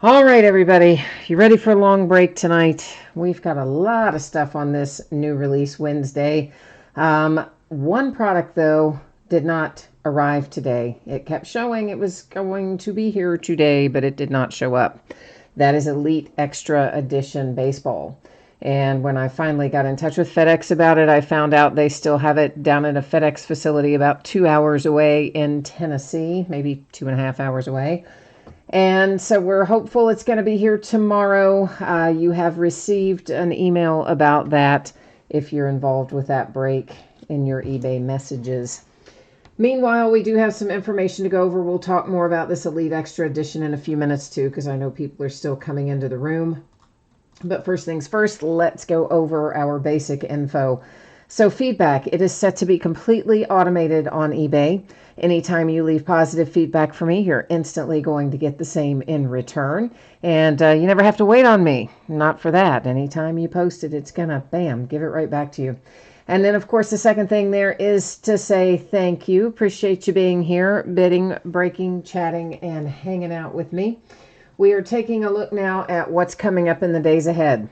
All right, everybody, you ready for a long break tonight? We've got a lot of stuff on this new release Wednesday. One product, though, did not arrive today. It kept showing it was going to be here today, but it did not show up. That is Elite Extra Edition Baseball. And when I finally got in touch with FedEx about it, I found out they still have it down at a FedEx facility about 2 hours away in Tennessee, maybe 2.5 hours away. And so we're hopeful it's going to be here tomorrow. You have received an email about that if you're involved with that break in your eBay messages. Meanwhile, we do have some information to go over. We'll talk more about this Elite Extra Edition in a few minutes too, because I know people are still coming into the room. But first things first, let's go over our basic info. So feedback, it is set to be completely automated on eBay. Anytime you leave positive feedback for me, you're instantly going to get the same in return. And you never have to wait on me. Not for that. Anytime you post it, it's going to, bam, give it right back to you. And then, of course, the second thing there is to say thank you. Appreciate you being here, bidding, breaking, chatting, and hanging out with me. We are taking a look now at what's coming up in the days ahead.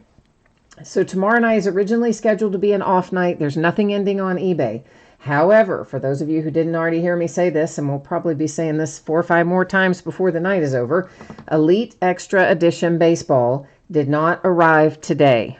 So tomorrow night is originally scheduled to be an off night. There's nothing ending on eBay. However, for those of you who didn't already hear me say this, and we'll probably be saying this 4 or 5 more times before the night is over, Elite Extra Edition Baseball did not arrive today.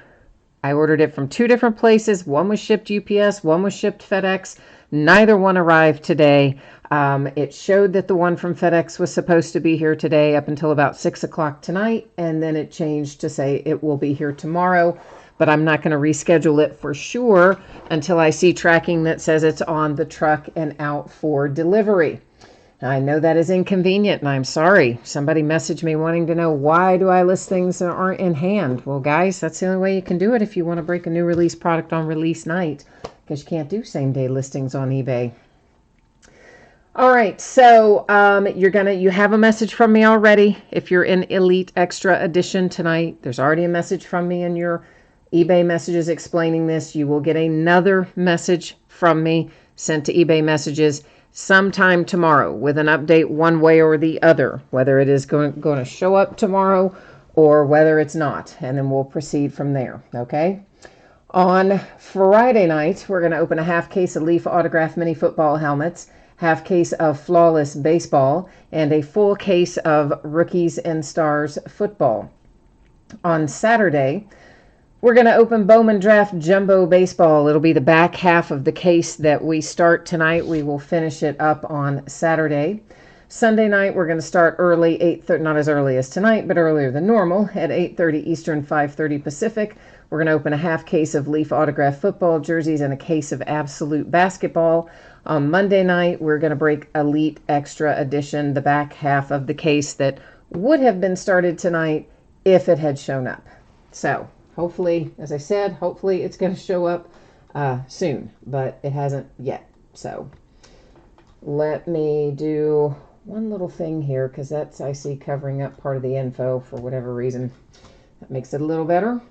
I ordered it from 2 different places. One was shipped UPS, one was shipped FedEx. Neither one arrived today. It showed that the one from FedEx was supposed to be here today up until about 6 o'clock tonight, and then it changed to say it will be here tomorrow, but I'm not going to reschedule it for sure until I see tracking that says it's on the truck and out for delivery. I know that is inconvenient, and I'm sorry. Somebody messaged me wanting to know, why do I list things that aren't in hand? Well, guys, that's the only way you can do it if you want to break a new release product on release night, because you can't do same-day listings on eBay. All right, so you have a message from me already. If you're in Elite Extra Edition tonight, there's already a message from me in your eBay messages explaining this. You will get another message from me sent to eBay messages sometime tomorrow with an update one way or the other, whether it is going to show up tomorrow or whether it's not, and then we'll proceed from there, okay? On Friday night, we're going to open a half case of Leaf Autograph Mini Football helmets, half case of Flawless Baseball, and a full case of Rookies and Stars Football. On Saturday, we're going to open Bowman Draft Jumbo Baseball. It'll be the back half of the case that we start tonight. We will finish it up on Saturday. Sunday night, we're going to start early, 8:30, not as early as tonight, but earlier than normal, at 8:30 Eastern, 5:30 Pacific. We're going to open a half case of Leaf Autograph Football jerseys and a case of Absolute Basketball. On Monday night, we're going to break Elite Extra Edition, the back half of the case that would have been started tonight if it had shown up. So hopefully, as I said, hopefully it's going to show up soon, but it hasn't yet. So let me do one little thing here, because that's, I see, covering up part of the info for whatever reason. That makes it a little better.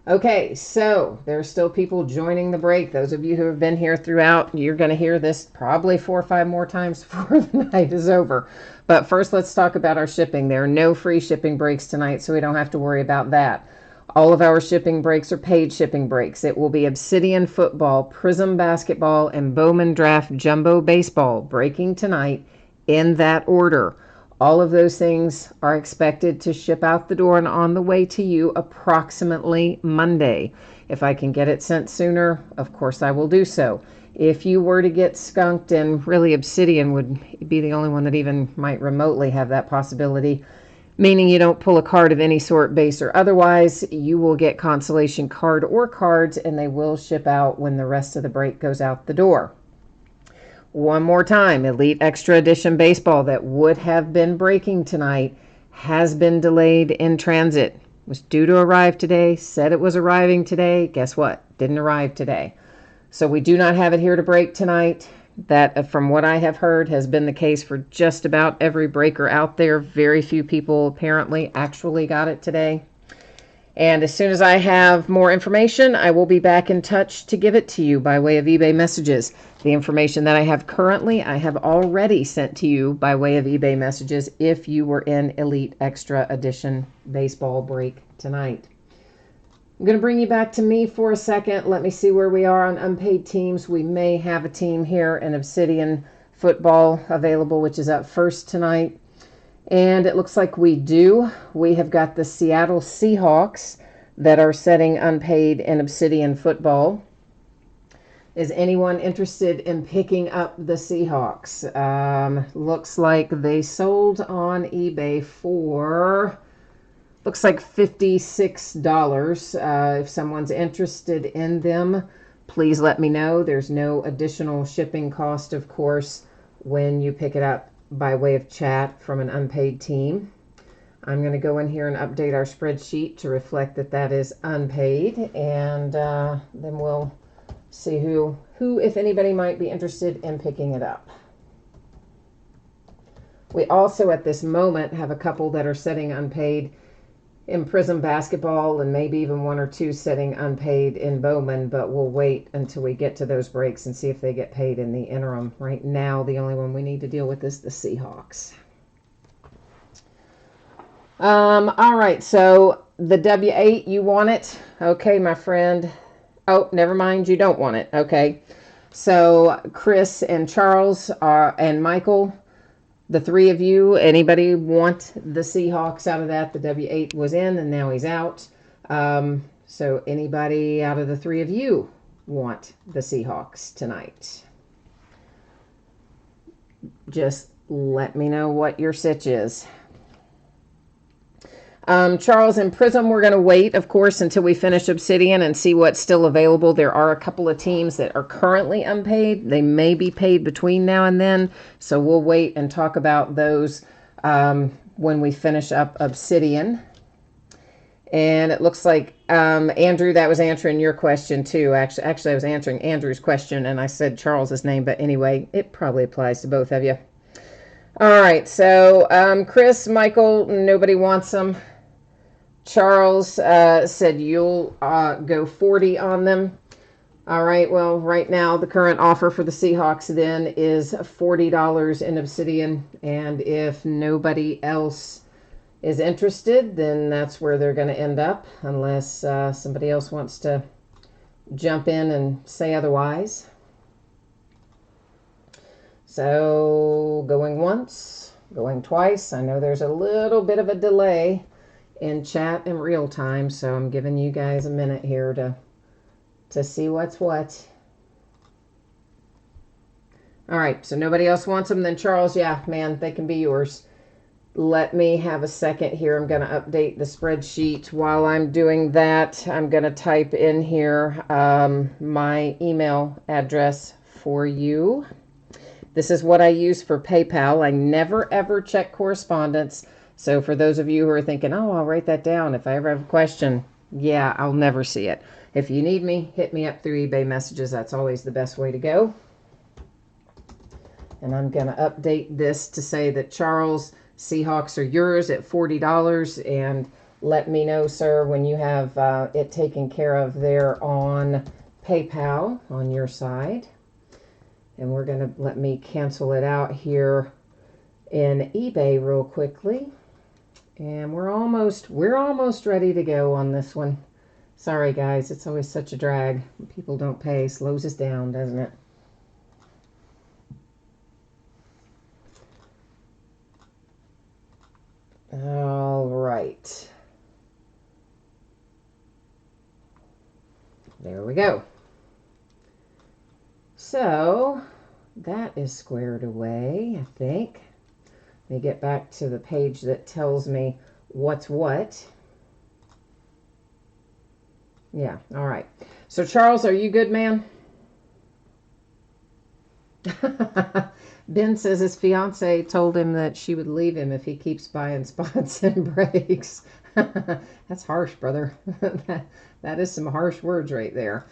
Okay, so there's still people joining the break. Those of you who have been here throughout, you're going to hear this probably 4 or 5 more times before the night is over. But first, let's talk about our shipping. There are no free shipping breaks tonight, so we don't have to worry about that. All of our shipping breaks are paid shipping breaks. It will be Obsidian Football, Prism Basketball, and Bowman Draft Jumbo Baseball breaking tonight in that order. All of those things are expected to ship out the door and on the way to you approximately Monday. If I can get it sent sooner, of course I will do so. If you were to get skunked, and really Obsidian would be the only one that even might remotely have that possibility, meaning you don't pull a card of any sort, base or otherwise, you will get consolation card or cards, and they will ship out when the rest of the break goes out the door. One more time, Elite Extra Edition Baseball that would have been breaking tonight has been delayed in transit. Was due to arrive today, said it was arriving today. Guess what? Didn't arrive today. So we do not have it here to break tonight. That, from what I have heard, has been the case for just about every breaker out there. Very few people apparently actually got it today. And as soon as I have more information, I will be back in touch to give it to you by way of eBay messages. The information that I have currently, I have already sent to you by way of eBay messages if you were in Elite Extra Edition baseball break tonight. I'm going to bring you back to me for a second. Let me see where we are on unpaid teams. We may have a team here in Obsidian Football available, which is up first tonight. And it looks like we do. We have got the Seattle Seahawks that are setting unpaid in Obsidian Football. Is anyone interested in picking up the Seahawks? Looks like they sold on eBay for, looks like $56. If someone's interested in them, please let me know. There's no additional shipping cost, of course, when you pick it up by way of chat from an unpaid team. I'm going to go in here and update our spreadsheet to reflect that that is unpaid, and then we'll see who, if anybody, might be interested in picking it up. We also, at this moment, have a couple that are setting unpaid in Prism Basketball, and maybe even one or two setting unpaid in Bowman, but we'll wait until we get to those breaks and see if they get paid in the interim. Right now, the only one we need to deal with is the Seahawks. All right, so the W8, you want it? Okay, my friend. Oh, never mind, you don't want it. Okay. So Chris and Charles and Michael, the three of you, anybody want the Seahawks out of that? The W8 was in and now he's out. So anybody out of the three of you want the Seahawks tonight? Just let me know what your sitch is. Charles and Prism, we're going to wait, of course, until we finish Obsidian and see what's still available. There are a couple of teams that are currently unpaid. They may be paid between now and then, so we'll wait and talk about those when we finish up Obsidian. And it looks like, Andrew, that was answering your question, too. Actually, I was answering Andrew's question, and I said Charles's name, but anyway, it probably applies to both of you. All right, so Chris, Michael, nobody wants them. Charles said you'll go 40 on them. All right, well, right now the current offer for the Seahawks then is $40 in Obsidian, and if nobody else is interested, then that's where they're going to end up, unless somebody else wants to jump in and say otherwise. So going once, going twice. I know there's a little bit of a delay in chat in real time, so I'm giving you guys a minute here to see what's what. All right, so nobody else wants them. Then Charles, yeah, man, they can be yours. Let me have a second here. I'm going to update the spreadsheet. While I'm doing that, I'm going to type in here my email address for you. This is what I use for PayPal. I never, ever check correspondence. So for those of you who are thinking, oh, I'll write that down if I ever have a question, yeah, I'll never see it. If you need me, hit me up through eBay messages. That's always the best way to go. And I'm going to update this to say that Charles, Seahawks are yours at $40. And let me know, sir, when you have it taken care of there on PayPal on your side. And we're going to let me cancel it out here in eBay real quickly. And we're almost ready to go on this one. Sorry, guys. It's always such a drag. People don't pay. Slows us down, doesn't it? All right. There we go. So that is squared away, I think. Let me get back to the page that tells me what's what. Yeah, all right. So Charles, are you good, man? Ben says his fiance told him that she would leave him if he keeps buying spots and breaks. That's harsh, brother. That is some harsh words right there.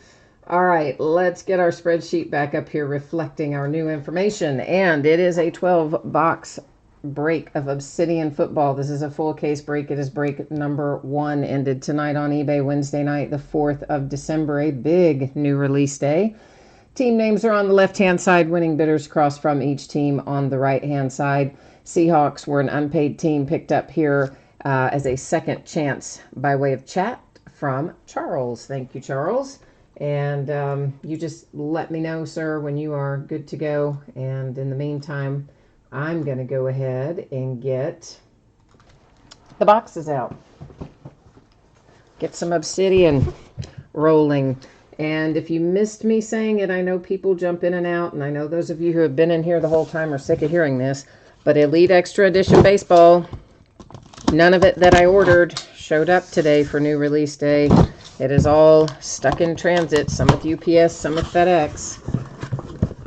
All right, let's get our spreadsheet back up here reflecting our new information. And it is a 12-box break of Obsidian football. This is a full case break. It is break number 1, ended tonight on eBay, Wednesday night, the 4th of December, a big new release day. Team names are on the left-hand side, winning bidders cross from each team on the right-hand side. Seahawks were an unpaid team picked up here as a second chance by way of chat from Charles. Thank you, Charles. And you just let me know, sir, when you are good to go. And in the meantime, I'm going to go ahead and get the boxes out. Get some Obsidian rolling. And if you missed me saying it, I know people jump in and out, and I know those of you who have been in here the whole time are sick of hearing this, but Elite Extra Edition Baseball, none of it that I ordered showed up today for new release day. It is all stuck in transit, some with UPS, some with FedEx.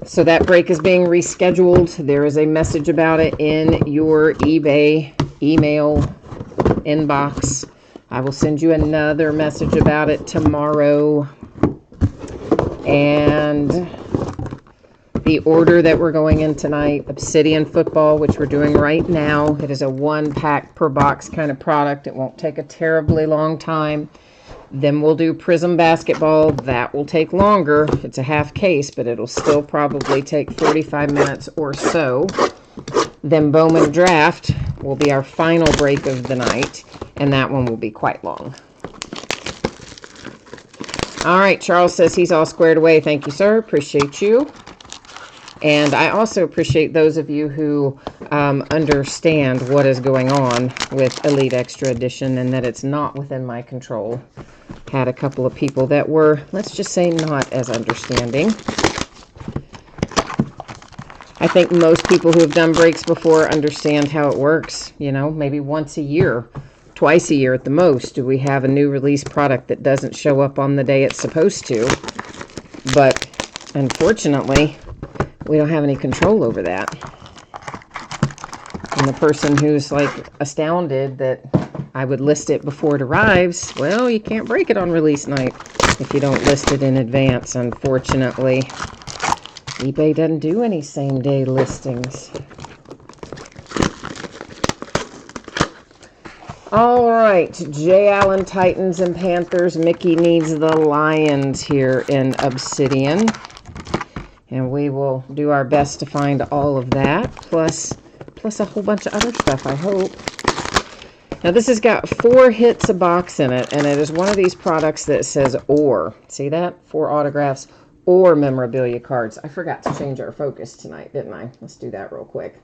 So that break is being rescheduled. There is a message about it in your eBay email inbox. I will send you another message about it tomorrow. And the order that we're going in tonight, Obsidian football, which we're doing right now. It is a 1-pack per box kind of product. It won't take a terribly long time. Then we'll do Prism basketball. That will take longer. It's a half case, but it'll still probably take 45 minutes or so. Then Bowman draft will be our final break of the night, and that one will be quite long. All right, Charles says he's all squared away. Thank you, sir. Appreciate you. And I also appreciate those of you who understand what is going on with Elite Extra Edition and that it's not within my control. Had a couple of people that were, let's just say, not as understanding. I think most people who have done breaks before understand how it works. You know, maybe once a year, twice a year at the most, do we have a new release product that doesn't show up on the day it's supposed to. But unfortunately, we don't have any control over that. And the person who's like astounded that I would list it before it arrives, well, you can't break it on release night if you don't list it in advance, unfortunately. eBay doesn't do any same-day listings. All right, Jay Allen, Titans and Panthers. Mickey needs the Lions here in Obsidian. And we will do our best to find all of that, plus a whole bunch of other stuff, I hope. Now, this has got 4 hits a box in it, and it is one of these products that says or. See that? 4 autographs or memorabilia cards. I forgot to change our focus tonight, didn't I? Let's do that real quick.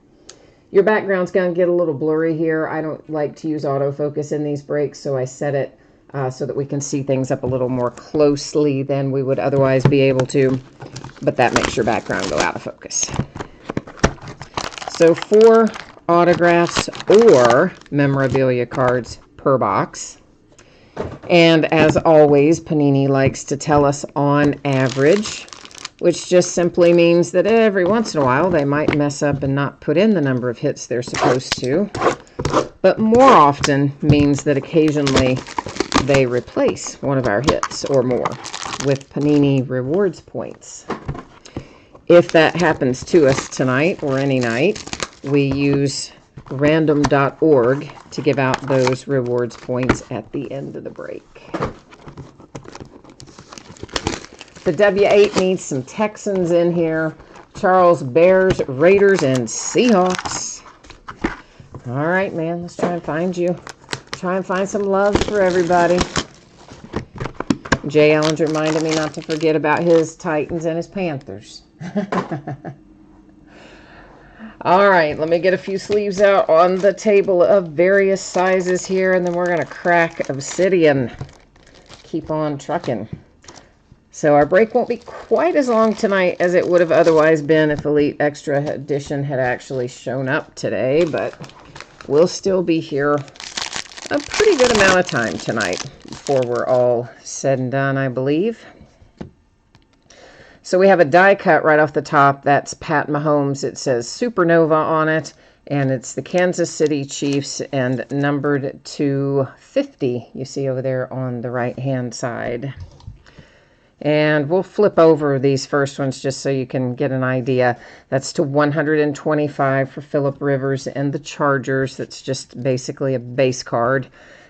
Your background's going to get a little blurry here. I don't like to use autofocus in these breaks, so I set it so that we can see things up a little more closely than we would otherwise be able to. But that makes your background go out of focus. So 4 autographs or memorabilia cards per box. And as always, Panini likes to tell us on average, which just simply means that every once in a while they might mess up and not put in the number of hits they're supposed to. But more often means that occasionally they replace one of our hits or more with Panini Rewards points. If that happens to us tonight or any night, we use random.org to give out those rewards points at the end of the break. The W8 needs some Texans in here. Charles, Bears, Raiders, and Seahawks. All right, man, let's try and find you. Try and find some love for everybody. Jay Allen's reminded me not to forget about his Titans and his Panthers. All right, let me get a few sleeves out on the table of various sizes here, and then we're going to crack Obsidian. Keep on trucking. So our break won't be quite as long tonight as it would have otherwise been if Elite Extra Edition had actually shown up today, but we'll still be here a pretty good amount of time tonight before we're all said and done, I believe. So we have a die cut right off the top. That's Pat Mahomes. It says Supernova on it, and it's the Kansas City Chiefs and numbered to 50. You see over there on the right-hand side. And we'll flip over these first ones just so you can get an idea. That's to 125 for Phillip Rivers and the Chargers. That's just basically a base card.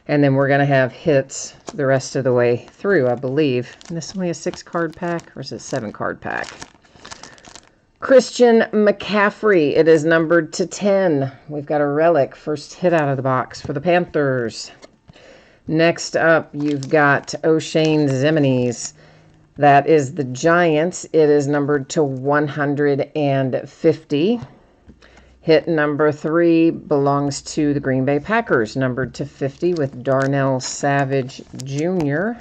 And then we're going to have hits the rest of the way through, I believe. And this is only a 6-card pack, or is it a 7-card pack? Christian McCaffrey. It is numbered to 10. We've got a relic, first hit out of the box for the Panthers. Next up, you've got O'Shane Ximines. That is the Giants. It is numbered to 150. Hit number 3 belongs to the Green Bay Packers, numbered to 50 with Darnell Savage Jr.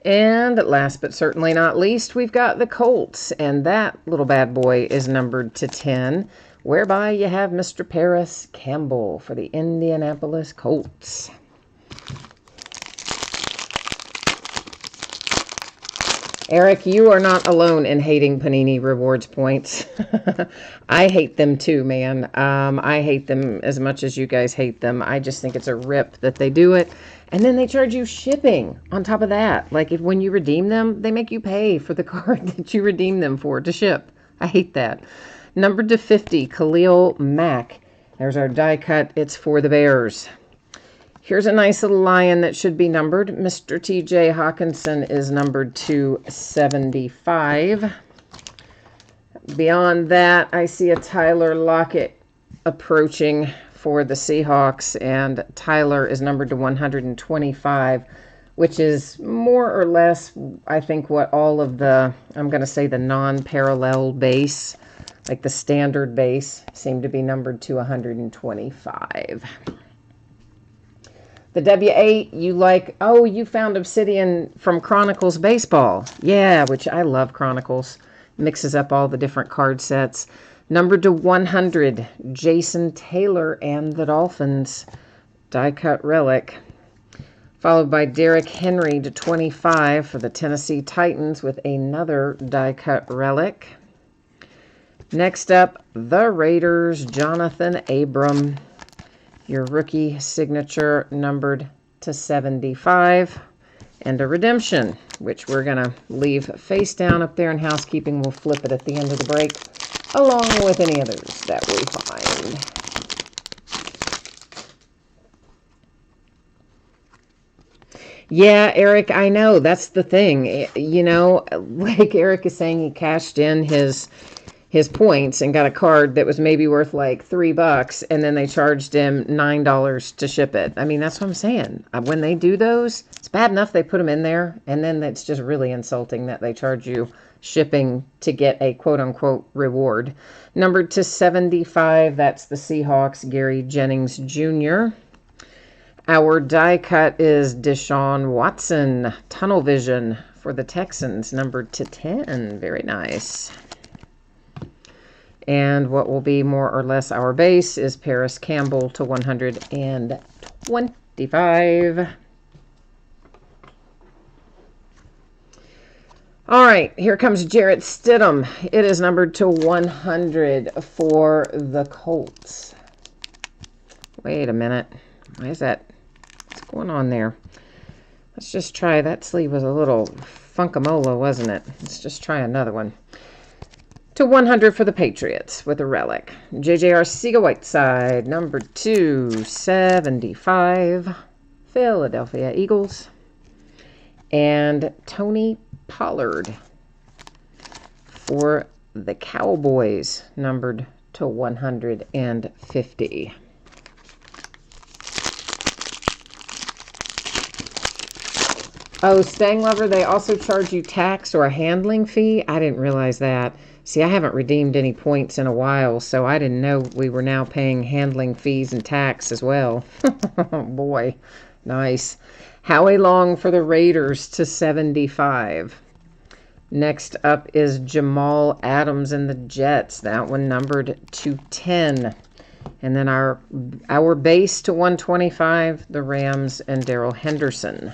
And last but certainly not least, we've got the Colts, and that little bad boy is numbered to 10, whereby you have Mr. Paris Campbell for the Indianapolis Colts. Eric, you are not alone in hating Panini Rewards points. I hate them too, man. I hate them as much as you guys hate them. I just think it's a rip that they do it. And then they charge you shipping on top of that. Like when you redeem them, they make you pay for the card that you redeem them for to ship. I hate that. Numbered to 50, Khalil Mack. There's our die cut. It's for the Bears. Here's a nice little lion that should be numbered. Mr. T.J. Hawkinson is numbered to 75. Beyond that, I see a Tyler Lockett approaching for the Seahawks, and Tyler is numbered to 125, which is more or less, I think, what all of the, I'm going to say the non-parallel base, like the standard base, seem to be numbered to 125. The W8, you like, oh, you found Obsidian from Chronicles Baseball. Yeah, which I love Chronicles. Mixes up all the different card sets. Numbered to 100, Jason Taylor and the Dolphins. Die cut relic. Followed by Derrick Henry to 25 for the Tennessee Titans with another die cut relic. Next up, the Raiders, Jonathan Abram. Your rookie signature numbered to 75. And a redemption, which we're going to leave face down up there in housekeeping. We'll flip it at the end of the break, along with any others that we find. Yeah, Eric, I know. That's the thing. You know, like Eric is saying, he cashed in his points and got a card that was maybe worth like $3, and then they charged him $9 to ship it. I mean, that's what I'm saying. When they do those, it's bad enough they put them in there, and then it's just really insulting that they charge you shipping to get a quote-unquote reward. Numbered to 75, that's the Seahawks, Gary Jennings Jr. Our die cut is Deshaun Watson, Tunnel Vision for the Texans, numbered to 10. Very nice. And what will be more or less our base is Paris Campbell to 125. All right, here comes Jarrett Stidham. It is numbered to 100 for the Colts. Wait a minute. Why is that? What's going on there? Let's just try. That sleeve was a little funkamola, wasn't it? Let's just try another one. To 100 for the Patriots with a relic. J.J. Arcega-Whiteside, number 275, Philadelphia Eagles. And Tony Pollard for the Cowboys, numbered to 150. Oh, Stang Lover, they also charge you tax or a handling fee? I didn't realize that. See, I haven't redeemed any points in a while, so I didn't know we were now paying handling fees and tax as well. Oh, boy. Nice. Howie Long for the Raiders to 75. Next up is Jamal Adams and the Jets. That one numbered to 10. And then our base to 125, the Rams and Darrell Henderson.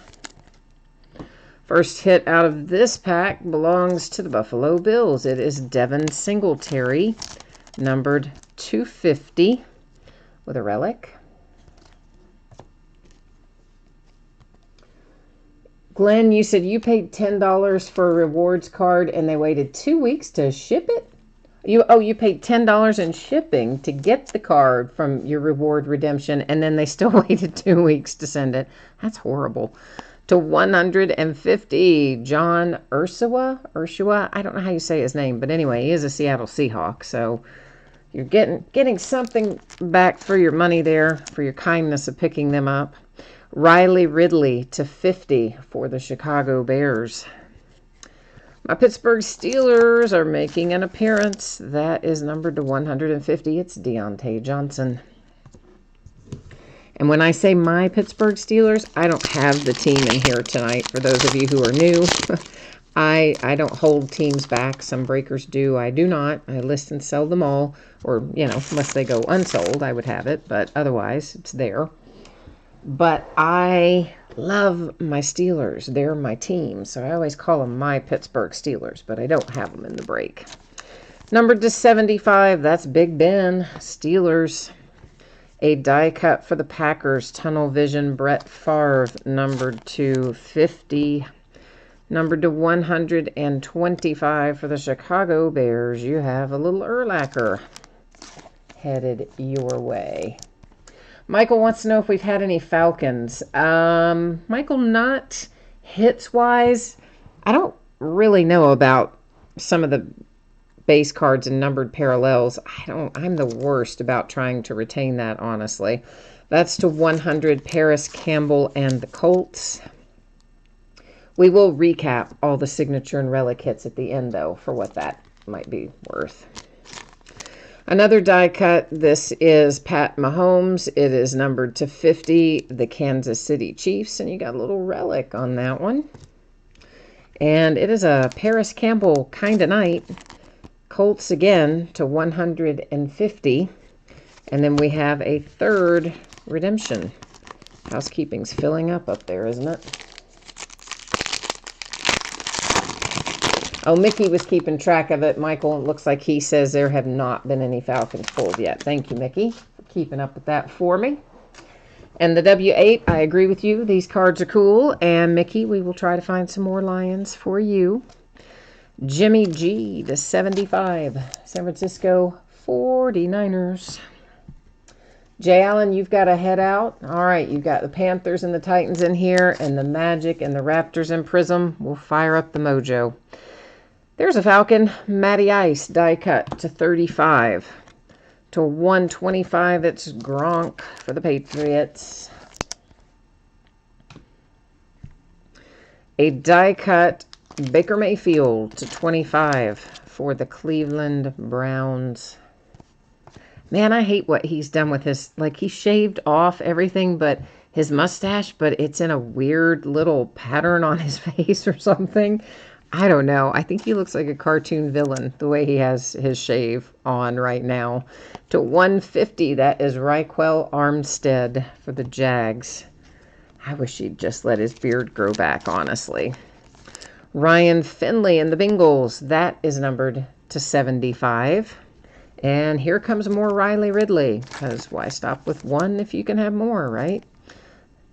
First hit out of this pack belongs to the Buffalo Bills. It is Devin Singletary, numbered 250 with a relic. Glenn, you said you paid $10 for a rewards card and they waited 2 weeks to ship it? You paid $10 in shipping to get the card from your reward redemption, and then they still waited 2 weeks to send it. That's horrible. To 150, John Ursua. I don't know how you say his name, but anyway, he is a Seattle Seahawk, so you're getting something back for your money there, for your kindness of picking them up. Riley Ridley to 50 for the Chicago Bears. My Pittsburgh Steelers are making an appearance. That is numbered to 150. It's Deontay Johnson. And when I say my Pittsburgh Steelers, I don't have the team in here tonight. For those of you who are new, I don't hold teams back. Some breakers do. I do not. I list and sell them all. Or, unless they go unsold, I would have it. But otherwise, it's there. But I love my Steelers. They're my team. So I always call them my Pittsburgh Steelers. But I don't have them in the break. Numbered to 75. That's Big Ben. Steelers. A die cut for the Packers. Tunnel Vision. Brett Favre. Numbered to 50. Numbered to 125 for the Chicago Bears. You have a little Urlacher headed your way. Michael wants to know if we've had any Falcons. Michael, not hits-wise. I don't really know about some of the base cards and numbered parallels. I'm the worst about trying to retain that, honestly. That's to 100, Paris Campbell and the Colts. We will recap all the signature and relic hits at the end, though, for what that might be worth. Another die cut. This is Pat Mahomes. It is numbered to 50, the Kansas City Chiefs, and you got a little relic on that one. And it is a Paris Campbell kind of night. Colts again to 150. And then we have a third redemption. Housekeeping's filling up there, isn't it? Oh, Mickey was keeping track of it, Michael. It looks like he says there have not been any Falcons pulled yet. Thank you, Mickey, for keeping up with that for me. And the W8, I agree with you. These cards are cool. And Mickey, we will try to find some more Lions for you. Jimmy G to 75. San Francisco 49ers. Jay Allen, you've got to head out. All right, you've got the Panthers and the Titans in here, and the Magic and the Raptors and Prism. We'll fire up the mojo. There's a Falcon. Matty Ice, die cut to 35. To 125, it's Gronk for the Patriots. A die cut, Baker Mayfield to 25 for the Cleveland Browns. Man, I hate what he's done with his, he shaved off everything but his mustache, but it's in a weird little pattern on his face or something. I don't know. I think he looks like a cartoon villain, the way he has his shave on right now. To 150, that is Raquel Armstead for the Jags. I wish he'd just let his beard grow back, honestly. Ryan Finley and the Bengals, that is numbered to 75. And here comes more Riley Ridley, because why stop with one if you can have more, right?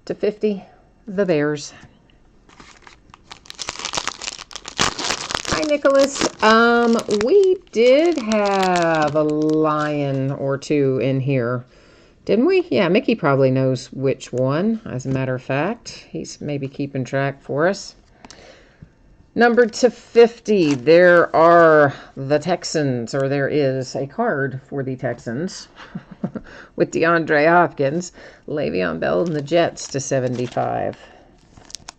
To 50, the Bears. Hi, Nicholas. We did have a Lion or two in here, didn't we? Yeah, Mickey probably knows which one, as a matter of fact. He's maybe keeping track for us. Numbered to 50, there are the Texans, or there is a card for the Texans with DeAndre Hopkins, Le'Veon Bell, and the Jets to 75.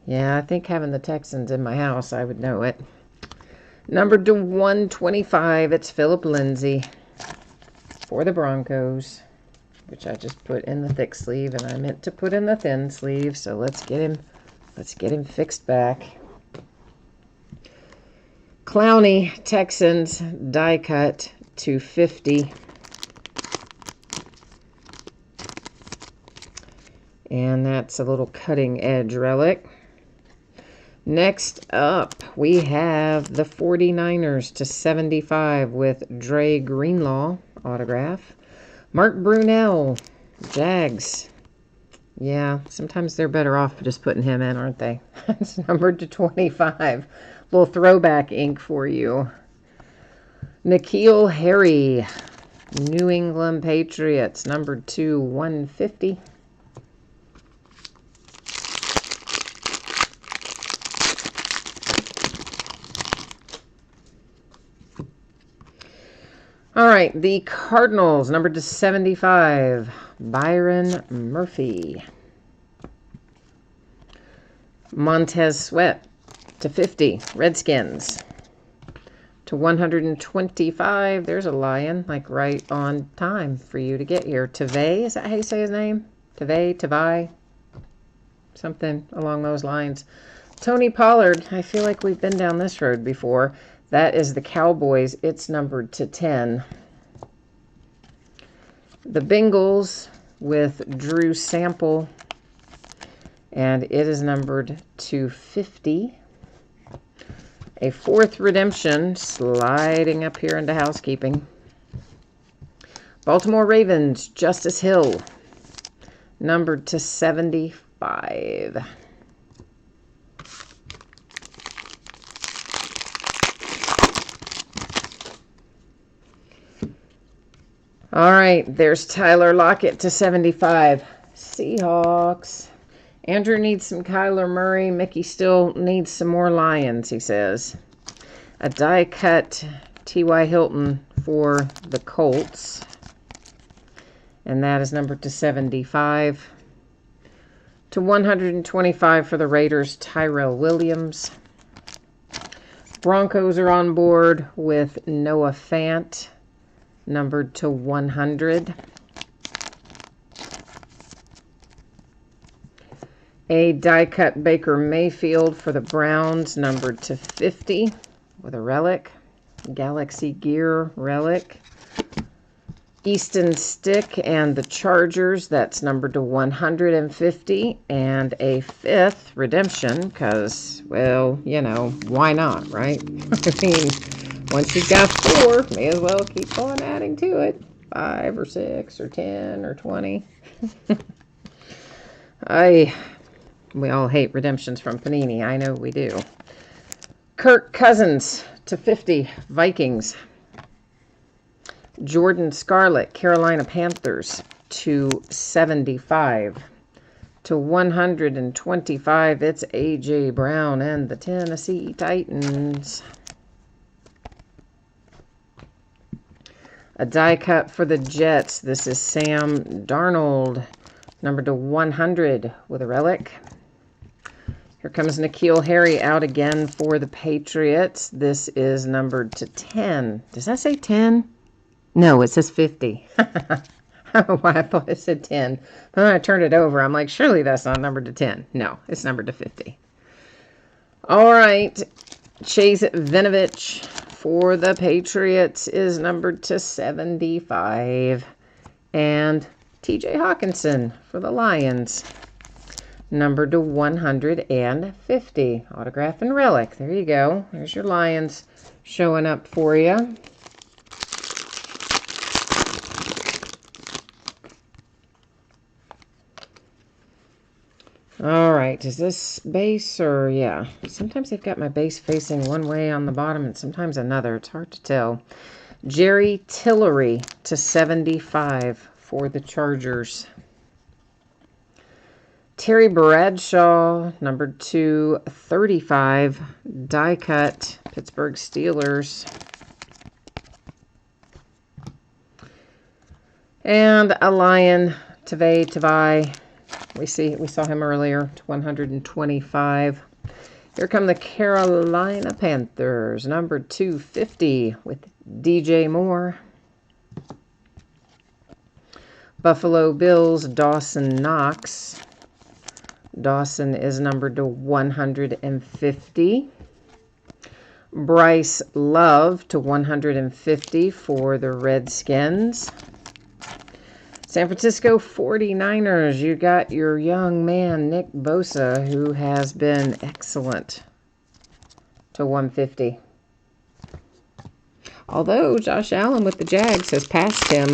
Yeah, I think having the Texans in my house, I would know it. Numbered to 125, it's Philip Lindsay for the Broncos, which I just put in the thick sleeve, and I meant to put in the thin sleeve, so let's get him fixed back. Clowney, Texans, die cut to 50. And that's a little cutting edge relic. Next up, we have the 49ers to 75 with Dre Greenlaw autograph. Mark Brunell, Jags. Yeah, sometimes they're better off just putting him in, aren't they? It's numbered to 25. Little throwback ink for you. N'Keal Harry, New England Patriots, numbered to 150. All right, the Cardinals, numbered to 75, Byron Murphy. Montez Sweat to 50, Redskins. To 125, there's a Lion, like right on time for you to get here. Tavai, is that how you say his name? Tavai, something along those lines. Tony Pollard, I feel like we've been down this road before. That is the Cowboys. It's numbered to 10. The Bengals with Drew Sample, and it is numbered to 50. A fourth redemption, sliding up here into housekeeping. Baltimore Ravens, Justice Hill, numbered to 75. All right, there's Tyler Lockett to 75. Seahawks. Andrew needs some Kyler Murray. Mickey still needs some more Lions, he says. A die cut T.Y. Hilton for the Colts. And that is numbered to 75. To 125 for the Raiders, Tyrell Williams. Broncos are on board with Noah Fant, numbered to 100. A die-cut Baker Mayfield for the Browns, numbered to 50, with a relic. Galaxy Gear relic. Easton Stick and the Chargers, that's numbered to 150. And a fifth redemption, because, well, you know, why not, right? I mean, once you've got 4, may as well keep on adding to it. 5 or 6 or 10 or 20. We all hate redemptions from Panini. I know we do. Kirk Cousins to 50, Vikings. Jordan Scarlett, Carolina Panthers, to 75. To 125, it's A.J. Brown and the Tennessee Titans. A die cut for the Jets. This is Sam Darnold, numbered to 100 with a relic. Here comes N'Keal Harry out again for the Patriots. This is numbered to 10. Does that say 10? No, it says 50. I don't know why I thought it said 10. But then I turned it over. I'm like, surely that's not numbered to 10. No, it's numbered to 50. All right. Chase Vinovich for the Patriots is numbered to 75. And TJ Hawkinson for the Lions, numbered to 150. Autograph and relic. There you go. There's your Lions showing up for you. All right, is this base or, yeah. Sometimes they've got my base facing one way on the bottom and sometimes another. It's hard to tell. Jerry Tillery to 75 for the Chargers. Terry Bradshaw, numbered to 35, die cut, Pittsburgh Steelers. And a Lion, Tavai. We saw him earlier, to 125. Here come the Carolina Panthers, numbered 250 with DJ Moore. Buffalo Bills, Dawson Knox. Dawson is numbered to 150. Bryce Love to 150 for the Redskins. San Francisco 49ers, you got your young man, Nick Bosa, who has been excellent, to 150. Although Josh Allen with the Jags has passed him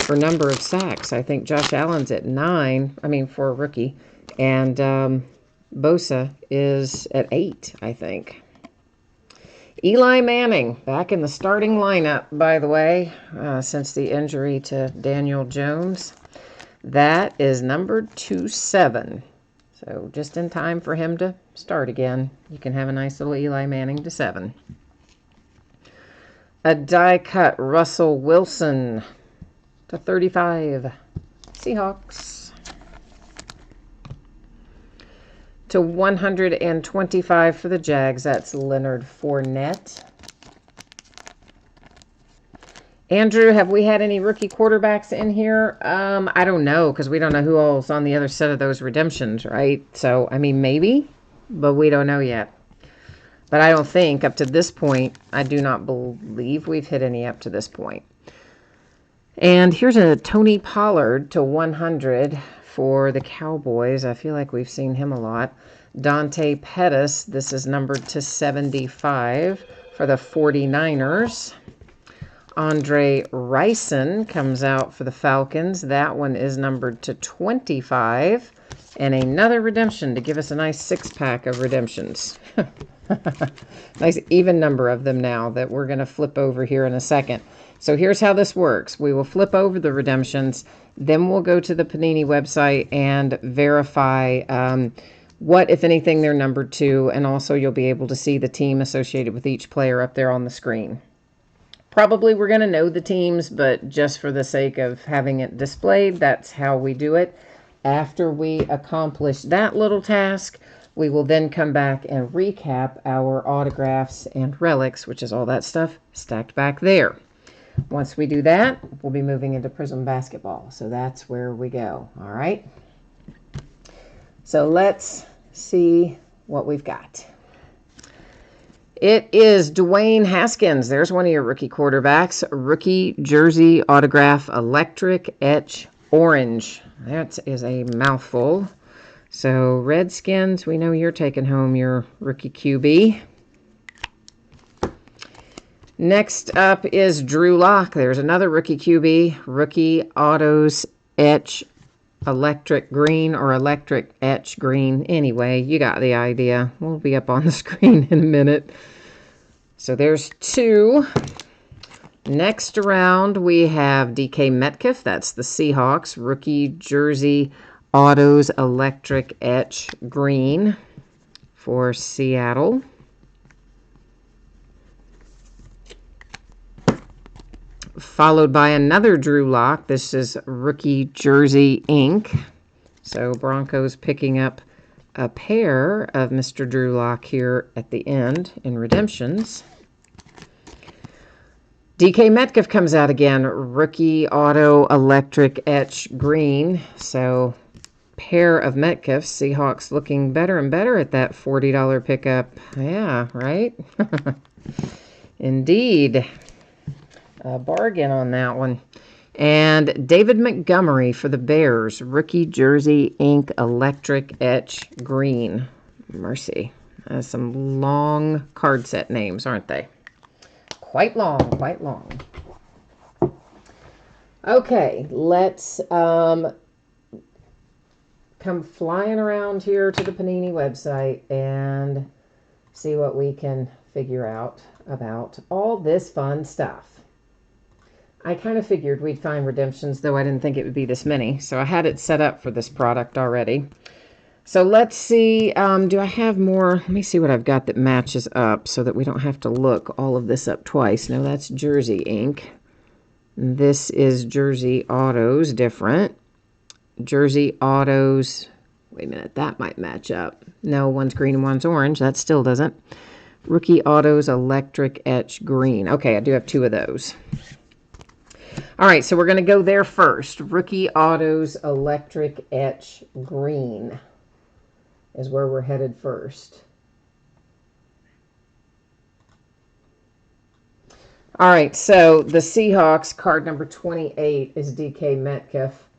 for number of sacks. I think Josh Allen's at 9, I mean, for a rookie. And Bosa is at 8, I think. Eli Manning, back in the starting lineup, by the way, since the injury to Daniel Jones. That is numbered to 7. So just in time for him to start again. You can have a nice little Eli Manning to 7. A die cut Russell Wilson to 35. Seahawks. To 125 for the Jags. That's Leonard Fournette. Andrew, have we had any rookie quarterbacks in here? I don't know, because we don't know who all's on the other set of those redemptions, right? So, I mean, maybe, but we don't know yet. But I don't think, up to this point, I do not believe we've hit any up to this point. And here's a Tony Pollard to 100 for the Cowboys. I feel like we've seen him a lot. Dante Pettis, this is numbered to 75 for the 49ers. Andre Rison comes out for the Falcons. That one is numbered to 25. And another redemption to give us a nice 6-pack of redemptions. Nice even number of them now that we're going to flip over here in a second. So here's how this works. We will flip over the redemptions. Then we'll go to the Panini website and verify what, if anything, they're numbered to. And also you'll be able to see the team associated with each player up there on the screen. Probably we're going to know the teams, but just for the sake of having it displayed, that's how we do it. After we accomplish that little task, we will then come back and recap our autographs and relics, which is all that stuff stacked back there. Once we do that, we'll be moving into Prism Basketball. So that's where we go. All right. So let's see what we've got. It is Dwayne Haskins. There's one of your rookie quarterbacks. Rookie jersey autograph electric etch orange. That is a mouthful. So Redskins, we know you're taking home your rookie QB. Next up is Drew Lock. There's another rookie QB. Rookie autos etch electric green or electric etch green. Anyway, you got the idea. We'll be up on the screen in a minute. So there's 2. Next round, we have DK Metcalf. That's the Seahawks. Rookie jersey autos electric etch green for Seattle. Followed by another Drew Lock. This is rookie jersey ink. So Broncos picking up a pair of Mr. Drew Lock here at the end in redemptions. DK Metcalf comes out again. Rookie auto electric etch green. So pair of Metcalfs. Seahawks looking better and better at that $40 pickup. Yeah, right? Indeed. A bargain on that one. And David Montgomery for the Bears. Rookie jersey ink electric etch green. Mercy. Some long card set names, aren't they? Quite long, quite long. Okay, let's come flying around here to the Panini website and see what we can figure out about all this fun stuff. I kind of figured we'd find redemptions, though I didn't think it would be this many. So I had it set up for this product already. So let's see. Do I have more? Let me see what I've got that matches up so that we don't have to look all of this up twice. No, that's jersey ink. This is jersey autos, different. Jersey autos. Wait a minute, that might match up. No, one's green and one's orange. That still doesn't. Rookie autos electric etch green. Okay, I do have 2 of those. All right, so we're going to go there first. Rookie autos electric etch green is where we're headed first. All right, so the Seahawks card number 28 is DK Metcalf,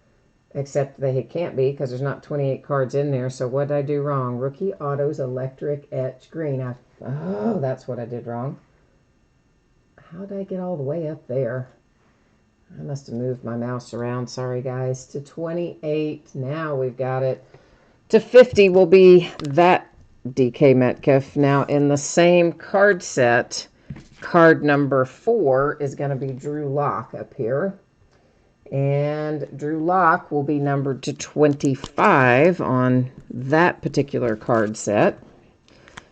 except they can't be because there's not 28 cards in there. So what did I do wrong? Rookie autos electric etch green. Oh, that's what I did wrong. How did I get all the way up there? I must have moved my mouse around. Sorry, guys. To 28. Now we've got it. To 50 will be that DK Metcalf. Now, in the same card set, card number 4 is going to be Drew Lock up here. And Drew Lock will be numbered to 25 on that particular card set.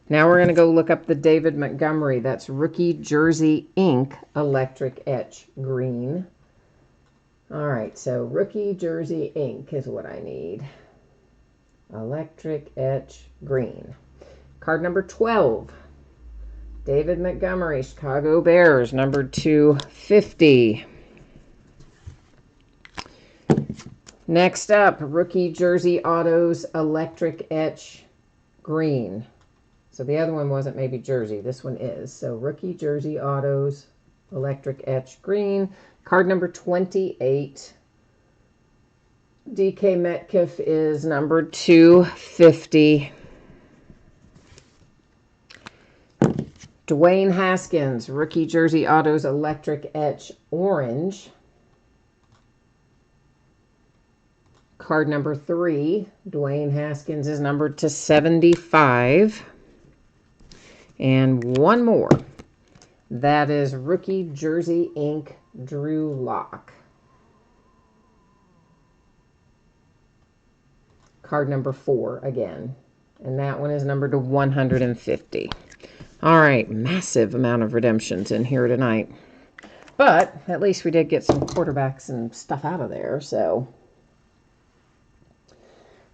Now we're going to go look up the David Montgomery. That's Rookie Jersey Ink Electric Etch Green. All right, so Rookie Jersey Ink is what I need. Electric Etch Green. Card number 12. David Montgomery, Chicago Bears, numbered to 50. Next up, Rookie Jersey Autos Electric Etch Green. So the other one wasn't maybe Jersey. This one is. So Rookie Jersey Autos Electric Etch Green. Card number 28. DK Metcalf is numbered 250. Dwayne Haskins, Rookie Jersey Autos Electric Etch Orange. Card number 3. Dwayne Haskins is numbered to 75. And one more. That is Rookie Jersey Ink Drew Lock. Card number 4 again. And that one is numbered to 150. All right, massive amount of redemptions in here tonight. But at least we did get some quarterbacks and stuff out of there, so.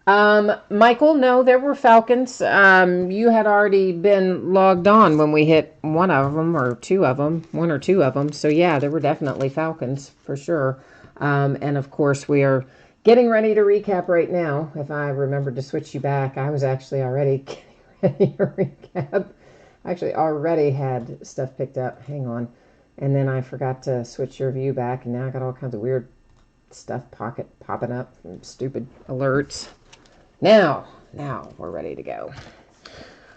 Michael, no, there were Falcons. You had already been logged on when we hit one or two of them. So yeah, there were definitely Falcons for sure. And of course we are getting ready to recap right now. If I remembered to switch you back, I was actually already getting ready to recap. I actually already had stuff picked up. Hang on. And then I forgot to switch your view back, and now I got all kinds of weird stuff popping up from stupid alerts. Now we're ready to go.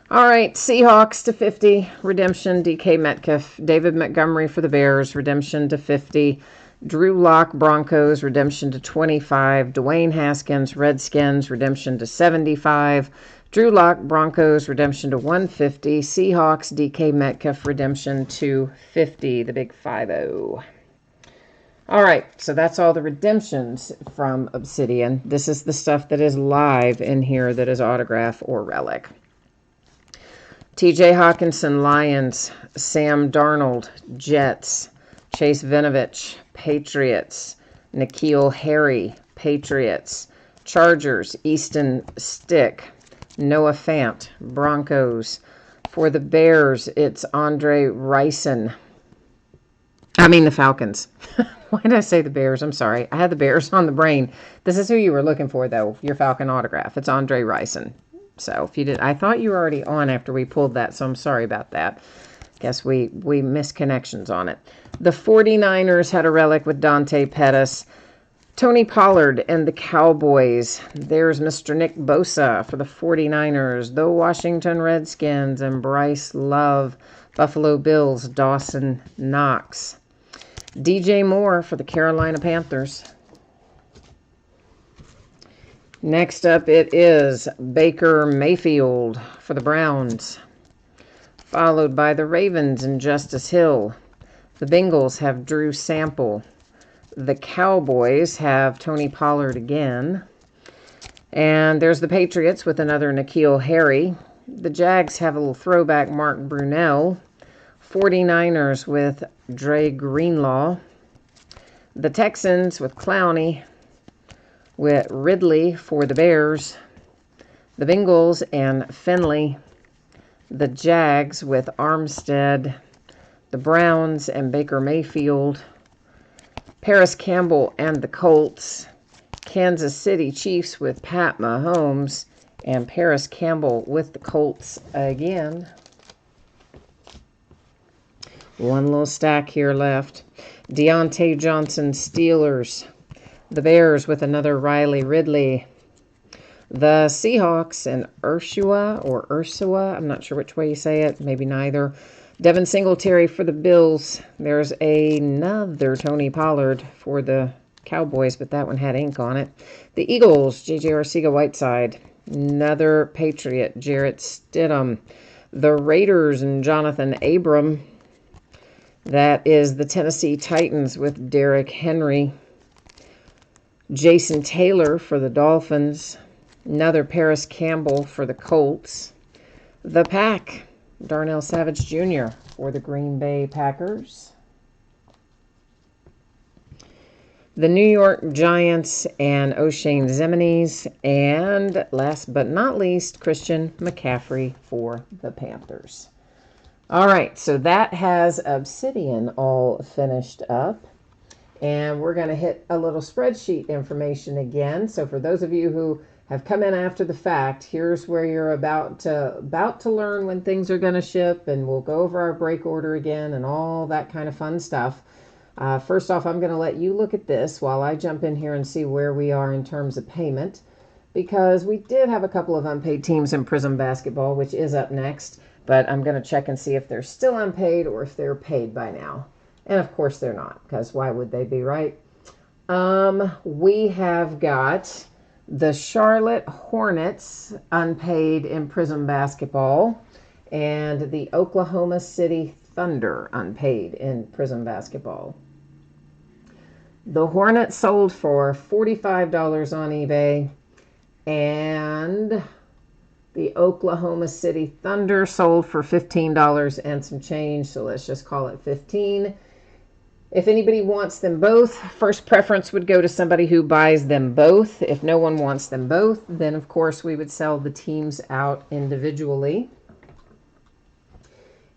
All right, Seahawks to 50, redemption, DK Metcalf. David Montgomery for the Bears, redemption to 50. Drew Lock, Broncos, redemption to 25. Dwayne Haskins, Redskins, redemption to 75. Drew Lock, Broncos, redemption to 150. Seahawks, DK Metcalf, redemption to 50, the big 5-0. All right, so that's all the redemptions from Obsidian. This is the stuff that is live in here that is autograph or relic. TJ Hawkinson, Lions. Sam Darnold, Jets. Chase Vinovich, Patriots. N'Keal Harry, Patriots. Chargers, Easton Stick. Noah Fant, Broncos. For the Bears, it's Andre Rison. I mean the Falcons. Why did I say the Bears? I'm sorry. I had the Bears on the brain. This is who you were looking for, though. Your Falcon autograph. It's Andre Rison. So if you did, I thought you were already on after we pulled that, so I'm sorry about that. Guess we missed connections on it. The 49ers had a relic with Dante Pettis. Tony Pollard and the Cowboys. There's Mr. Nick Bosa for the 49ers. The Washington Redskins and Bryce Love. Buffalo Bills, Dawson Knox. DJ Moore for the Carolina Panthers. Next up, it is Baker Mayfield for the Browns. Followed by the Ravens and Justice Hill. The Bengals have Drew Sample. The Cowboys have Tony Pollard again. And there's the Patriots with another N'Keal Harry. The Jags have a little throwback Mark Brunell. 49ers with Dre Greenlaw. The Texans with Clowney. With Ridley for the Bears. The Bengals and Finley. The Jags with Armstead. The Browns and Baker Mayfield. Paris Campbell and the Colts. Kansas City Chiefs with Pat Mahomes. And Paris Campbell with the Colts again. One little stack here left. Deontay Johnson Steelers. The Bears with another Riley Ridley. The Seahawks and Ursua. I'm not sure which way you say it. Maybe neither. Devin Singletary for the Bills. There's another Tony Pollard for the Cowboys, but that one had ink on it. The Eagles, J.J. Arcega-Whiteside. Another Patriot, Jarrett Stidham. The Raiders and Jonathan Abram. That is the Tennessee Titans with Derrick Henry. Jason Taylor for the Dolphins. Another Paris Campbell for the Colts. The Pack, Darnell Savage Jr. for the Green Bay Packers. The New York Giants and O'Shane Ximines. And last but not least, Christian McCaffrey for the Panthers. All right, so that has Obsidian all finished up. And we're going to hit a little spreadsheet information again. So for those of you who have come in after the fact, here's where you're about to learn when things are going to ship, and we'll go over our break order again and all that kind of fun stuff. First off, I'm going to let you look at this while I jump in here and see where we are in terms of payment, because we did have a couple of unpaid teams in Prism Basketball, which is up next, but I'm going to check and see if they're still unpaid or if they're paid by now. And of course they're not, because why would they be, right? We have got the Charlotte Hornets unpaid in Prism Basketball, and the Oklahoma City Thunder unpaid in Prism Basketball. The Hornets sold for $45 on eBay, and the Oklahoma City Thunder sold for $15 and some change, so let's just call it $15. If anybody wants them both, first preference would go to somebody who buys them both. If no one wants them both, then of course we would sell the teams out individually.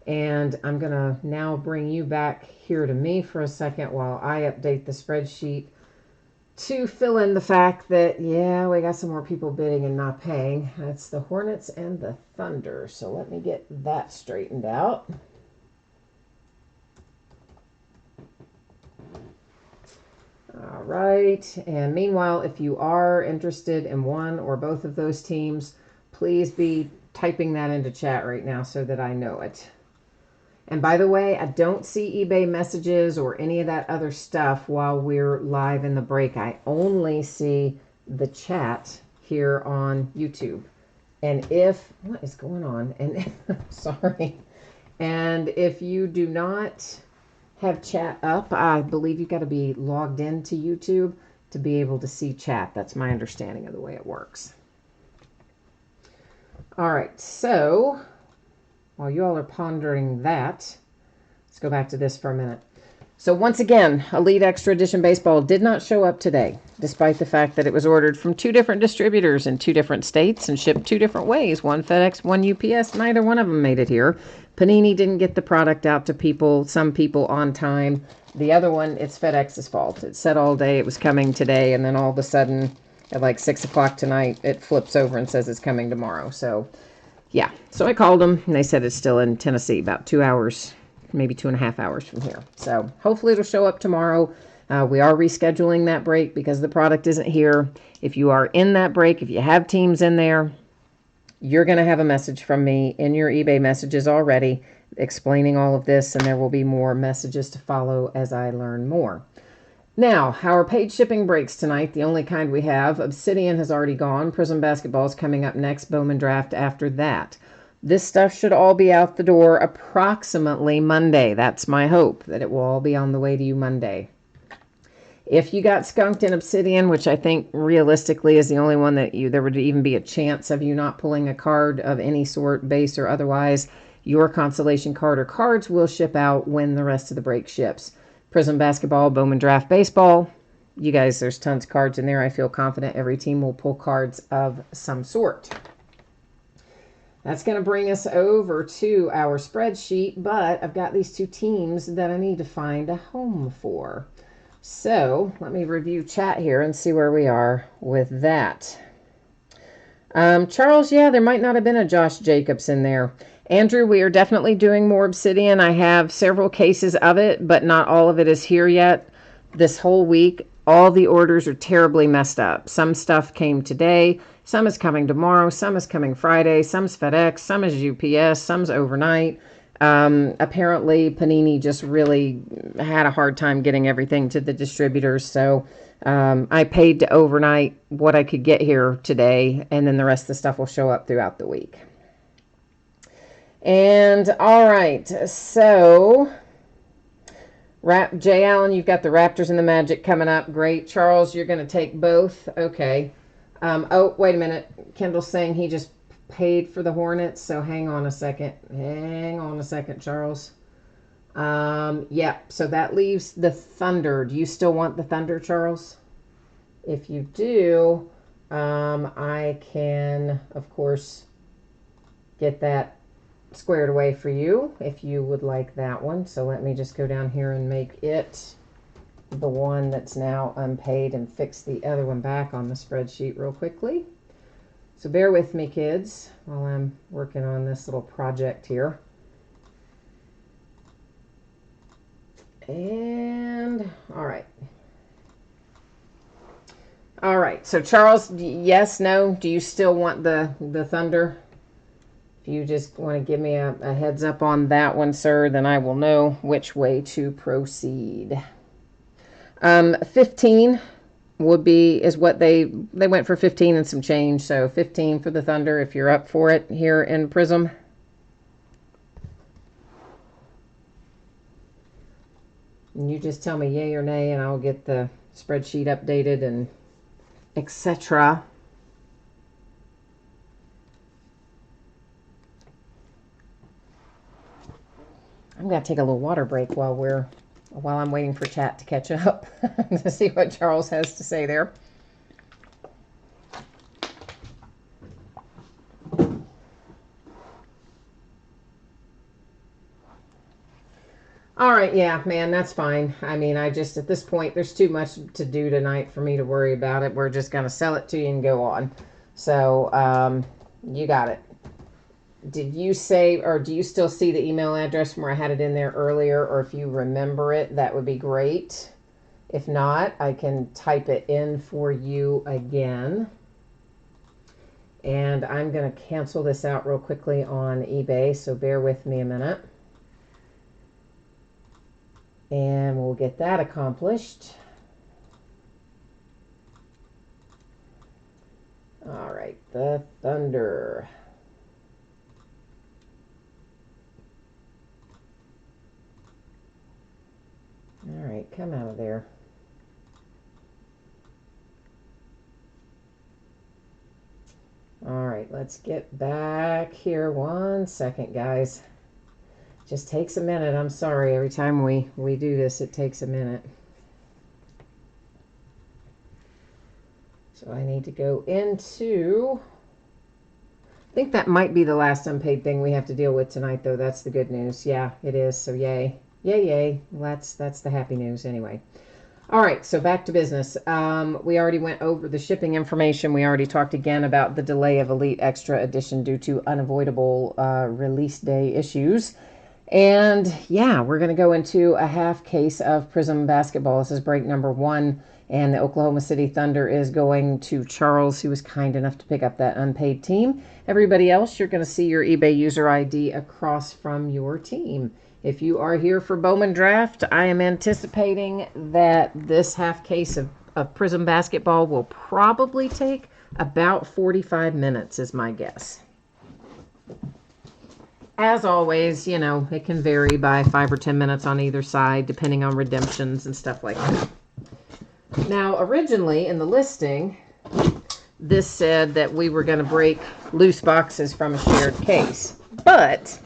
And I'm going to now bring you back here to me for a second while I update the spreadsheet to fill in the fact that, yeah, we got some more people bidding and not paying. That's the Hornets and the Thunder. So let me get that straightened out. All right, and meanwhile, if you are interested in one or both of those teams, please be typing that into chat right now so that I know it. And by the way, I don't see eBay messages or any of that other stuff while we're live in the break. I only see the chat here on YouTube. And what is going on? And sorry. And if you do not have chat up, I believe you've got to be logged into YouTube to be able to see chat. That's my understanding of the way it works. All right, so while you all are pondering that, let's go back to this for a minute. So once again, Elite Extra Edition Baseball did not show up today, despite the fact that it was ordered from 2 different distributors in 2 different states and shipped 2 different ways, one FedEx, one UPS. Neither one of them made it here. Panini didn't get the product out to some people on time. The other one, it's FedEx's fault. It said all day it was coming today, and then all of a sudden, at like 6 o'clock tonight, it flips over and says it's coming tomorrow. So, yeah. So I called them, and they said it's still in Tennessee, about 2 hours, maybe 2.5 hours from here. So hopefully it'll show up tomorrow. We are rescheduling that break because the product isn't here. If you are in that break, if you have teams in there, you're going to have a message from me in your eBay messages already explaining all of this, and there will be more messages to follow as I learn more. Now, our paid shipping breaks tonight, the only kind we have. Obsidian has already gone. Prism Basketball is coming up next. Bowman Draft after that. This stuff should all be out the door approximately Monday. That's my hope, that it will all be on the way to you Monday. If you got skunked in Obsidian, which I think realistically is the only one that there would even be a chance of you not pulling a card of any sort, base or otherwise, your consolation card or cards will ship out when the rest of the break ships. Prism Basketball, Bowman Draft Baseball. You guys, there's tons of cards in there. I feel confident every team will pull cards of some sort. That's going to bring us over to our spreadsheet, but I've got these 2 teams that I need to find a home for. So let me review chat here and see where we are with that. Charles, yeah, there might not have been a Josh Jacobs in there. Andrew, we are definitely doing more Obsidian. I have several cases of it, but not all of it is here yet. This whole week, all the orders are terribly messed up. Some stuff came today, some is coming tomorrow, some is coming Friday, some's FedEx, some is UPS, some's overnight. Apparently, Panini just really had a hard time getting everything to the distributors, so I paid to overnight what I could get here today, and then the rest of the stuff will show up throughout the week. And all right, so Jay Allen, you've got the Raptors and the Magic coming up. Great. Charles, you're going to take both. Okay. Oh, wait a minute. Kendall's saying he just paid for the Hornets, so hang on a second. Hang on a second, Charles. Yeah, so that leaves the Thunder. Do you still want the Thunder, Charles? If you do, I can, of course, get that squared away for you if you would like that one. So let me just go down here and make it the one that's now unpaid and fix the other one back on the spreadsheet real quickly. So bear with me, kids, while I'm working on this little project here. And all right. All right. So Charles, yes, no, do you still want the Thunder? If you just want to give me a heads up on that one, sir, then I will know which way to proceed. 15 is what they went for 15 and some change. So 15 for the Thunder if you're up for it here in Prism. And you just tell me yay or nay, and I'll get the spreadsheet updated and etc. I'm going to take a little water break while I'm waiting for chat to catch up to see what Charles has to say there. All right, yeah, man, that's fine. I mean, at this point, there's too much to do tonight for me to worry about it. We're just going to sell it to you and go on. So, you got it. Did you say, or do you still see the email address from where I had it in there earlier? Or if you remember it, that would be great. If not, I can type it in for you again. And I'm going to cancel this out real quickly on eBay, so bear with me a minute. And we'll get that accomplished. All right, the Thunder. All right, come out of there. All right, let's get back here 1 second, guys. Just takes a minute. I'm sorry. Every time we do this, it takes a minute. So I need to go into... I think that might be the last unpaid thing we have to deal with tonight, though. That's the good news. Yeah, it is. So yay. Yay, yay. Well, that's the happy news anyway. All right, so back to business. We already went over the shipping information. We already talked again about the delay of Elite Extra Edition due to unavoidable release day issues. And yeah, we're going to go into a half case of Prism basketball. This is break number 1, and the Oklahoma City Thunder is going to Charles, who was kind enough to pick up that unpaid team. Everybody else, you're going to see your eBay user ID across from your team. If you are here for Bowman Draft, I am anticipating that this half case of Prism basketball will probably take about 45 minutes is my guess. As always, you know, it can vary by 5 or 10 minutes on either side, depending on redemptions and stuff like that. Now, originally in the listing, this said that we were going to break loose boxes from a shared case. But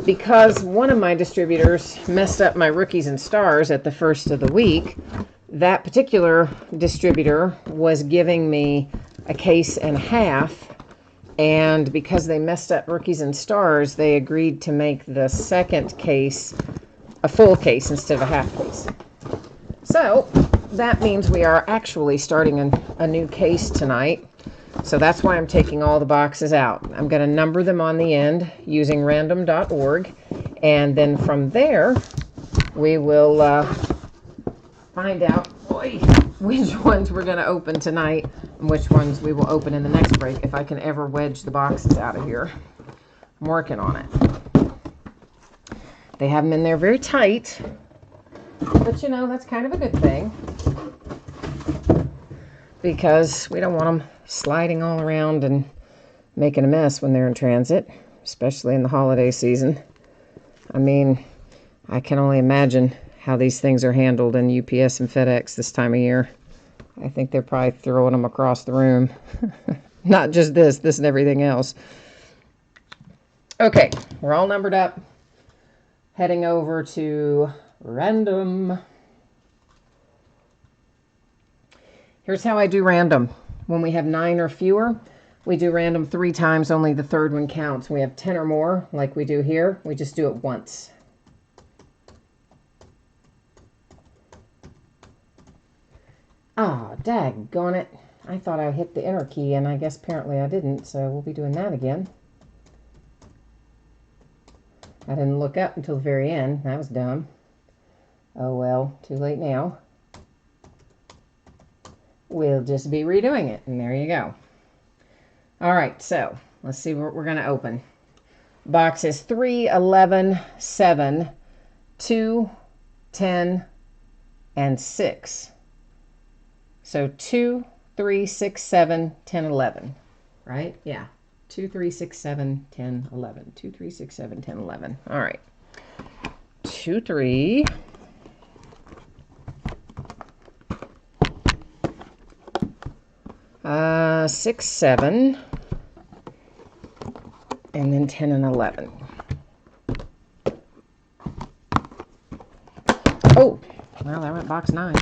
because one of my distributors messed up my rookies and stars at the first of the week, that particular distributor was giving me a case and a half. And because they messed up rookies and stars, they agreed to make the second case a full case instead of a half case. So that means we are actually starting a new case tonight. So that's why I'm taking all the boxes out. I'm going to number them on the end using random.org. And then from there, we will find out which ones we're going to open tonight and which ones we will open in the next break if I can ever wedge the boxes out of here. I'm working on it. They have them in there very tight, but you know, that's kind of a good thing because we don't want them sliding all around and making a mess when they're in transit, especially in the holiday season. I mean, I can only imagine how these things are handled in UPS and FedEx this time of year. I think they're probably throwing them across the room. Not just this and everything else. Okay, we're all numbered up. Heading over to random. Here's how I do random. When we have 9 or fewer, we do random 3 times, only the third one counts. When we have 10 or more, like we do here, we just do it once. Ah, daggone it. I thought I hit the enter key, and I guess apparently I didn't, so we'll be doing that again. I didn't look up until the very end. That was dumb. Oh well, too late now. We'll just be redoing it, and there you go. All right, so let's see what we're going to open. Box is 3, 11, 7, 2, 10, and 6. So 2, 3, 6, 7, 10, 11, right? Yeah. 2, 3, 6, 7, 10, 11. 2, 3, 6, 7, 10, 11. All right. 2, 3. 6, 7. And then 10 and 11. Oh, well, that went box 9.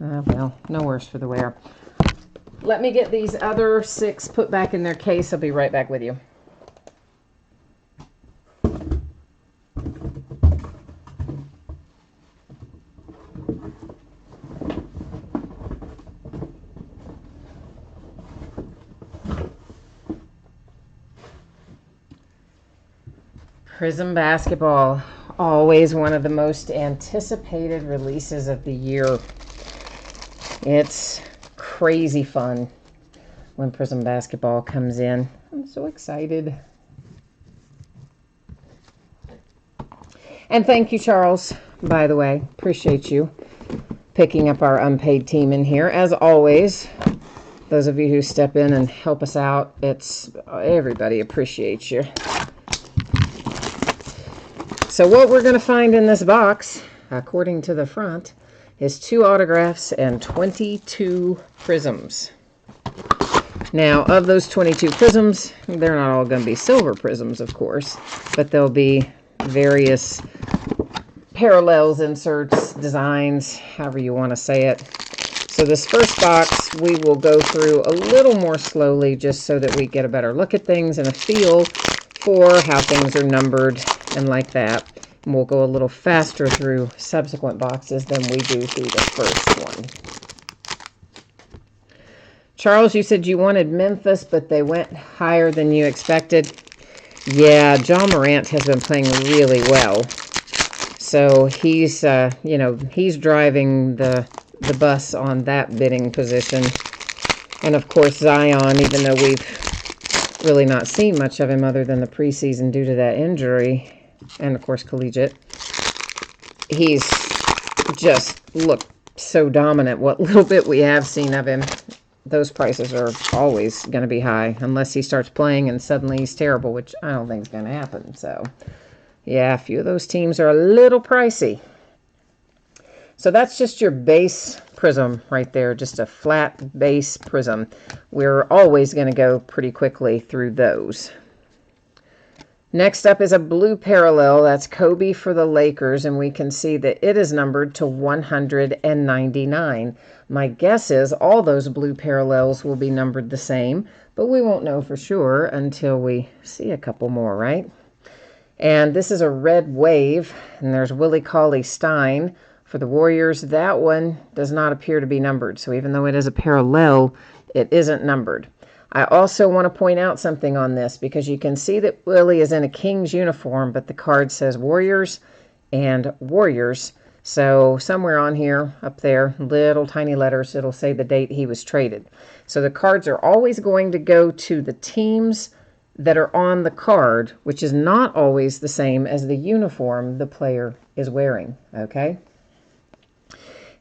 Well, no worse for the wear. Let me get these other 6 put back in their case. I'll be right back with you. Prizm Basketball, always one of the most anticipated releases of the year. It's crazy fun when Prizm Basketball comes in. I'm so excited. And thank you, Charles, by the way. Appreciate you picking up our unpaid team in here. As always, those of you who step in and help us out, everybody appreciates you. So what we're going to find in this box, according to the front, is 2 autographs and 22 Prizms. Now, of those 22 Prizms, they're not all going to be silver Prizms, of course, but there'll be various parallels, inserts, designs, however you want to say it. So this first box, we will go through a little more slowly just so that we get a better look at things and a feel for how things are numbered and like that. And we'll go a little faster through subsequent boxes than we do through the first one. Charles, you said you wanted Memphis, but they went higher than you expected. Yeah, John Morant has been playing really well. So he's, he's driving the bus on that bidding position. And of course, Zion, even though we've really not seen much of him other than the preseason due to that injury, and of course collegiate, he's just looked so dominant. What little bit we have seen of him, those prices are always going to be high unless he starts playing and suddenly he's terrible, which I don't think is going to happen. So yeah, a few of those teams are a little pricey. So that's just your base Prizm right there, just a flat base Prizm. We're always going to go pretty quickly through those. Next up is a blue parallel. That's Kobe for the Lakers, and we can see that it is numbered to 199. My guess is all those blue parallels will be numbered the same, but we won't know for sure until we see a couple more, right? And this is a red wave, and there's Willie Cauley-Stein for the Warriors. That one does not appear to be numbered, so even though it is a parallel, it isn't numbered. I also want to point out something on this because you can see that Willie is in a Kings uniform, but the card says Warriors and Warriors. So somewhere on here, up there, little tiny letters, it'll say the date he was traded. So the cards are always going to go to the teams that are on the card, which is not always the same as the uniform the player is wearing, okay?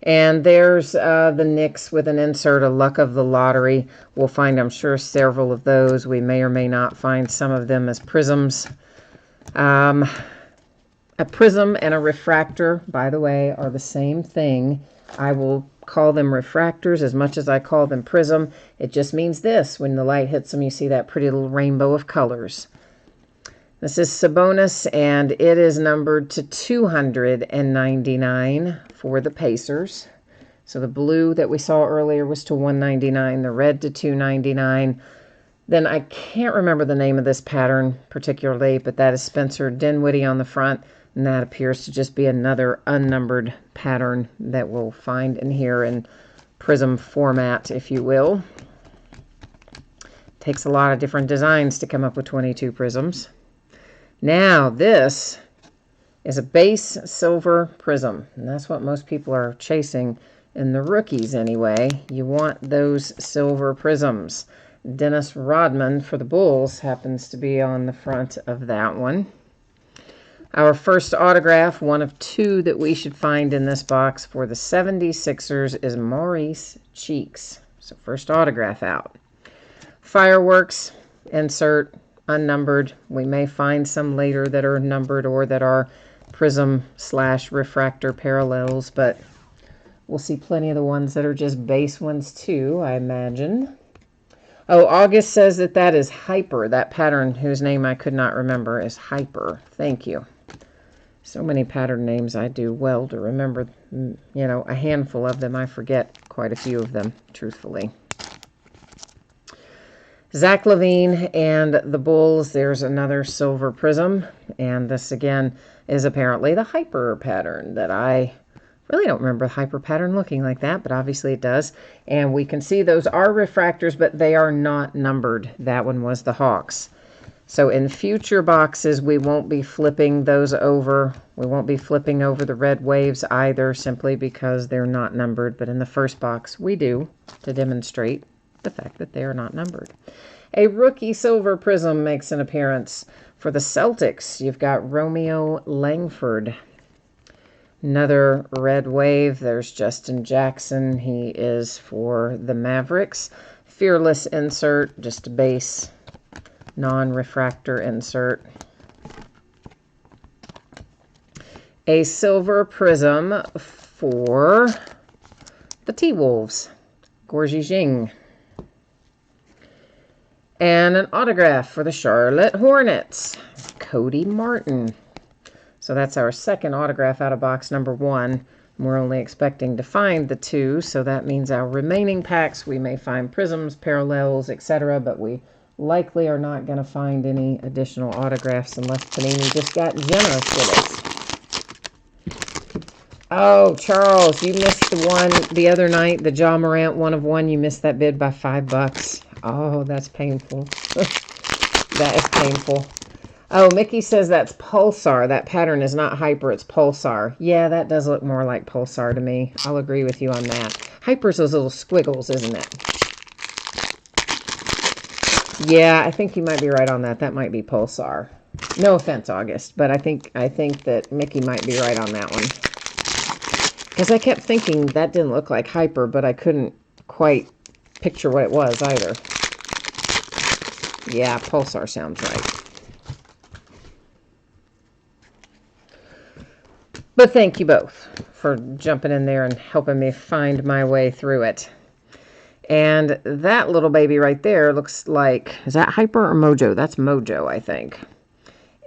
And there's the Knicks with an insert, a luck of the lottery. We'll find, I'm sure, several of those. We may or may not find some of them as prisms. A prism and a refractor, by the way, are the same thing. I will call them refractors as much as I call them prism. It just means this. When the light hits them, you see that pretty little rainbow of colors. This is Sabonis, and it is numbered to 299 for the Pacers. So the blue that we saw earlier was to 199, the red to 299. Then I can't remember the name of this pattern particularly, but that is Spencer Dinwiddie on the front, and that appears to just be another unnumbered pattern that we'll find in here in prism format, if you will. Takes a lot of different designs to come up with 22 prisms. Now, this is a base silver prism, and that's what most people are chasing in the rookies anyway. You want those silver prisms. Dennis Rodman for the Bulls happens to be on the front of that one. Our first autograph, one of two that we should find in this box for the 76ers, is Maurice Cheeks. So first autograph out. Fireworks, insert, unnumbered. We may find some later that are numbered or that are prism/refractor parallels, but we'll see plenty of the ones that are just base ones too, I imagine. Oh, August says that that is Hyper. That pattern whose name I could not remember is Hyper. Thank you. So many pattern names I do well to remember, you know, a handful of them. I forget quite a few of them, truthfully. Zach LaVine and the Bulls, there's another silver prism, and this again is apparently the Hyper pattern that I really don't remember the Hyper pattern looking like that, but obviously it does. And we can see those are refractors, but they are not numbered. That one was the Hawks. So in future boxes, we won't be flipping those over. We won't be flipping over the red waves either, simply because they're not numbered. But in the first box, we do, to demonstrate the fact that they are not numbered. A rookie silver prism makes an appearance for the Celtics. You've got Romeo Langford. Another red wave. There's Justin Jackson. He is for the Mavericks. Fearless insert, just a base, non-refractor insert. A silver prism for the T-Wolves. Gorgie Jing. And an autograph for the Charlotte Hornets, Cody Martin. So that's our second autograph out of box number one. We're only expecting to find the two, so that means our remaining packs, we may find prisms, parallels, etc., but we likely are not going to find any additional autographs unless Panini just got generous with us. Oh, Charles, you missed the one the other night, the Ja Morant 1 of 1. You missed that bid by $5. Oh, that's painful. That is painful. Oh, Mickey says that's Pulsar. That pattern is not Hyper, it's Pulsar. Yeah, that does look more like Pulsar to me. I'll agree with you on that. Hyper's those little squiggles, isn't it? Yeah, I think you might be right on that. That might be Pulsar. No offense, August, but I think that Mickey might be right on that one. Because I kept thinking that didn't look like Hyper, but I couldn't quite picture what it was either. Yeah, Pulsar sounds right. But thank you both for jumping in there and helping me find my way through it. And that little baby right there looks like, is that Hyper or Mojo? That's Mojo, I think.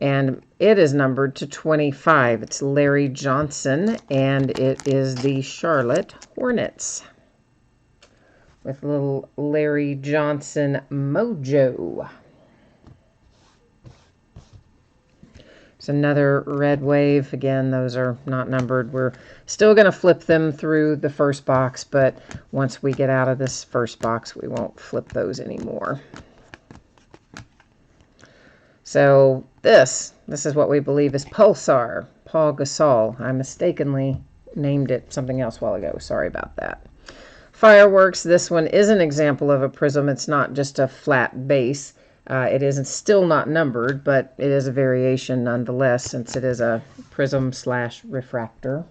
And it is numbered to 25. It's Larry Johnson, and it is the Charlotte Hornets with little Larry Johnson Mojo. It's another red wave. Again, those are not numbered. We're still going to flip them through the first box, but once we get out of this first box, we won't flip those anymore. So this is what we believe is Pulsar, Paul Gasol. I mistakenly named it something else a while ago. Sorry about that. Fireworks, this one is an example of a prism. It's not just a flat base. It is still not numbered, but it is a variation nonetheless, since it is a prism / refractor.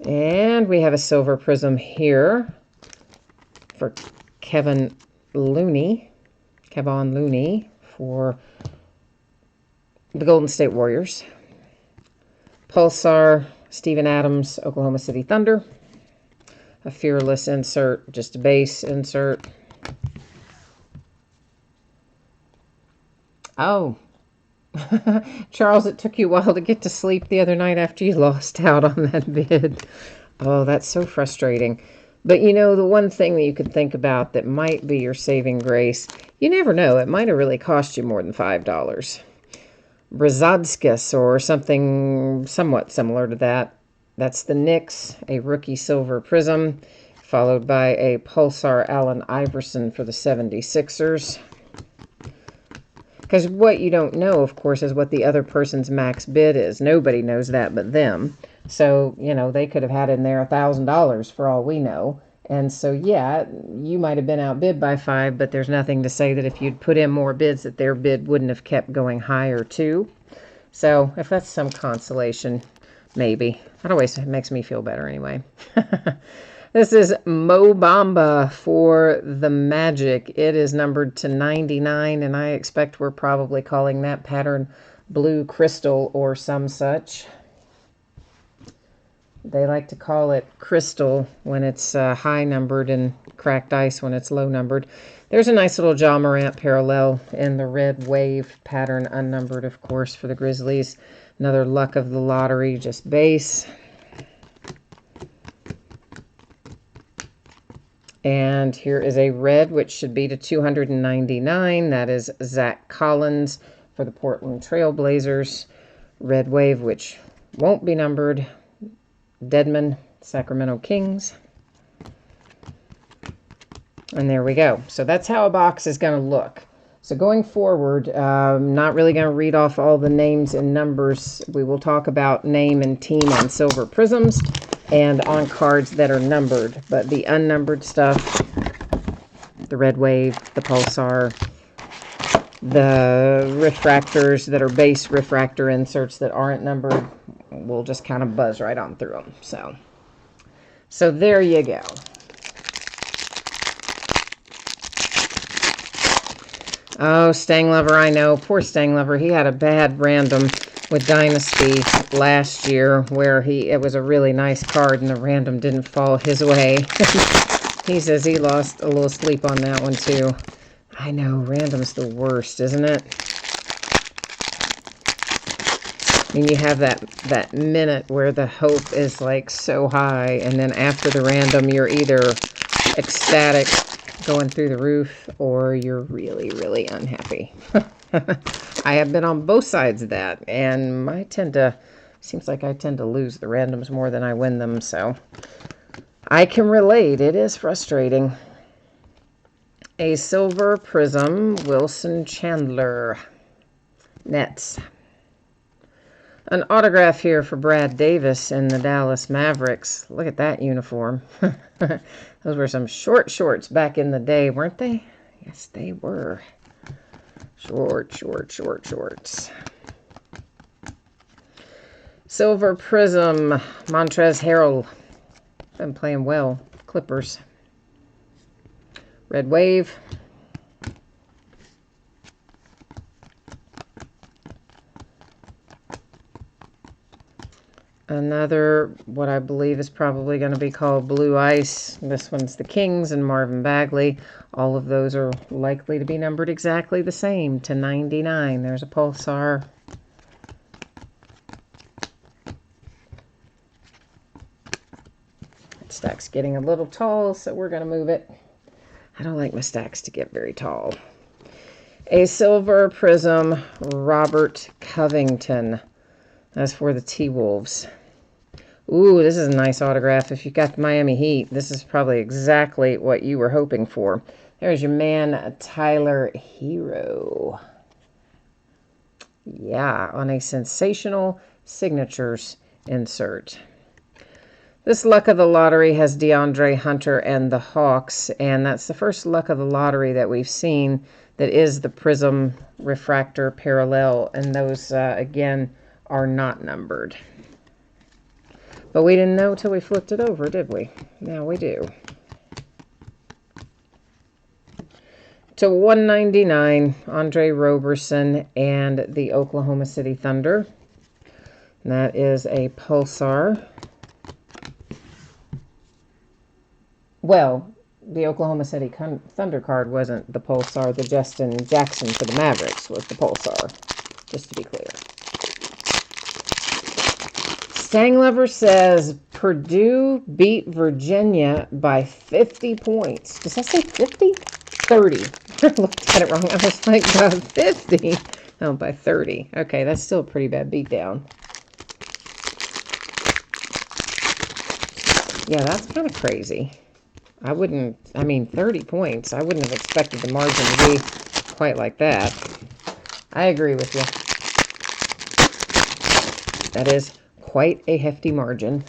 And we have a silver prism here for Kevon Looney for the Golden State Warriors. Pulsar, Steven Adams, Oklahoma City Thunder. A Fearless insert, just a base insert. Oh, Charles, it took you a while to get to sleep the other night after you lost out on that bid. Oh, that's so frustrating. But you know, the one thing that you could think about that might be your saving grace, you never know, it might have really cost you more than $5. Brzezowskis or something somewhat similar to that. That's the Knicks, a rookie silver prism, followed by a Pulsar Allen Iverson for the 76ers. Because what you don't know, of course, is what the other person's max bid is. Nobody knows that but them. So, you know, they could have had in there $1,000 for all we know. And so, yeah, you might have been outbid by 5, but there's nothing to say that if you'd put in more bids that their bid wouldn't have kept going higher too. So if that's some consolation, maybe. That always makes me feel better anyway. This is Mo Bamba for the Magic. It is numbered to 99, and I expect we're probably calling that pattern Blue Crystal or some such. They like to call it crystal when it's high numbered and cracked ice when it's low numbered. There's a nice little Ja Morant parallel in the red wave pattern, unnumbered, of course, for the Grizzlies. Another luck of the lottery, just base. And here is a red, which should be to 299. That is Zach Collins for the Portland Trail Blazers. Red wave, which won't be numbered. Dedmon, Sacramento Kings. And there we go. So that's how a box is going to look. So going forward, not really going to read off all the names and numbers. We will talk about name and team on silver prisms and on cards that are numbered. But the unnumbered stuff, the red wave, the pulsar, the refractors that are base refractor inserts that aren't numbered, we'll just kind of buzz right on through them. So there you go. Oh, Stanglover, I know. Poor Stanglover. He had a bad random with Dynasty last year where it was a really nice card and the random didn't fall his way. He says he lost a little sleep on that one too. I know, random's the worst, isn't it? I mean, you have that minute where the hope is like so high, and then after the random, you're either ecstatic, going through the roof, or you're really, really unhappy. I have been on both sides of that, and seems like I tend to lose the randoms more than I win them, so I can relate. It is frustrating. A silver prism, Wilson Chandler, Nets. An autograph here for Brad Davis in the Dallas Mavericks. Look at that uniform. Those were some short shorts back in the day, weren't they? Yes, they were. Shorts. Silver prism, Montrezl Harrell. Been playing well. Clippers. Red wave. Another, what I believe is probably going to be called Blue Ice. This one's the Kings and Marvin Bagley. All of those are likely to be numbered exactly the same, to 99. There's a Pulsar. That stack's getting a little tall, so we're going to move it. I don't like my stacks to get very tall. A silver prism, Robert Covington. That's for the T-Wolves. Ooh, this is a nice autograph. If you got the Miami Heat, this is probably exactly what you were hoping for. There's your man, Tyler Hero. Yeah, on a sensational signatures insert. This luck of the lottery has DeAndre Hunter and the Hawks, and that's the first luck of the lottery that we've seen that is the Prism Refractor Parallel, and those, again, are not numbered. But we didn't know till we flipped it over, did we? Now we do. To 199, Andre Roberson and the Oklahoma City Thunder. And that is a Pulsar. Well, the Oklahoma City Thunder card wasn't the Pulsar. The Justin Jackson for the Mavericks was the Pulsar, just to be clear. Stanglover says Purdue beat Virginia by 50 points. Does that say 50? 30. I looked at it wrong. I was like, 50. Oh, by 30. Okay, that's still a pretty bad beatdown. Yeah, that's kind of crazy. I mean, 30 points. I wouldn't have expected the margin to be quite like that. I agree with you. That is quite a hefty margin.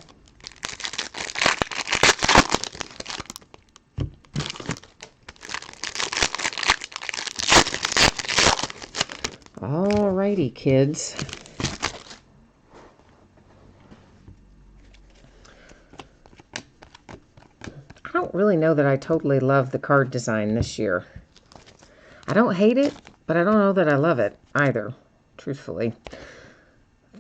Alrighty, kids. I don't really know that I totally love the card design this year. I don't hate it, but I don't know that I love it either, truthfully.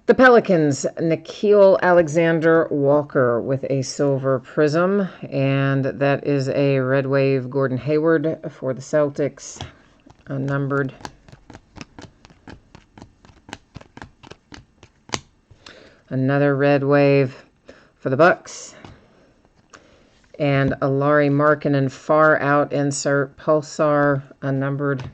The Pelicans, Nickeil Alexander-Walker with a silver prism, and that is a Red Wave Gordon Hayward for the Celtics, unnumbered. Another Red Wave for the Bucks. And a Lauri Markkanen far out insert Pulsar, unnumbered.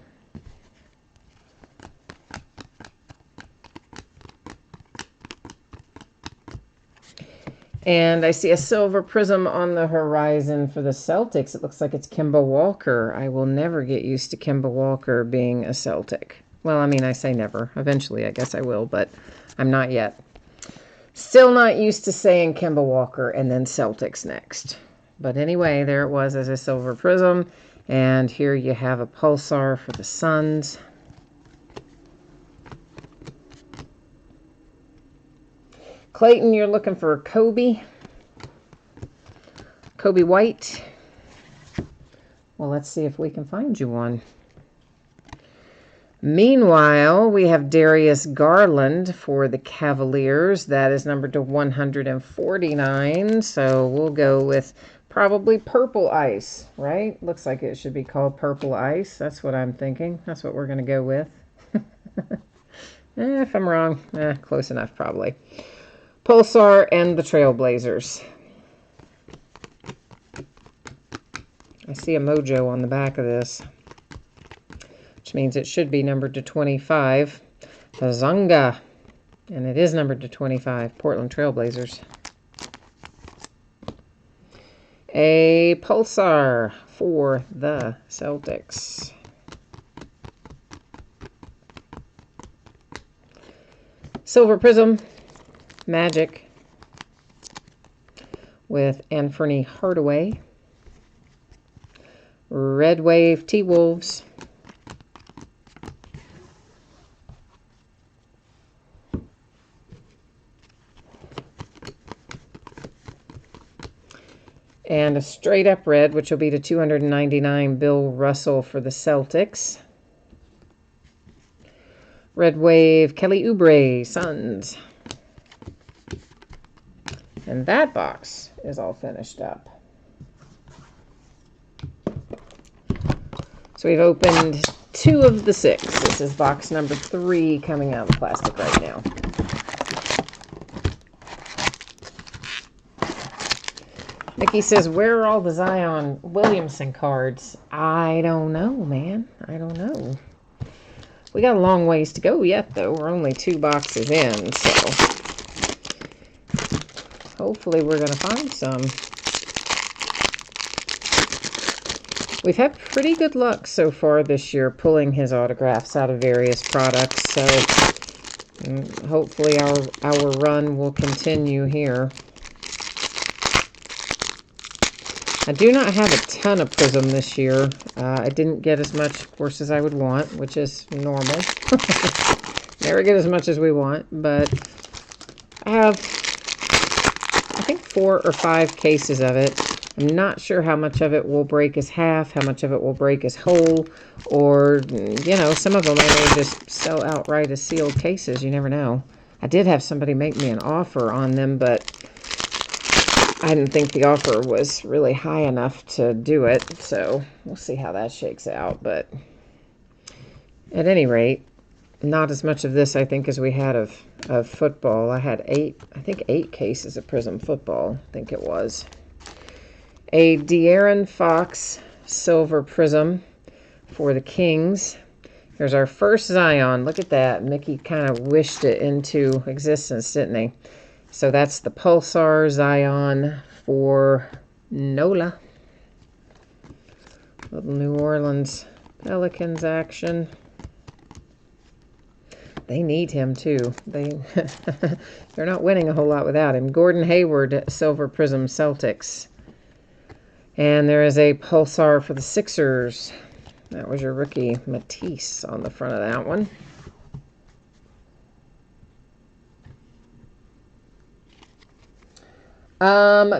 And I see a silver prism on the horizon for the Celtics. It looks like it's Kemba Walker. I will never get used to Kemba Walker being a Celtic. Well, I mean, I say never. Eventually, I guess I will, but I'm not yet. Still not used to saying Kemba Walker and then Celtics next. But anyway, there it was as a silver prism. And here you have a Pulsar for the Suns. Clayton, you're looking for a Kobe. Kobe White. Well, let's see if we can find you one. Meanwhile, we have Darius Garland for the Cavaliers. That is numbered to 149. So we'll go with probably Purple Ice, right? Looks like it should be called Purple Ice. That's what I'm thinking. That's what we're going to go with. If I'm wrong, close enough probably. Pulsar and the Trailblazers. I see a mojo on the back of this, which means it should be numbered to 25. Zunga, and it is numbered to 25. Portland Trailblazers. A Pulsar for the Celtics. Silver Prism, Magic, with Anthony Hardaway. Red Wave T-Wolves. And a straight up red, which will be to 299, Bill Russell for the Celtics. Red Wave, Kelly Oubre, Suns. And that box is all finished up. So we've opened 2 of the 6. This is box number 3 coming out of the plastic right now. Nikki says, where are all the Zion Williamson cards? I don't know, man. I don't know. We got a long ways to go yet, though. We're only 2 boxes in, so hopefully we're going to find some. We've had pretty good luck so far this year pulling his autographs out of various products, so hopefully our run will continue here. I do not have a ton of Prism this year. I didn't get as much, of course, as I would want, which is normal. Never get as much as we want, but I have, I think, 4 or 5 cases of it. I'm not sure how much of it will break as half, how much of it will break as whole, or, you know, some of them I may just sell outright as sealed cases. You never know. I did have somebody make me an offer on them, but I didn't think the offer was really high enough to do it, so we'll see how that shakes out. But at any rate, not as much of this, I think, as we had of football. I had 8 cases of Prism football, I think it was. A De'Aaron Fox Silver Prism for the Kings. Here's our first Zion. Look at that. Mickey kind of wished it into existence, didn't he? So that's the Pulsar Zion for Nola. Little New Orleans Pelicans action. They need him too. They're not winning a whole lot without him. Gordon Hayward Silver Prism Celtics. And there is a Pulsar for the Sixers. That was your rookie Matisse on the front of that one.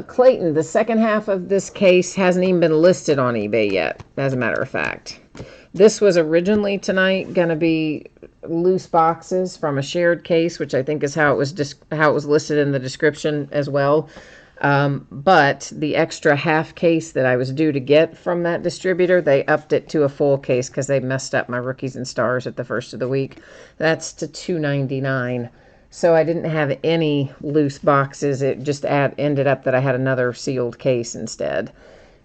Clayton, the second half of this case hasn't even been listed on eBay yet, as a matter of fact. This was originally tonight going to be loose boxes from a shared case, which I think is how it was listed in the description as well. But the extra half case that I was due to get from that distributor, they upped it to a full case because they messed up my rookies and stars at the first of the week. That's to $2.99. So I didn't have any loose boxes. It just ended up that I had another sealed case instead.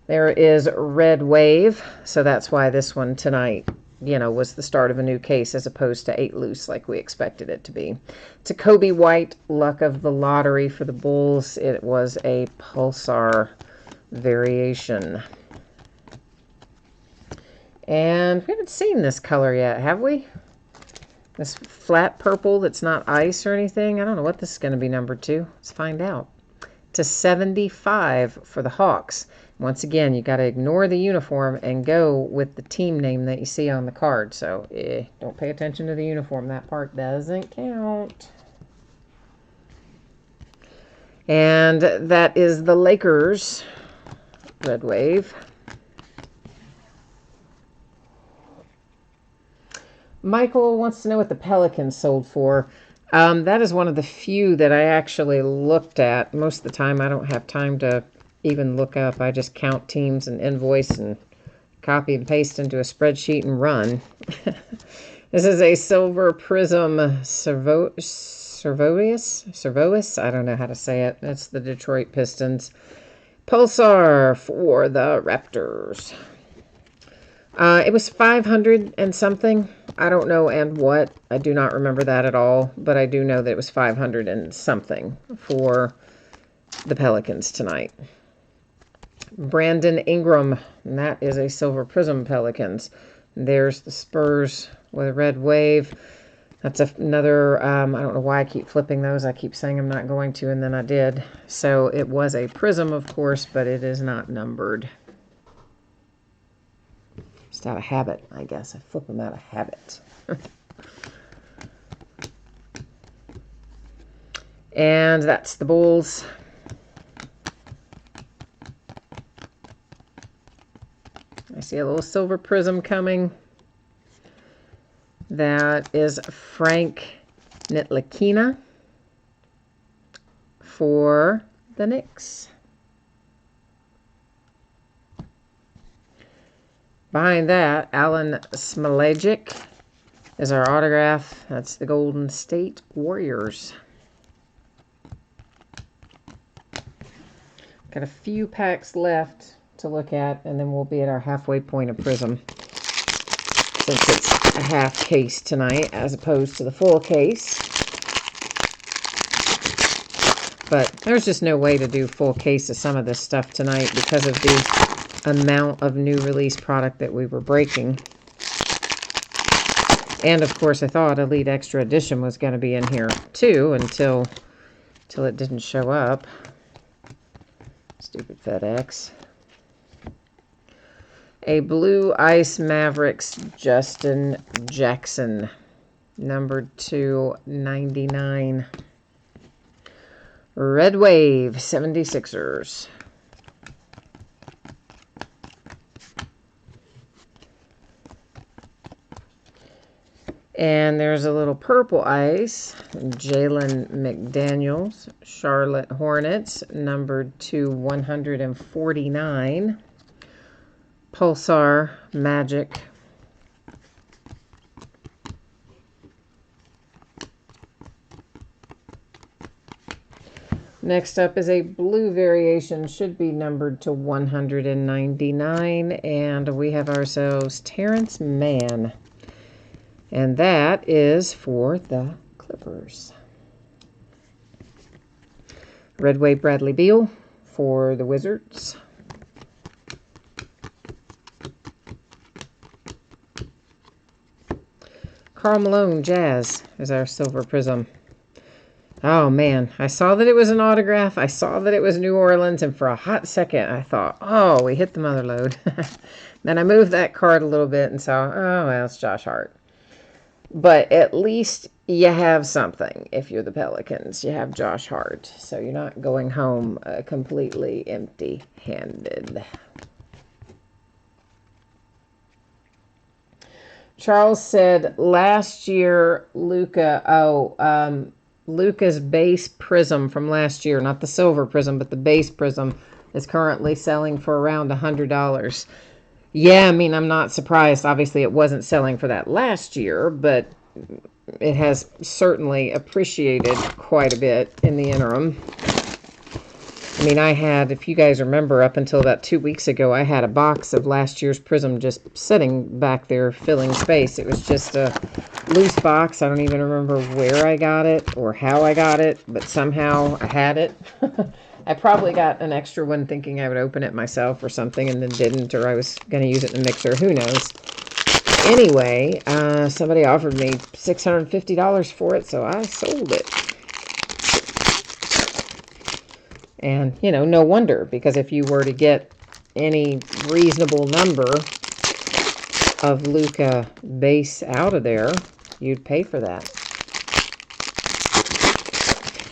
There is Red Wave. So that's why this one tonight, you know, was the start of a new case as opposed to 8 loose like we expected it to be. To Kobe White, Luck of the Lottery for the Bulls. It was a Pulsar variation. And we haven't seen this color yet, have we? This flat purple that's not ice or anything. I don't know what this is going to be numbered to. Let's find out. To 75 for the Hawks. Once again, you got to ignore the uniform and go with the team name that you see on the card. So don't pay attention to the uniform. That part doesn't count. And that is the Lakers Red Wave. Michael wants to know what the Pelicans sold for. That is one of the few that I actually looked at. Most of the time I don't have time to even look up. I just count teams and invoice and copy and paste into a spreadsheet and run. This is a Silver Prism Servois. I don't know how to say it. It's the Detroit Pistons. Pulsar for the Raptors. It was 500 and something. I don't know and what. I do not remember that at all. But I do know that it was 500 and something for the Pelicans tonight. Brandon Ingram. And that is a Silver Prism Pelicans. There's the Spurs with a Red Wave. That's another, I don't know why I keep flipping those. I keep saying I'm not going to, and then I did. So it was a Prism, of course, but it is not numbered. Just out of habit, I guess. I flip them out of habit. And that's the Bulls. I see a little Silver Prism coming. That is Frank Ntilikina for the Knicks. Behind that, Alan Smailagic is our autograph. That's the Golden State Warriors. Got a few packs left to look at, and then we'll be at our halfway point of Prism. Since it's a half case tonight, as opposed to the full case. But there's just no way to do full case of some of this stuff tonight because of the amount of new release product that we were breaking. And of course I thought Elite Extra Edition was going to be in here too until it didn't show up. Stupid FedEx. A Blue Ice Mavericks Justin Jackson, numbered to 99. Red Wave 76ers. And there's a little purple ice, Jalen McDaniels, Charlotte Hornets, numbered to 149. Pulsar Magic. Next up is a blue variation, should be numbered to 199, and we have ourselves Terrence Mann. And that is for the Clippers. Red Wave Bradley Beal for the Wizards. Karl Malone Jazz is our silver prism. Oh man, I saw that it was an autograph. I saw that it was New Orleans, and for a hot second I thought, oh, we hit the mother lode. Then I moved that card a little bit and saw, oh, well, it's Josh Hart. But at least you have something. If you're the Pelicans, you have Josh Hart. So you're not going home completely empty-handed. Charles said last year, Luka, Luka's base prism from last year, not the silver prism, but the base prism, is currently selling for around $100. Yeah, I mean, I'm not surprised. Obviously, it wasn't selling for that last year, but it has certainly appreciated quite a bit in the interim. I mean, I had, if you guys remember, up until about 2 weeks ago, I had a box of last year's Prism just sitting back there filling space. It was just a loose box. I don't even remember where I got it or how I got it, but somehow I had it. I probably got an extra one thinking I would open it myself or something and then didn't, or I was going to use it in the mixer. Who knows? Anyway, somebody offered me $650 for it, so I sold it. And, you know, no wonder, because if you were to get any reasonable number of Luka base out of there, you'd pay for that.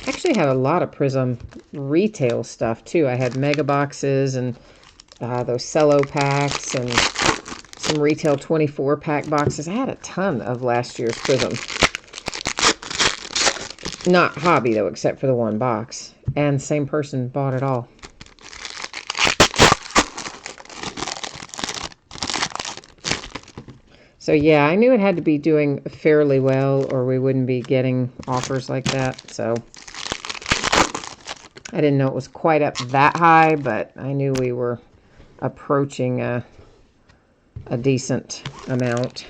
I actually had a lot of Prism retail stuff, too. I had mega boxes and those cello packs and some retail 24-pack boxes. I had a ton of last year's Prism. Not hobby, though, except for the one box. And same person bought it all. So yeah, I knew it had to be doing fairly well or we wouldn't be getting offers like that. So I didn't know it was quite up that high, but I knew we were approaching a decent amount.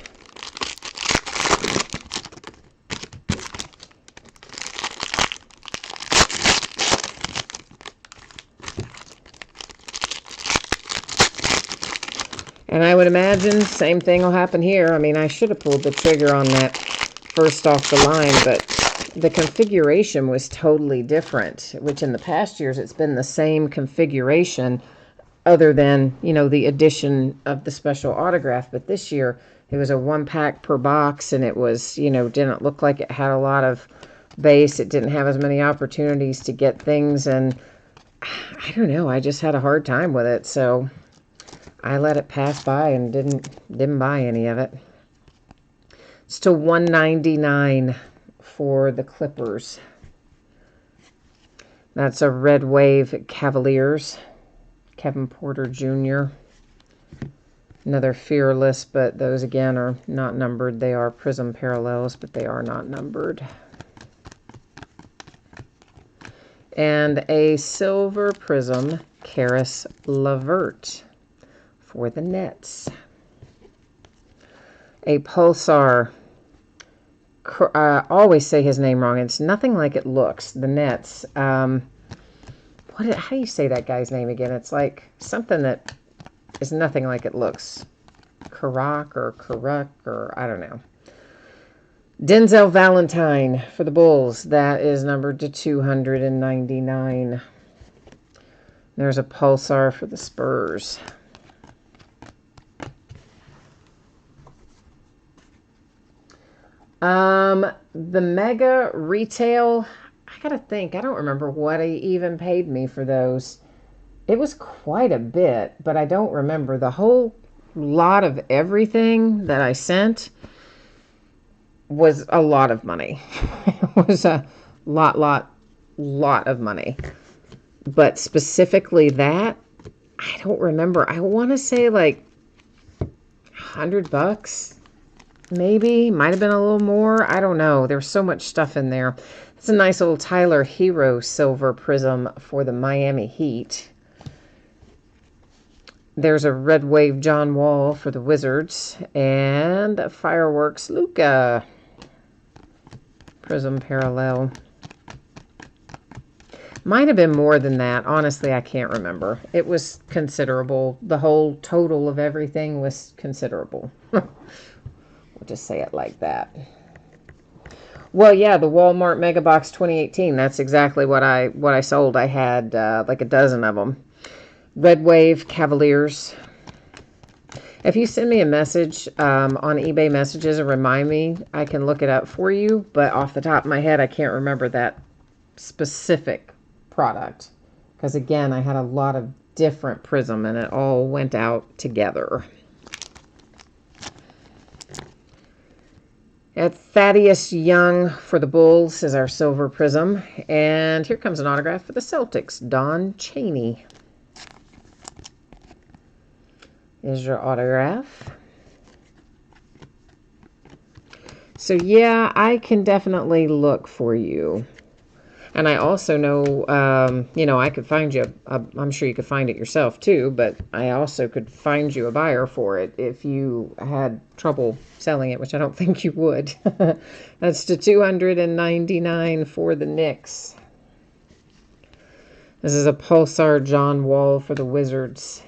And I would imagine same thing will happen here. I mean, I should have pulled the trigger on that first off the line, but the configuration was totally different, which in the past years it's been the same configuration other than, you know, the addition of the special autograph. But this year it was a 1-pack per box, and it was, you know, didn't look like it had a lot of base. It didn't have as many opportunities to get things, and I don't know, I just had a hard time with it. So I let it pass by and didn't buy any of it. It's to 199 for the Clippers. That's a Red Wave Cavaliers. Kevin Porter Jr. Another Fearless, but those again are not numbered. They are Prism Parallels, but they are not numbered. And a Silver Prism Karis LeVert for the Nets. A Pulsar, I always say his name wrong. It's nothing like it looks. The Nets. How do you say that guy's name again? It's like something that is nothing like it looks. Karak or Karuk or I don't know. Denzel Valentine for the Bulls. That is numbered to 299. There's a Pulsar for the Spurs. The Mega Retail, I gotta think. I don't remember what he even paid me for those. It was quite a bit, but I don't remember. The whole lot of everything that I sent was a lot of money. It was a lot of money. But specifically that, I don't remember. I want to say like $100, maybe. Might have been a little more. I don't know. There's so much stuff in there. It's a nice little Tyler Hero silver prism for the Miami Heat. There's a Red Wave John Wall for the Wizards. And a Fireworks Luka prism parallel. Might have been more than that. Honestly, I can't remember. It was considerable. The whole total of everything was considerable. We'll just say it like that. Well, yeah, the Walmart Mega Box 2018. That's exactly what I sold. I had like a dozen of them. Red Wave Cavaliers. If you send me a message on eBay Messages and remind me, I can look it up for you. But off the top of my head, I can't remember that specific product. Because again, I had a lot of different prism and it all went out together. At Thaddeus Young for the Bulls is our silver prism. And here comes an autograph for the Celtics. Don Chaney is your autograph. So yeah, I can definitely look for you. And I also know, you know, I could find you, I'm sure you could find it yourself too, but I also could find you a buyer for it if you had trouble selling it, which I don't think you would. That's to $299 for the Knicks. This is a Pulsar John Wall for the Wizards.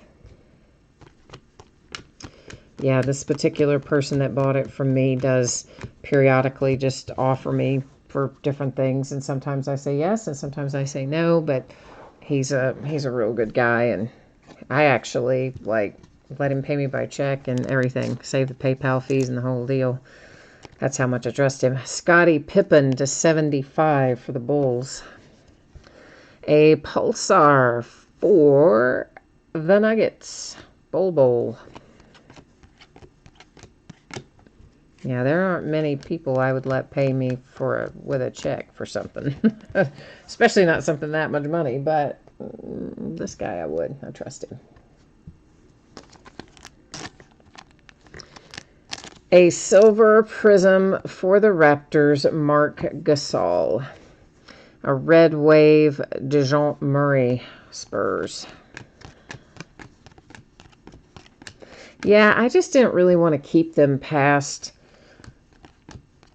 Yeah, this particular person that bought it from me does periodically just offer me for different things, and sometimes I say yes and sometimes I say no, but he's a real good guy, and I actually like let him pay me by check and everything, save the PayPal fees and the whole deal. That's how much I trust him. Scottie Pippen to 75 for the Bulls. A Pulsar for the Nuggets. Bol. Yeah, there aren't many people I would let pay me with a check for something. Especially not something that much money, but this guy I would. I trust him. A silver prism for the Raptors, Marc Gasol. A Red Wave, DeJounte Murray, Spurs. Yeah, I just didn't really want to keep them past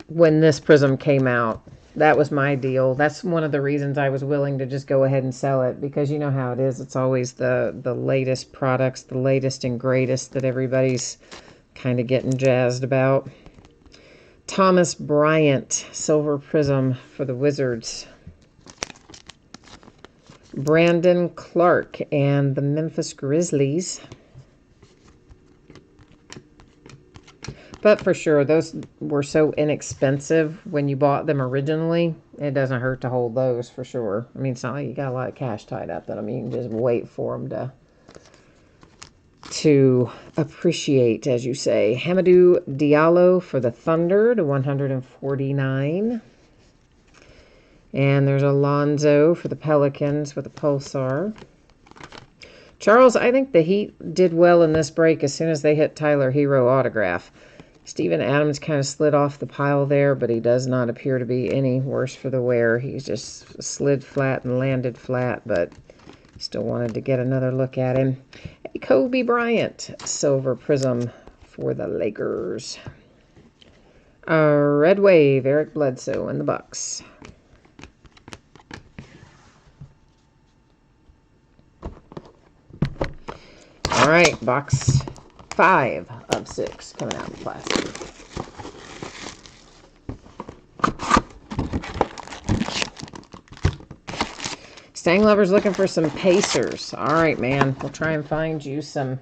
when this prism came out. That was my deal. That's one of the reasons I was willing to just go ahead and sell it, because you know how it is. It's always the latest products, the latest and greatest that everybody's kind of getting jazzed about. Thomas Bryant, silver prism for the Wizards. Brandon Clark and the Memphis Grizzlies. But for sure, those were so inexpensive when you bought them originally. It doesn't hurt to hold those for sure. I mean, it's not like you got a lot of cash tied up in them. You can just wait for them to appreciate, as you say. Hamidou Diallo for the Thunder to 149. And there's Alonzo for the Pelicans with the Pulsar. Charles, I think the Heat did well in this break as soon as they hit Tyler Hero autograph. Steven Adams kind of slid off the pile there, but he does not appear to be any worse for the wear. He's just slid flat and landed flat, but still wanted to get another look at him. A Kobe Bryant, silver prism for the Lakers. A Red Wave, Eric Bledsoe and the Bucks. All right, box 5 of 6 coming out of the plastic. Stang Lover's looking for some Pacers. All right, man. We'll try and find you some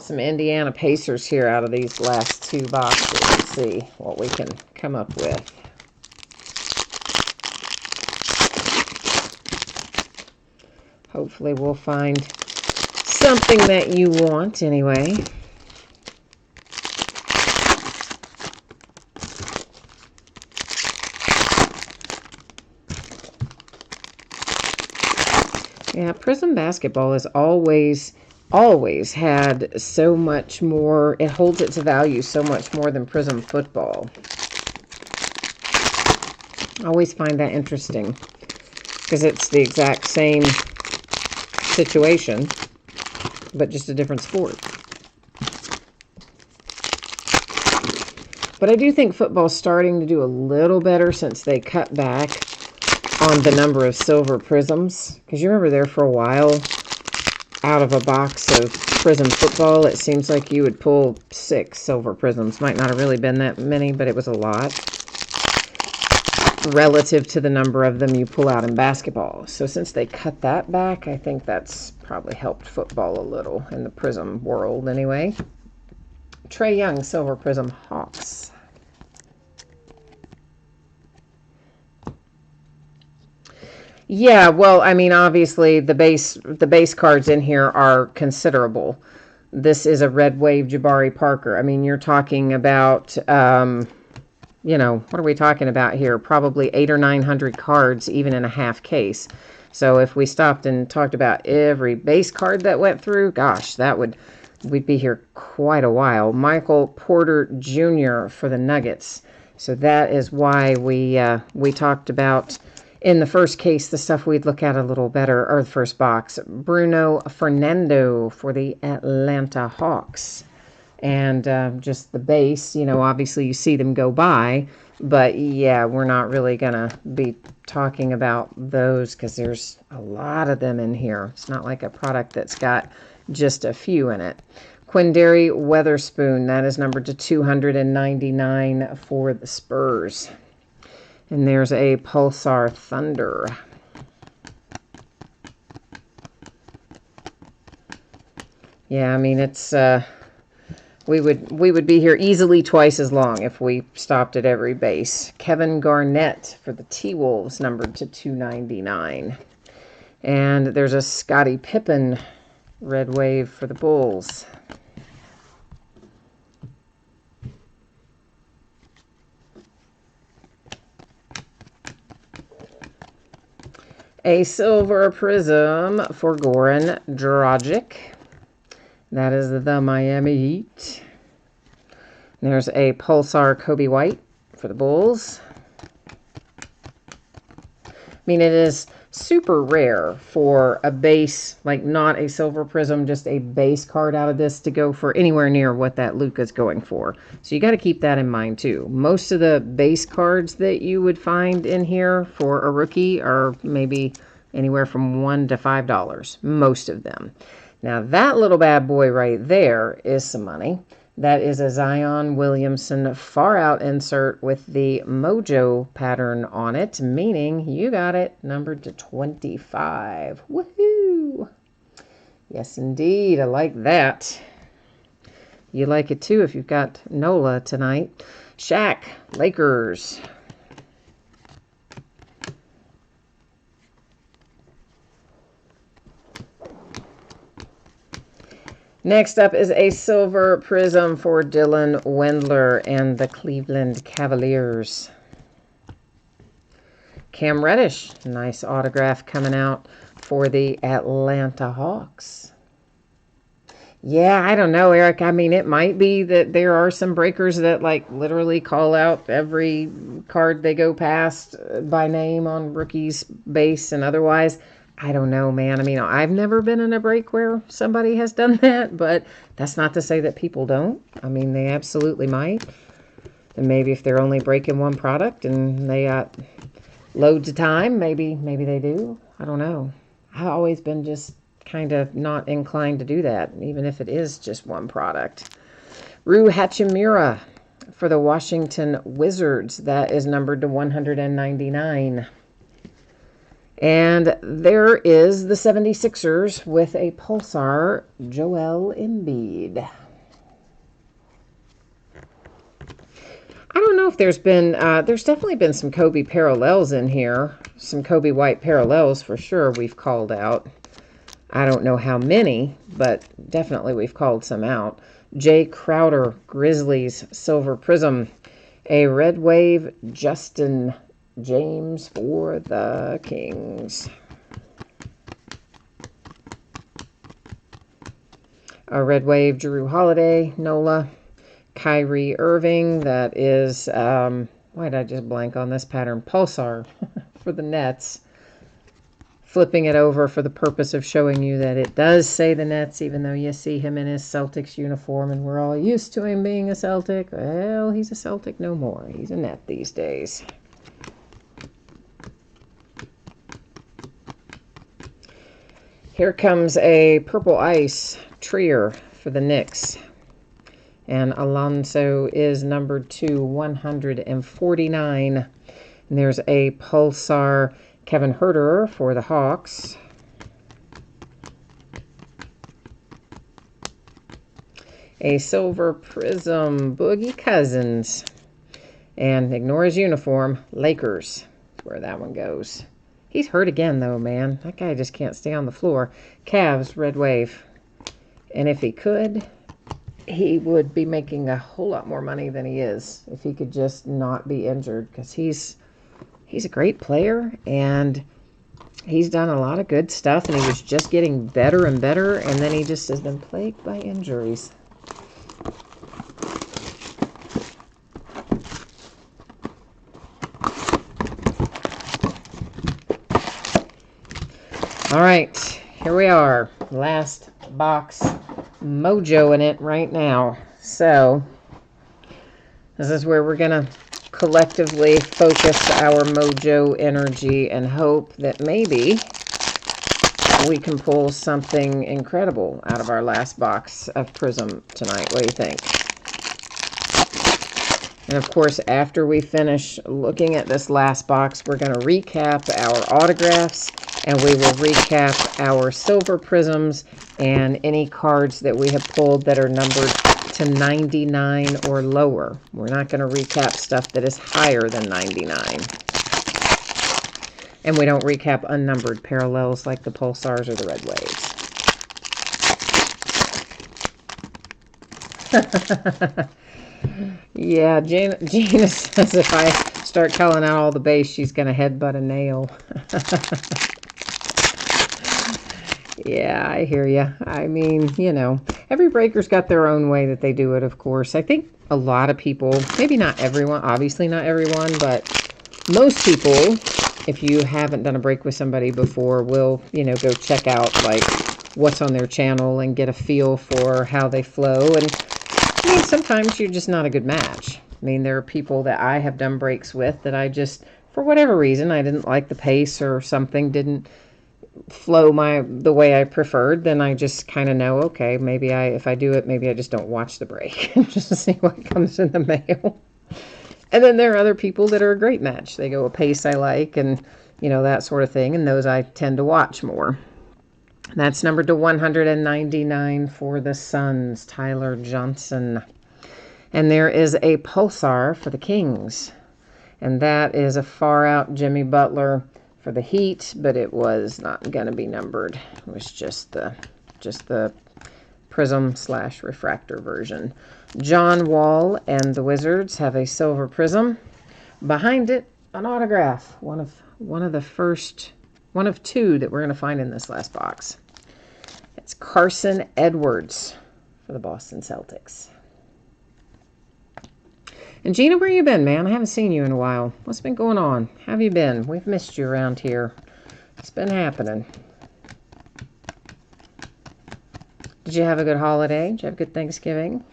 Indiana Pacers here out of these last 2 boxes. Let's see what we can come up with. Hopefully we'll find something that you want anyway. Yeah, Prism basketball has always had so much more. It holds its value so much more than Prism football. I always find that interesting because it's the exact same situation, but just a different sport. But I do think football's starting to do a little better since they cut back on the number of silver prisms. Because you remember there for a while, out of a box of Prism football, it seems like you would pull 6 silver prisms. Might not have really been that many, but it was a lot relative to the number of them you pull out in basketball. So since they cut that back, I think that's probably helped football a little in the Prism world anyway. Trae Young Silver Prism Hawks. Yeah, well, I mean, obviously the base cards in here are considerable. This is a Red Wave Jabari Parker. I mean, you're talking about you know, what are we talking about here? Probably 800 or 900 cards, even in a half case. So if we stopped and talked about every base card that went through, gosh, we'd be here quite a while. Michael Porter Jr. for the Nuggets. So that is why we talked about in the first case the stuff we'd look at a little better, or the first box. Bruno Fernando for the Atlanta Hawks. And just the base, you know, obviously you see them go by, but yeah, we're not really going to be talking about those because there's a lot of them in here. It's not like a product that's got just a few in it. Quindary Weatherspoon, that is numbered to 299 for the Spurs. And there's a Pulsar Thunder. Yeah, I mean, it's... We would be here easily twice as long if we stopped at every base. Kevin Garnett for the T-Wolves, numbered to 299. And there's a Scottie Pippen Red Wave for the Bulls. A Silver Prism for Goran Dragic. That is the Miami Heat. There's a Pulsar Kobe White for the Bulls. I mean, it is super rare for a base, like not a silver prism, just a base card out of this to go for anywhere near what that Luka's going for. So you got to keep that in mind too. Most of the base cards that you would find in here for a rookie are maybe anywhere from $1 to $5. Most of them. Now, that little bad boy right there is some money. That is a Zion Williamson far out insert with the Mojo pattern on it, meaning you got it numbered to 25. Woohoo! Yes, indeed. I like that. You like it too if you've got NOLA tonight. Shaq, Lakers. Next up is a Silver Prism for Dylan Wendler and the Cleveland Cavaliers. Cam Reddish, nice autograph coming out for the Atlanta Hawks. Yeah, I don't know, Eric. I mean, it might be that there are some breakers that like literally call out every card they go past by name on rookies, base, and otherwise. I don't know, man. I mean, I've never been in a break where somebody has done that, but that's not to say that people don't. I mean, they absolutely might. And maybe if they're only breaking one product and they got loads of time, maybe they do. I don't know. I've always been just kind of not inclined to do that, even if it is just one product. Rui Hachimura for the Washington Wizards. That is numbered to 199. And there is the 76ers with a Pulsar Joel Embiid. I don't know if there's definitely been some Kobe parallels in here. Some Kobe White parallels for sure we've called out. I don't know how many, but definitely we've called some out. Jay Crowder, Grizzlies, Silver Prism. A Red Wave, Justin James for the Kings. A Red Wave, Drew Holiday, Nola. Kyrie Irving, that is, why did I just blank on this pattern? Pulsar for the Nets. Flipping it over for the purpose of showing you that it does say the Nets, even though you see him in his Celtics uniform, and we're all used to him being a Celtic. Well, he's a Celtic no more. He's a Net these days. Here comes a Purple Ice Trier for the Knicks. And Alonso is numbered to 149. And there's a Pulsar Kevin Herter for the Hawks. A Silver Prism Boogie Cousins. And ignore his uniform, Lakers, where that one goes. He's hurt again, though, man. That guy just can't stay on the floor. Cavs, Red Wave. And if he could, he would be making a whole lot more money than he is if he could just not be injured, because he's a great player and he's done a lot of good stuff, and he was just getting better and better, and then he just has been plagued by injuries. All right, here we are. Last box. Mojo in it right now. So this is where we're going to collectively focus our mojo energy and hope that maybe we can pull something incredible out of our last box of Prism tonight. What do you think? And of course, after we finish looking at this last box, we're going to recap our autographs, and we will recap our Silver Prisms and any cards that we have pulled that are numbered to 99 or lower. We're not going to recap stuff that is higher than 99. And we don't recap unnumbered parallels like the Pulsars or the Red Waves. Yeah, Gina says if I start calling out all the base, she's going to headbutt a nail. Yeah, I hear you. I mean, you know, every breaker's got their own way that they do it, of course. I think a lot of people, maybe not everyone, obviously not everyone, but most people, if you haven't done a break with somebody before, will, you know, go check out, like, what's on their channel and get a feel for how they flow. And, I mean, sometimes you're just not a good match. I mean, there are people that I have done breaks with that I just, for whatever reason, I didn't like the pace or something, didn't flow the way I preferred, then I just kind of know, okay, maybe if I do it, maybe I just don't watch the break just to see what comes in the mail. And then there are other people that are a great match. They go a pace I like, and you know, that sort of thing, and those I tend to watch more. That's numbered to 199 for the Suns, Tyler Johnson. And there is a Pulsar for the Kings, and that is a far out Jimmy Butler for the Heat, but it was not going to be numbered. It was just the Prism / refractor version. John Wall and the Wizards have a Silver Prism. Behind it, an autograph. One of two that we're going to find in this last box. It's Carson Edwards for the Boston Celtics. And Gina, where you been, man? I haven't seen you in a while. What's been going on? How have you been? We've missed you around here. It's been happening. Did you have a good holiday? Did you have a good Thanksgiving?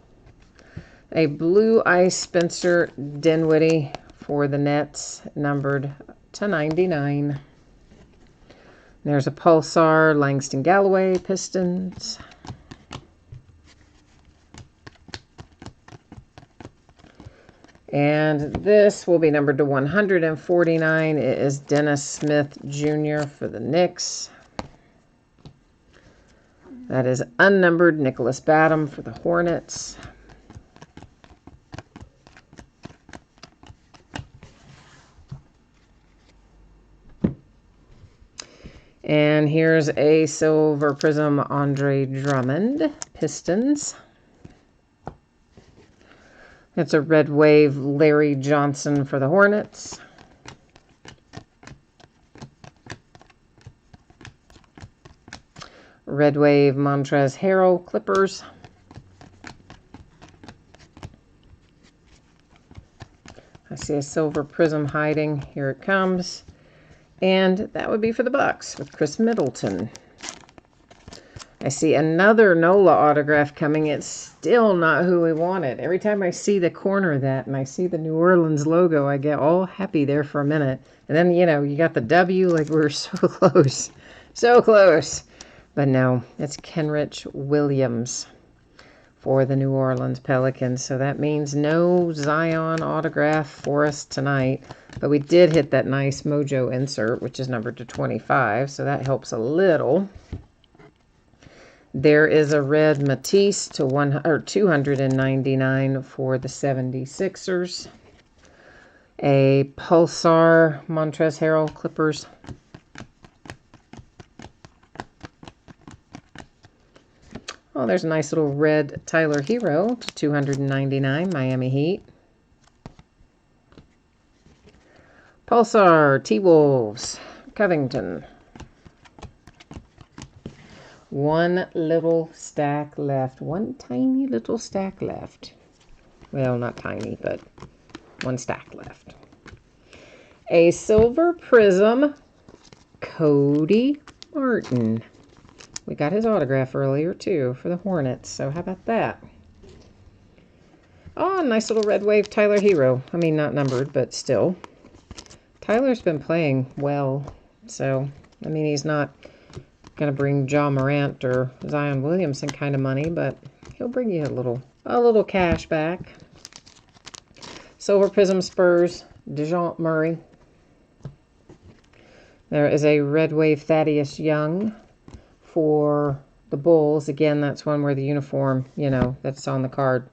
A Blue Ice Spencer Dinwiddie for the Nets, numbered to 99. There's a Pulsar Langston Galloway Pistons. And this will be numbered to 149. It is Dennis Smith Jr. for the Knicks. That is unnumbered Nicholas Batum for the Hornets. And here's a silver prism Andre Drummond, Pistons. It's a red wave Larry Johnson for the Hornets. Red wave Montrezl Harrell, Clippers. I see a silver prism hiding. Here it comes. And that would be for the Bucks with Chris Middleton. I see another NOLA autograph coming. It's still not who we wanted. Every time I see the corner of that and I see the New Orleans logo, I get all happy there for a minute. And then, you know, you got the W, like we were so close. So close. But no, it's Kenrich Williams for the New Orleans Pelicans. So that means no Zion autograph for us tonight. But we did hit that nice Mojo insert, which is numbered to 25. So that helps a little. There is a red Matisse to 299 for the 76ers. A Pulsar Montrezl Harrell, Clippers. Oh, there's a nice little red Tyler Hero to 299, Miami Heat. Pulsar T-Wolves, Covington. One little stack left. One tiny little stack left. Well, not tiny, but one stack left. A silver prism, Cody Martin. We got his autograph earlier, too, for the Hornets. So how about that? Oh, nice little red wave Tyler Hero. I mean, not numbered, but still. Tyler's been playing well. So, I mean, he's not going to bring Ja Morant or Zion Williamson kind of money, but he'll bring you a little cash back. Silver Prism Spurs, DeJounte Murray. There is a red wave Thaddeus Young for the Bulls. Again, that's one where the uniform, you know, that's on the card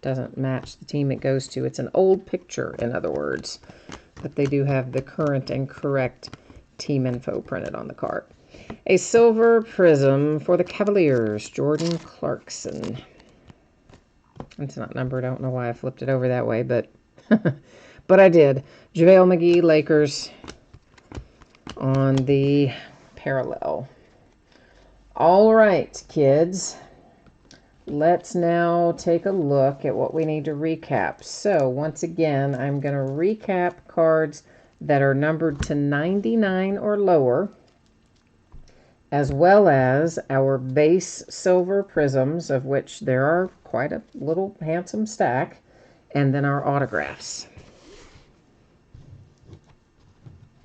doesn't match the team it goes to. It's an old picture, in other words. But they do have the current and correct team info printed on the card. A silver prism for the Cavaliers, Jordan Clarkson. It's not numbered. I don't know why I flipped it over that way, but but I did. JaVale McGee, Lakers on the parallel. All right, kids. Let's now take a look at what we need to recap. So, once again, I'm going to recap cards that are numbered to 99 or lower, as well as our base silver prisms, of which there are quite a little handsome stack, and then our autographs.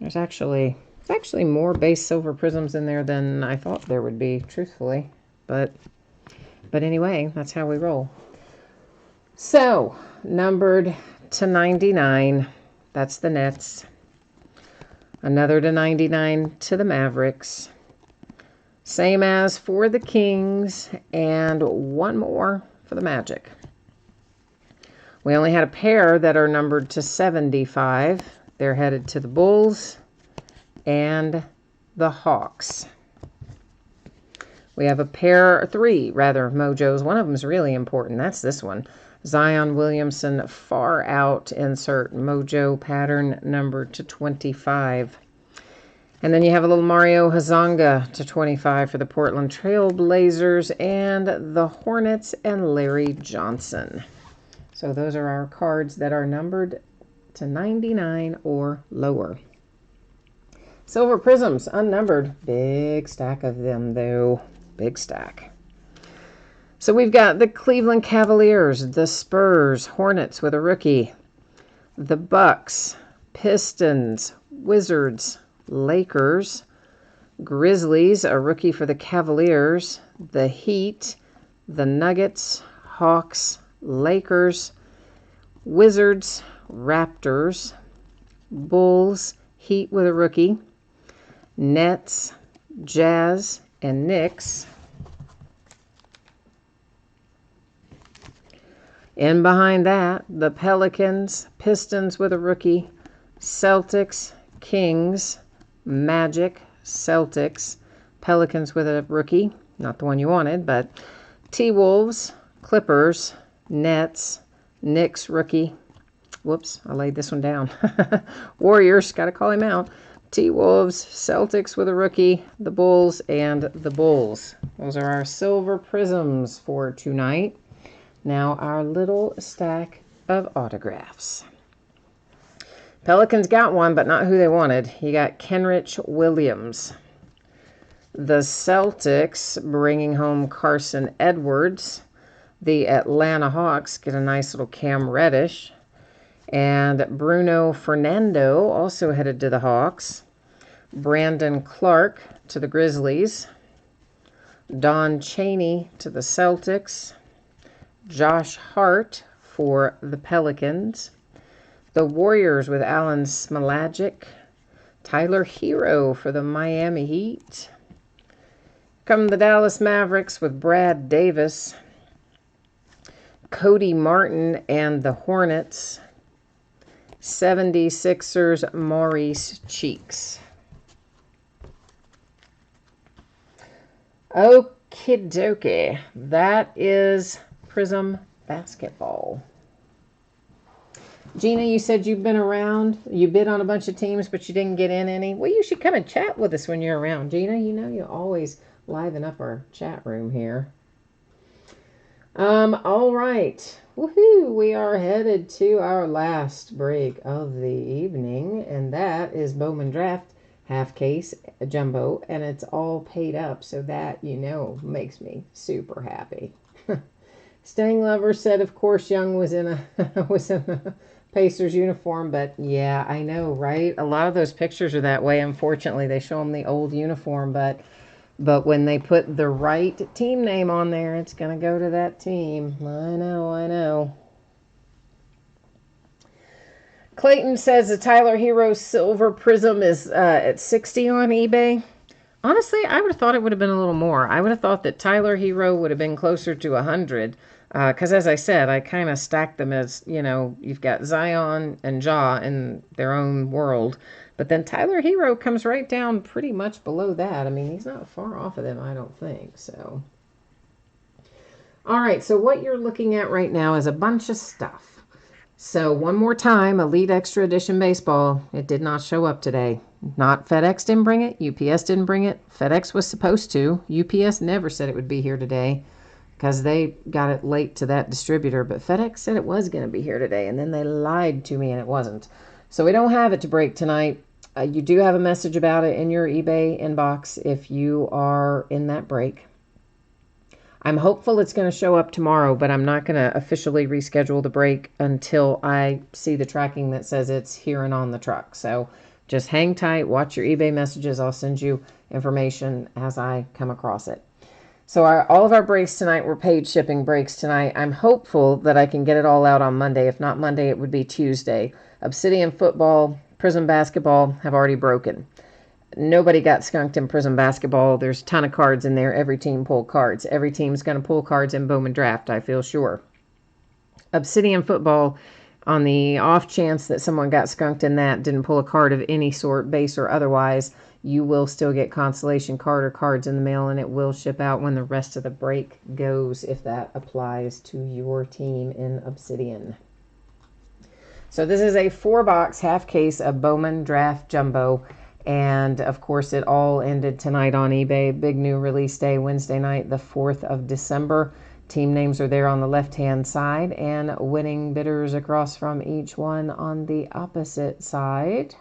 There's actually more base silver prisms in there than I thought there would be, truthfully. But anyway, that's how we roll. So, numbered to 99, that's the Nets. Another to 99 to the Mavericks. Same as for the Kings, and one more for the Magic. We only had a pair that are numbered to 75. They're headed to the Bulls and the Hawks. We have a pair, three rather, Mojos. One of them is really important. That's this one. Zion Williamson far out insert Mojo pattern numbered to 25. And then you have a little Mario Hezonja to 25 for the Portland Trail Blazers and the Hornets and Larry Johnson. So those are our cards that are numbered to 99 or lower. Silver prisms, unnumbered. Big stack of them, though. Big stack. So we've got the Cleveland Cavaliers, the Spurs, Hornets with a rookie, the Bucks, Pistons, Wizards, Lakers, Grizzlies, a rookie for the Cavaliers, the Heat, the Nuggets, Hawks, Lakers, Wizards, Raptors, Bulls, Heat with a rookie, Nets, Jazz, and Knicks. In behind that, the Pelicans, Pistons with a rookie, Celtics, Kings, Magic, Celtics, Pelicans with a rookie, not the one you wanted, but T-Wolves, Clippers, Nets, Knicks rookie. Whoops, I laid this one down. Warriors, got to call him out. T-Wolves, Celtics with a rookie, the Bulls, and the Bulls. Those are our silver prisms for tonight. Now our little stack of autographs. Pelicans got one, but not who they wanted. You got Kenrich Williams. The Celtics bringing home Carson Edwards. The Atlanta Hawks get a nice little Cam Reddish. And Bruno Fernando also headed to the Hawks. Brandon Clark to the Grizzlies. Don Chaney to the Celtics. Josh Hart for the Pelicans. The Warriors with Alan Smalagic. Tyler Hero for the Miami Heat. Come the Dallas Mavericks with Brad Davis. Cody Martin and the Hornets. 76ers Maurice Cheeks. Okie dokie. That is Prism Basketball. Gina, you said you've been around. You bid on a bunch of teams, but you didn't get in any. Well, you should come and chat with us when you're around. Gina, you know you always liven up our chat room here. All right. Woohoo! We are headed to our last break of the evening, and that is Bowman Draft half case jumbo, and it's all paid up, so that, you know, makes me super happy. Staying Lover said, of course, Young was in a Pacers uniform, but yeah, I know, right? A lot of those pictures are that way. Unfortunately, they show them the old uniform, but when they put the right team name on there, it's going to go to that team. I know. Clayton says the Tyler Hero Silver Prism is at 60 on eBay. Honestly, I would have thought it would have been a little more. I would have thought that Tyler Hero would have been closer to 100. Because as I said, I kind of stacked them as, you know, you've got Zion and Ja in their own world. But then Tyler Hero comes right down pretty much below that. I mean, he's not far off of them, I don't think. So, all right, so what you're looking at right now is a bunch of stuff. So one more time, Elite Extra Edition Baseball. It did not show up today. Not FedEx didn't bring it. UPS didn't bring it. FedEx was supposed to. UPS never said it would be here today because they got it late to that distributor. But FedEx said it was going to be here today, and then they lied to me and it wasn't. So we don't have it to break tonight. You do have a message about it in your eBay inbox if you are in that break. I'm hopeful it's going to show up tomorrow, but I'm not going to officially reschedule the break until I see the tracking that says it's here and on the truck. So just hang tight, watch your eBay messages. I'll send you information as I come across it. So all of our breaks tonight were paid shipping breaks tonight. I'm hopeful that I can get it all out on Monday. If not Monday, it would be Tuesday. Obsidian Football, Prism Basketball have already broken. Nobody got skunked in Prism Basketball. There's a ton of cards in there. Every team pulled cards. Every team's going to pull cards in Bowman Draft, I feel sure. Obsidian Football, on the off chance that someone got skunked in that, didn't pull a card of any sort, base or otherwise, you will still get consolation card or cards in the mail, and it will ship out when the rest of the break goes, if that applies to your team in Obsidian. So this is a 4-box half case of Bowman Draft Jumbo. And, of course, it all ended tonight on eBay. Big new release day, Wednesday night, the 4th of December. Team names are there on the left-hand side, and winning bidders across from each one on the opposite side.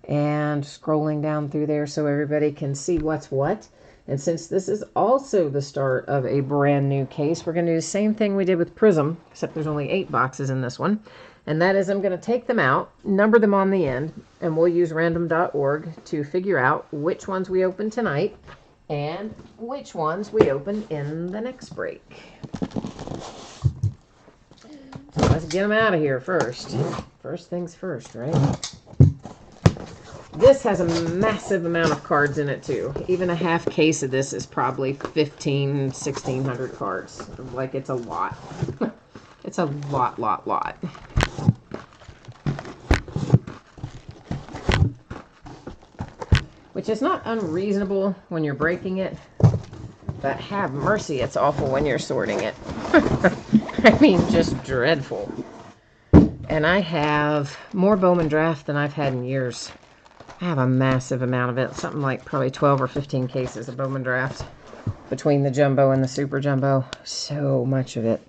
And scrolling down through there so everybody can see what's what. And since this is also the start of a brand new case, we're going to do the same thing we did with Prism, except there's only 8 boxes in this one. And that is I'm going to take them out, number them on the end, and we'll use random.org to figure out which ones we open tonight and which ones we open in the next break. So let's get them out of here first. First things first, right? This has a massive amount of cards in it, too. Even a half case of this is probably 1,600 cards. Like, it's a lot. It's a lot. which is not unreasonable when you're breaking it, but have mercy, it's awful when you're sorting it. I mean, just dreadful. And I have more Bowman Draft than I've had in years. I have a massive amount of it, something like probably 12 or 15 cases of Bowman Draft between the jumbo and the super jumbo. So much of it.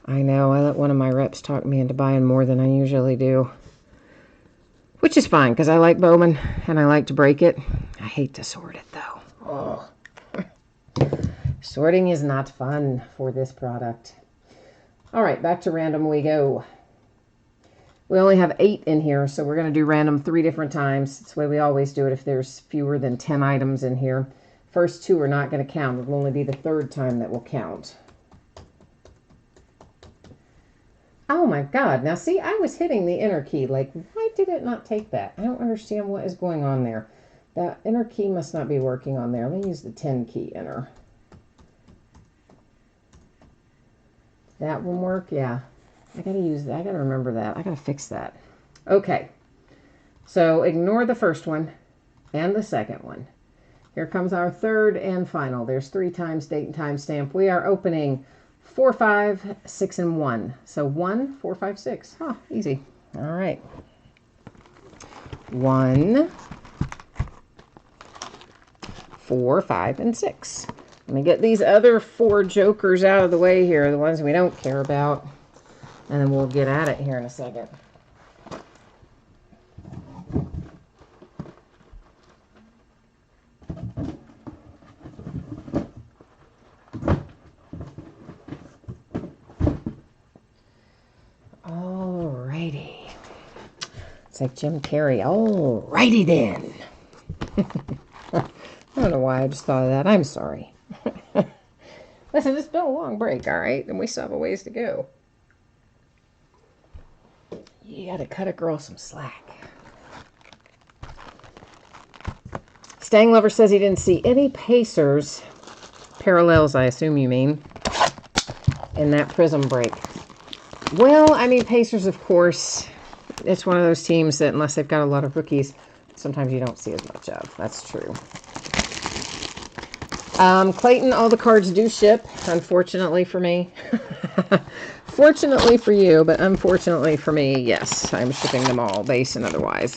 I know, I let one of my reps talk me into buying more than I usually do. Which is fine, because I like Bowman, and I like to break it. I hate to sort it, though. Oh. Sorting is not fun for this product. All right, back to random we go. We only have 8 in here, so we're going to do random 3 different times. That's the way we always do it if there's fewer than 10 items in here. First 2 are not going to count. It will only be the 3rd time that will count. Oh my God. Now see, I was hitting the enter key. Like, why did it not take that? I don't understand what is going on there. That enter key must not be working on there. Let me use the 10 key enter. That will work? Yeah. I gotta use that. I gotta remember that. I gotta fix that. Okay. So ignore the first one and the second one. Here comes our 3rd and final. There's 3 times date and time stamp. We are opening 4, 5, 6, and 1. So 1, 4, 5, 6. Huh, easy. All right. 1, 4, 5, and 6. Let me get these other 4 jokers out of the way here, the ones we don't care about. And then we'll get at it here in a second. Alrighty. It's like Jim Carrey. Alrighty then. I don't know why I just thought of that. I'm sorry. Listen, it's been a long break, all right? And we still have a ways to go. You gotta cut a girl some slack. Stang Lover says he didn't see any Pacers parallels, I assume you mean, in that Prism break. Well, I mean, Pacers, of course, it's one of those teams that unless they've got a lot of rookies, sometimes you don't see as much of. That's true. Clayton, all the cards do ship, unfortunately for me. Fortunately for you, but unfortunately for me, yes, I'm shipping them all, base and otherwise.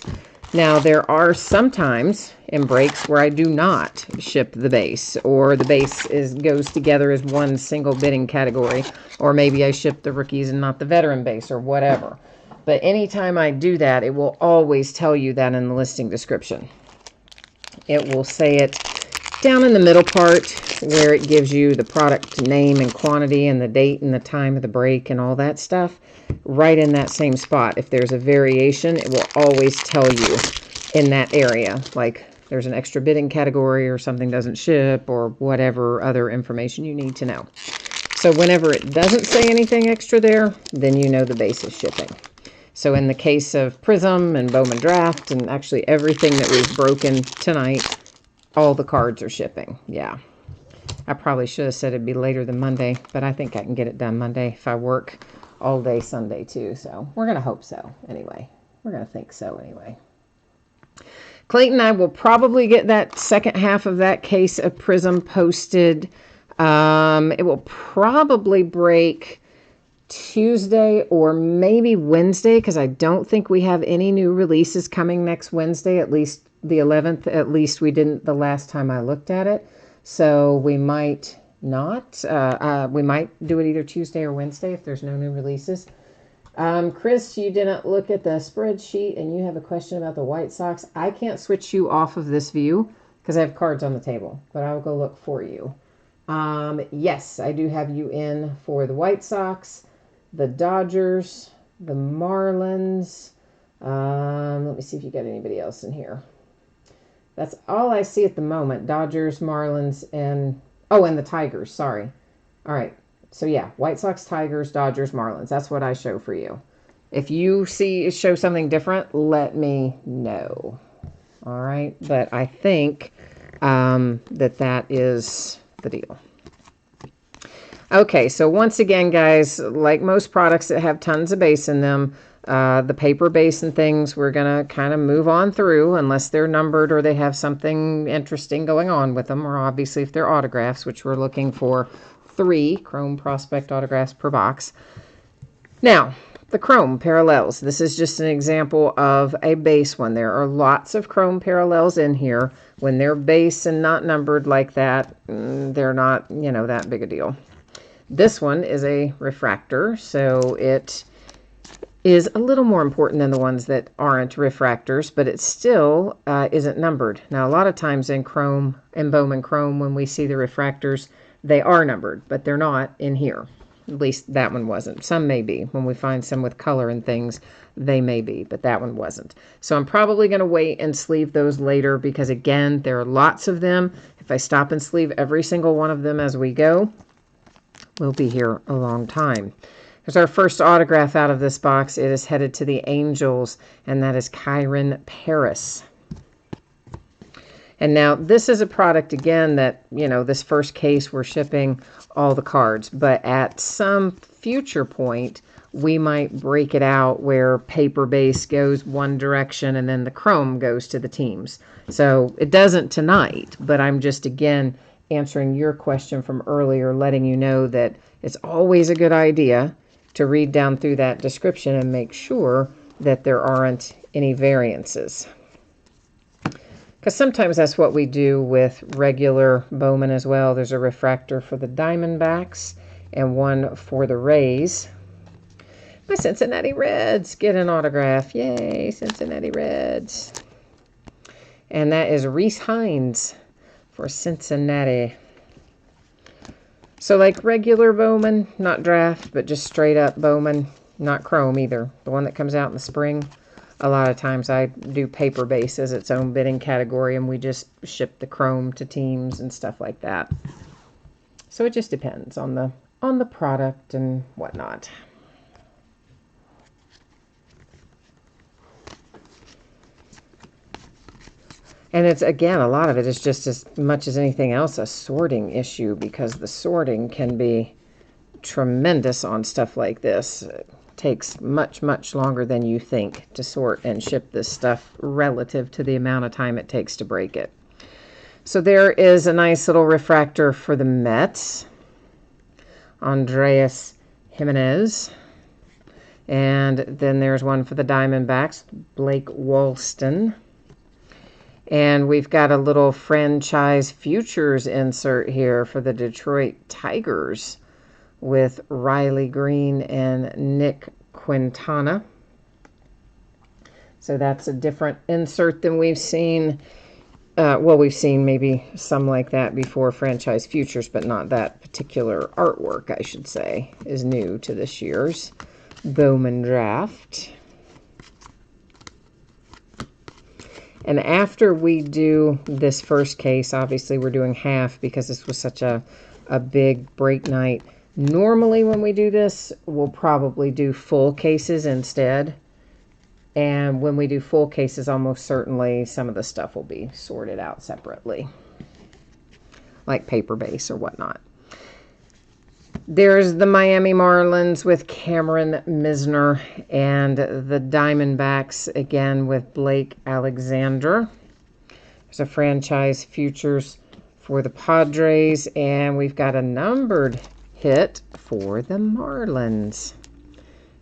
Now, there are some times in breaks where I do not ship the base, or the base goes together as one single bidding category, or maybe I ship the rookies and not the veteran base, or whatever. But anytime I do that, it will always tell you that in the listing description. It will say it down in the middle part where it gives you the product name and quantity and the date and the time of the break and all that stuff. Right in that same spot. If there's a variation, it will always tell you in that area. Like there's an extra bidding category or something doesn't ship or whatever other information you need to know. So whenever it doesn't say anything extra there, then you know the base is shipping. So in the case of Prism and Bowman Draft and actually everything that we've broken tonight, all the cards are shipping. Yeah. I probably should have said it'd be later than Monday, but I think I can get it done Monday if I work all day Sunday too. So we're going to hope so anyway. We're going to think so anyway. Clayton, I will probably get that second half of that case of Prism posted. It will probably break Tuesday or maybe Wednesday because I don't think we have any new releases coming next Wednesday, at least the 11th. At least we didn't the last time I looked at it. So we might not. We might do it either Tuesday or Wednesday if there's no new releases. Chris, you didn't look at the spreadsheet and you have a question about the White Sox. I can't switch you off of this view because I have cards on the table, but I will go look for you. Yes, I do have you in for the White Sox, the Dodgers, the Marlins. Let me see if you got anybody else in here. That's all I see at the moment. Dodgers, Marlins, and the Tigers. Sorry. All right. So yeah, White Sox, Tigers, Dodgers, Marlins. That's what I show for you. If you show something different, let me know. All right. But I think that is the deal. Okay. So once again, guys, like most products that have tons of base in them, The paper base and things we're going to kind of move on through unless they're numbered or they have something interesting going on with them, or obviously if they're autographs, which we're looking for 3 Chrome Prospect autographs per box. Now, the Chrome Parallels. This is just an example of a base one. There are lots of Chrome Parallels in here. When they're base and not numbered like that, they're not, that big a deal. This one is a refractor, so it is a little more important than the ones that aren't refractors, but it still isn't numbered. Now, a lot of times in Chrome, in Bowman Chrome, when we see the refractors, they are numbered, but they're not in here. At least that one wasn't. Some may be. When we find some with color and things, they may be, but that one wasn't. So I'm probably going to wait and sleeve those later because, again, there are lots of them. If I stop and sleeve every single one of them as we go, we'll be here a long time. Here's our first autograph out of this box. It is headed to the Angels, and that is Kyren Paris. And now this is a product, again, that, this first case we're shipping all the cards. But at some future point, we might break it out where paper base goes one direction and then the Chrome goes to the teams. So it doesn't tonight, but I'm just, again, answering your question from earlier, letting you know that it's always a good idea to read down through that description and make sure that there aren't any variances. Because sometimes that's what we do with regular Bowman as well. There's a refractor for the Diamondbacks and one for the Rays. My Cincinnati Reds get an autograph. Yay, Cincinnati Reds. And that is Reese Hines for Cincinnati. So like regular Bowman, not draft, but just straight up Bowman, not Chrome either. The one that comes out in the spring, a lot of times I do paper base as its own bidding category, and we just ship the Chrome to teams and stuff like that. So it just depends on the product and whatnot. And it's, again, a lot of it is just as much as anything else a sorting issue, because the sorting can be tremendous on stuff like this. It takes much, much longer than you think to sort and ship this stuff relative to the amount of time it takes to break it. So there is a nice little refractor for the Mets. Andrés Giménez. And then there's one for the Diamondbacks, Blake Walston. And we've got a little franchise futures insert here for the Detroit Tigers with Riley Green and Nick Quintana. So that's a different insert than we've seen. Well, we've seen maybe some like that before, franchise futures, but not that particular artwork, I should say, is new to this year's Bowman draft. And after we do this first case, obviously we're doing half because this was such a big break night. Normally when we do this, we'll probably do full cases instead. And when we do full cases, almost certainly some of the stuff will be sorted out separately, like paper base or whatnot. There's the Miami Marlins with Cameron Misner, and the Diamondbacks again with Blake Alexander. There's a franchise futures for the Padres, and we've got a numbered hit for the Marlins.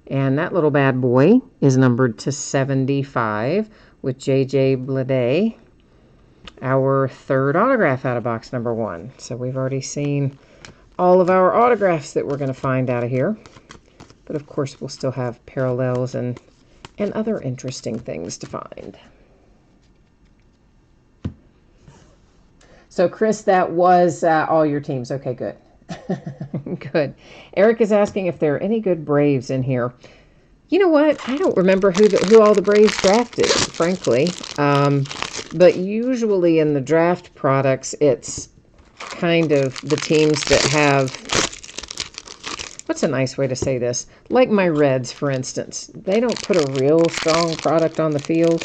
And that little bad boy is numbered to 75 with J.J. Bleday, our third autograph out of box number 1. So we've already seen all of our autographs that we're going to find out of here. But of course, we'll still have parallels and other interesting things to find. So, Chris, that was all your teams. Okay, good. Good. Eric is asking if there are any good Braves in here. You know what? I don't remember who all the Braves drafted, frankly. But usually in the draft products, it's kind of the teams that have, what's a nice way to say this? Like my Reds, for instance. They don't put a real strong product on the field.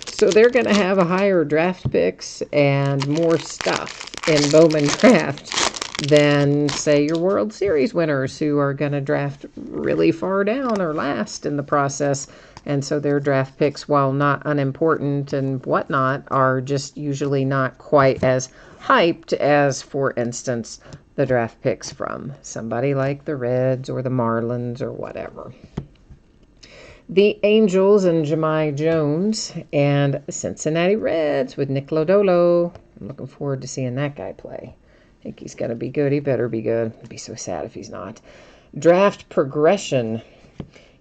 So they're going to have a higher draft picks and more stuff in Bowman draft than, say, your World Series winners who are going to draft really far down or last in the process. And so their draft picks, while not unimportant and whatnot, are just usually not quite as hyped as, for instance, the draft picks from somebody like the Reds or the Marlins or whatever. The Angels and Jahmai Jones, and Cincinnati Reds with Nick Lodolo. I'm looking forward to seeing that guy play. I think he's going to be good. He better be good. I'd be so sad if he's not. Draft Progression,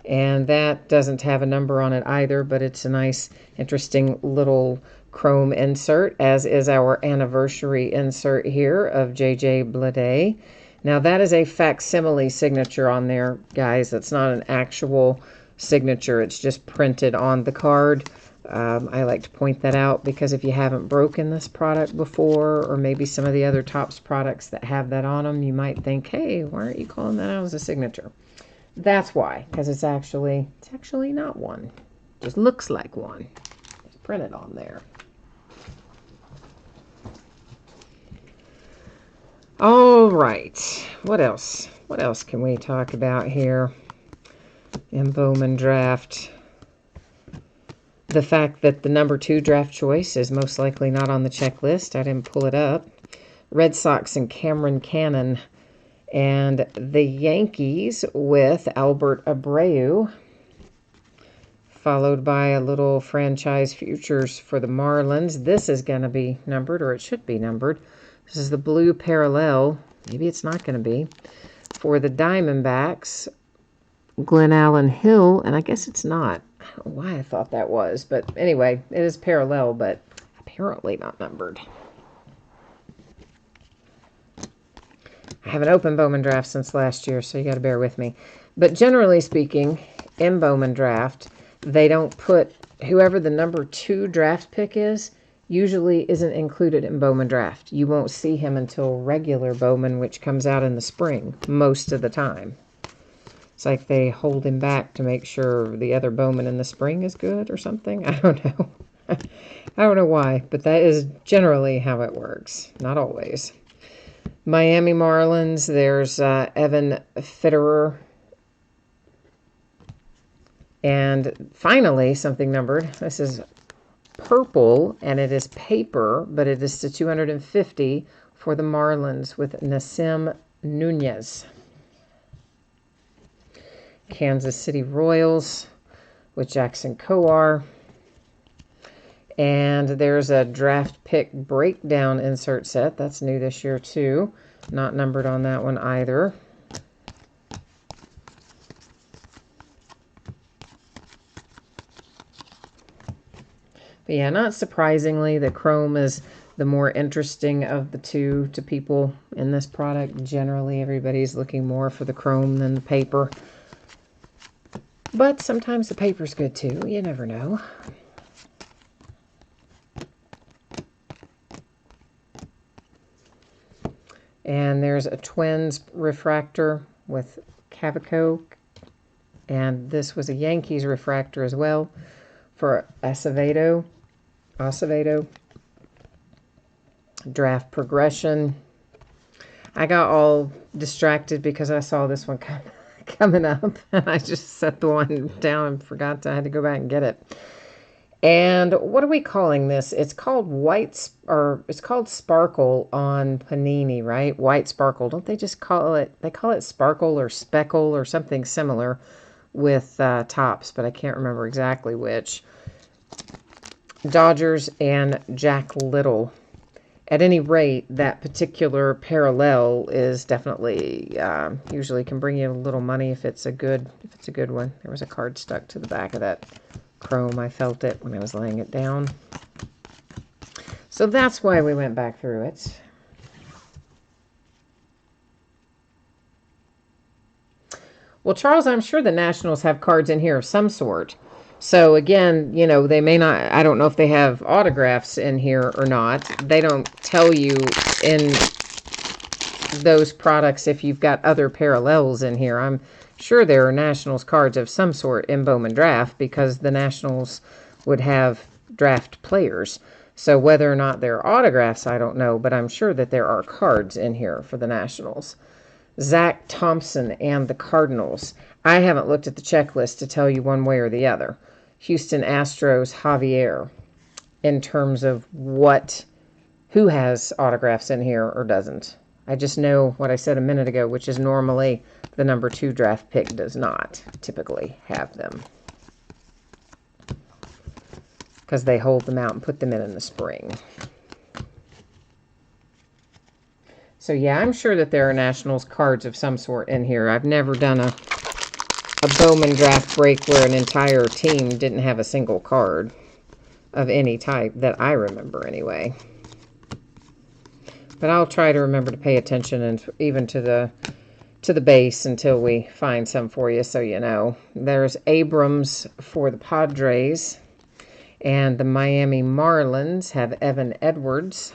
and that doesn't have a number on it either, but it's a nice, interesting little chrome insert, as is our anniversary insert here of J.J. Bleday. Now, that is a facsimile signature on there, guys. That's not an actual signature. It's just printed on the card. I like to point that out because if you haven't broken this product before, or maybe some of the other Topps products that have that on them, you might think, hey, why aren't you calling that out as a signature? That's why, because it's actually not one. It just looks like one. It's printed on there. All right. What else? What else can we talk about here in Bowman Draft? The fact that the number 2 draft choice is most likely not on the checklist. I didn't pull it up. Red Sox and Cameron Cannon. And the Yankees with Albert Abreu. Followed by a little franchise futures for the Marlins. This is going to be numbered, or it should be numbered. This is the blue parallel. Maybe it's not going to be. For the Diamondbacks, Glenn Allen Hill. And I guess it's not. I don't know why I thought that was. But anyway, it is parallel, but apparently not numbered. I haven't opened Bowman Draft since last year, so you got to bear with me. But generally speaking, in Bowman Draft, they don't put whoever the number 2 draft pick is, usually isn't included in Bowman Draft. You won't see him until regular Bowman, which comes out in the spring most of the time. It's like they hold him back to make sure the other Bowman in the spring is good or something. I don't know. I don't know why, but that is generally how it works. Not always. Miami Marlins, there's Evan Fitterer. And finally, something numbered. This is purple, and it is paper, but it is to 250 for the Marlins with Nasim Nunez. Kansas City Royals with Jackson Kowar. And there's a draft pick breakdown insert set. That's new this year, too. Not numbered on that one either. But yeah, not surprisingly, the chrome is the more interesting of the two to people in this product. Generally, everybody's looking more for the chrome than the paper. But sometimes the paper's good, too. You never know. And there's a Twins refractor with Cavaco. And this was a Yankees refractor as well for Acevedo. Draft progression. I got all distracted because I saw this one coming up. And I just set the one down and forgot I had to go back and get it. And what are we calling this? It's called it's called Sparkle on Panini, right? White Sparkle. Don't they just call it, they call it Sparkle or Speckle or something similar with Topps, but I can't remember exactly which. Dodgers and Jack Little. At any rate, that particular parallel is definitely, usually can bring you a little money if it's a good one. There was a card stuck to the back of that chrome. I felt it when I was laying it down. So that's why we went back through it. Well, Charles, I'm sure the Nationals have cards in here of some sort. So again, you know, they may not, I don't know if they have autographs in here or not. They don't tell you in those products if you've got other parallels in here. I'm sure there are Nationals cards of some sort in Bowman Draft because the Nationals would have draft players. So whether or not they're autographs, I don't know, but I'm sure that there are cards in here for the Nationals. Zach Thompson and the Cardinals. I haven't looked at the checklist to tell you one way or the other. Houston Astros, Javier, in terms of who has autographs in here or doesn't. I just know what I said a minute ago, which is normally the number 2 draft pick does not typically have them, because they hold them out and put them in the spring. So yeah, I'm sure that there are Nationals cards of some sort in here. I've never done a Bowman draft break where an entire team didn't have a single card of any type that I remember anyway. But I'll try to remember to pay attention and even to the base until we find some for you, so you know. There's Abrams for the Padres, and the Miami Marlins have Evan Edwards.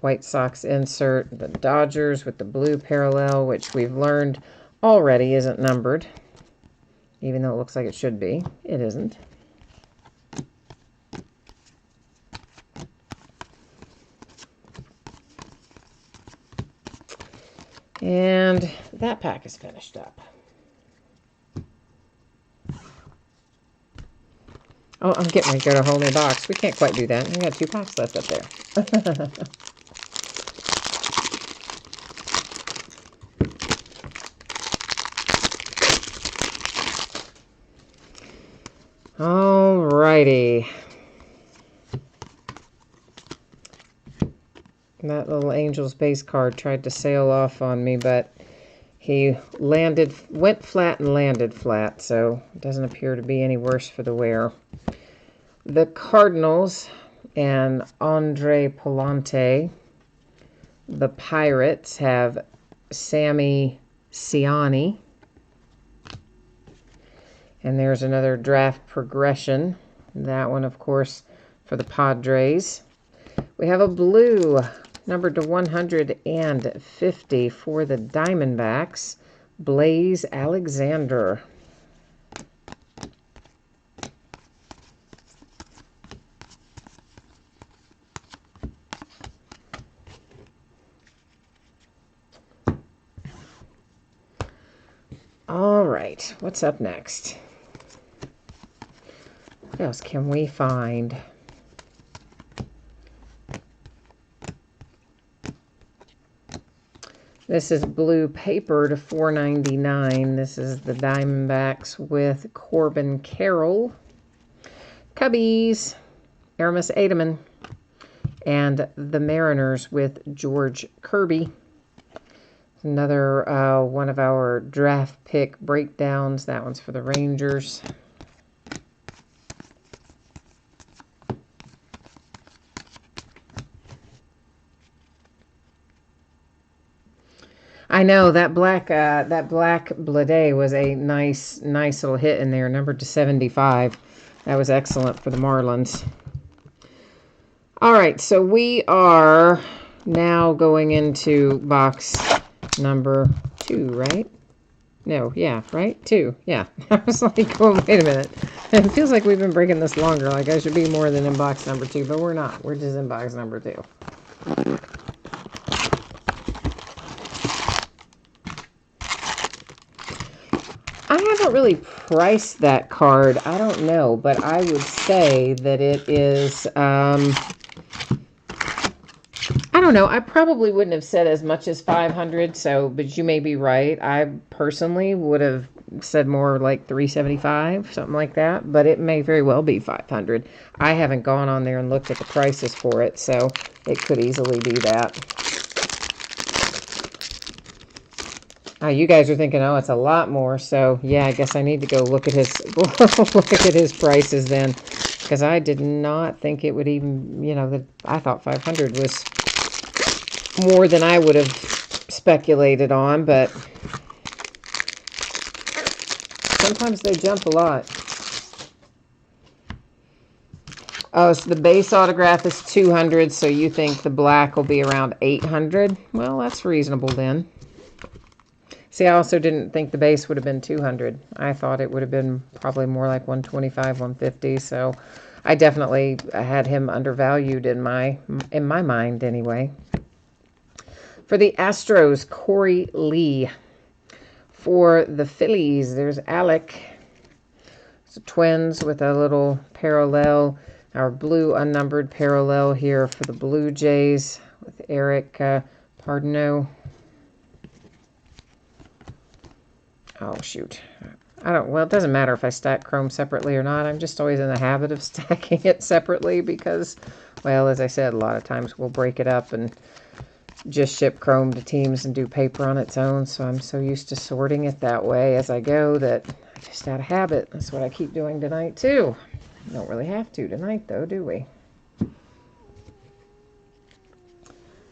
White Sox insert the Dodgers with the blue parallel, which we've learned already isn't numbered, even though it looks like it should be. It isn't. And that pack is finished up. Oh, I'm getting ready to go to a whole new box. We can't quite do that. We got 2 packs left up there. Alrighty. That little Angels base card tried to sail off on me, but he went flat and landed flat, so it doesn't appear to be any worse for the wear. The Cardinals and Andre Palante. The Pirates have Sammy Siani. And there's another draft progression. That one, of course, for the Padres. We have a blue, numbered to 150 for the Diamondbacks, Blaze Alexander. All right, what's up next? What else can we find? This is blue paper to $4.99. This is the Diamondbacks with Corbin Carroll. Cubbies, Aramis Ademan. And the Mariners with George Kirby. Another one of our draft pick breakdowns. That one's for the Rangers. I know that black Blade was a nice little hit in there, numbered to 75. That was excellent for the Marlins. All right, so we are now going into box number 2, right? No, yeah, right? 2, yeah. I was like, oh, wait a minute. It feels like we've been breaking this longer. Like I should be more than in box number 2, but we're not. We're just in box number 2. I haven't really priced that card. I don't know, but I would say that it is, I don't know. I probably wouldn't have said as much as 500, but you may be right. I personally would have said more like 375, something like that, but it may very well be 500. I haven't gone on there and looked at the prices for it, so it could easily be that. You guys are thinking, oh, it's a lot more, so yeah, I guess I need to go look at his look at his prices then, because I did not think it would even, I thought 500 was more than I would have speculated on, but sometimes they jump a lot. Oh, so the base autograph is 200, so you think the black will be around 800? Well, that's reasonable then. See, I also didn't think the base would have been 200. I thought it would have been probably more like 125, 150, so I definitely had him undervalued in my mind anyway. For the Astros, Corey Lee. For the Phillies, there's Alec. It's Twins with a little parallel. Our blue unnumbered parallel here for the Blue Jays with Eric Pardino. Oh, shoot. Well, it doesn't matter if I stack Chrome separately or not. I'm just always in the habit of stacking it separately because, well, as I said, a lot of times we'll break it up and just ship Chrome to teams and do paper on its own. So I'm so used to sorting it that way as I go that I just out of habit. That's what I keep doing tonight, too. Don't really have to tonight, though, do we?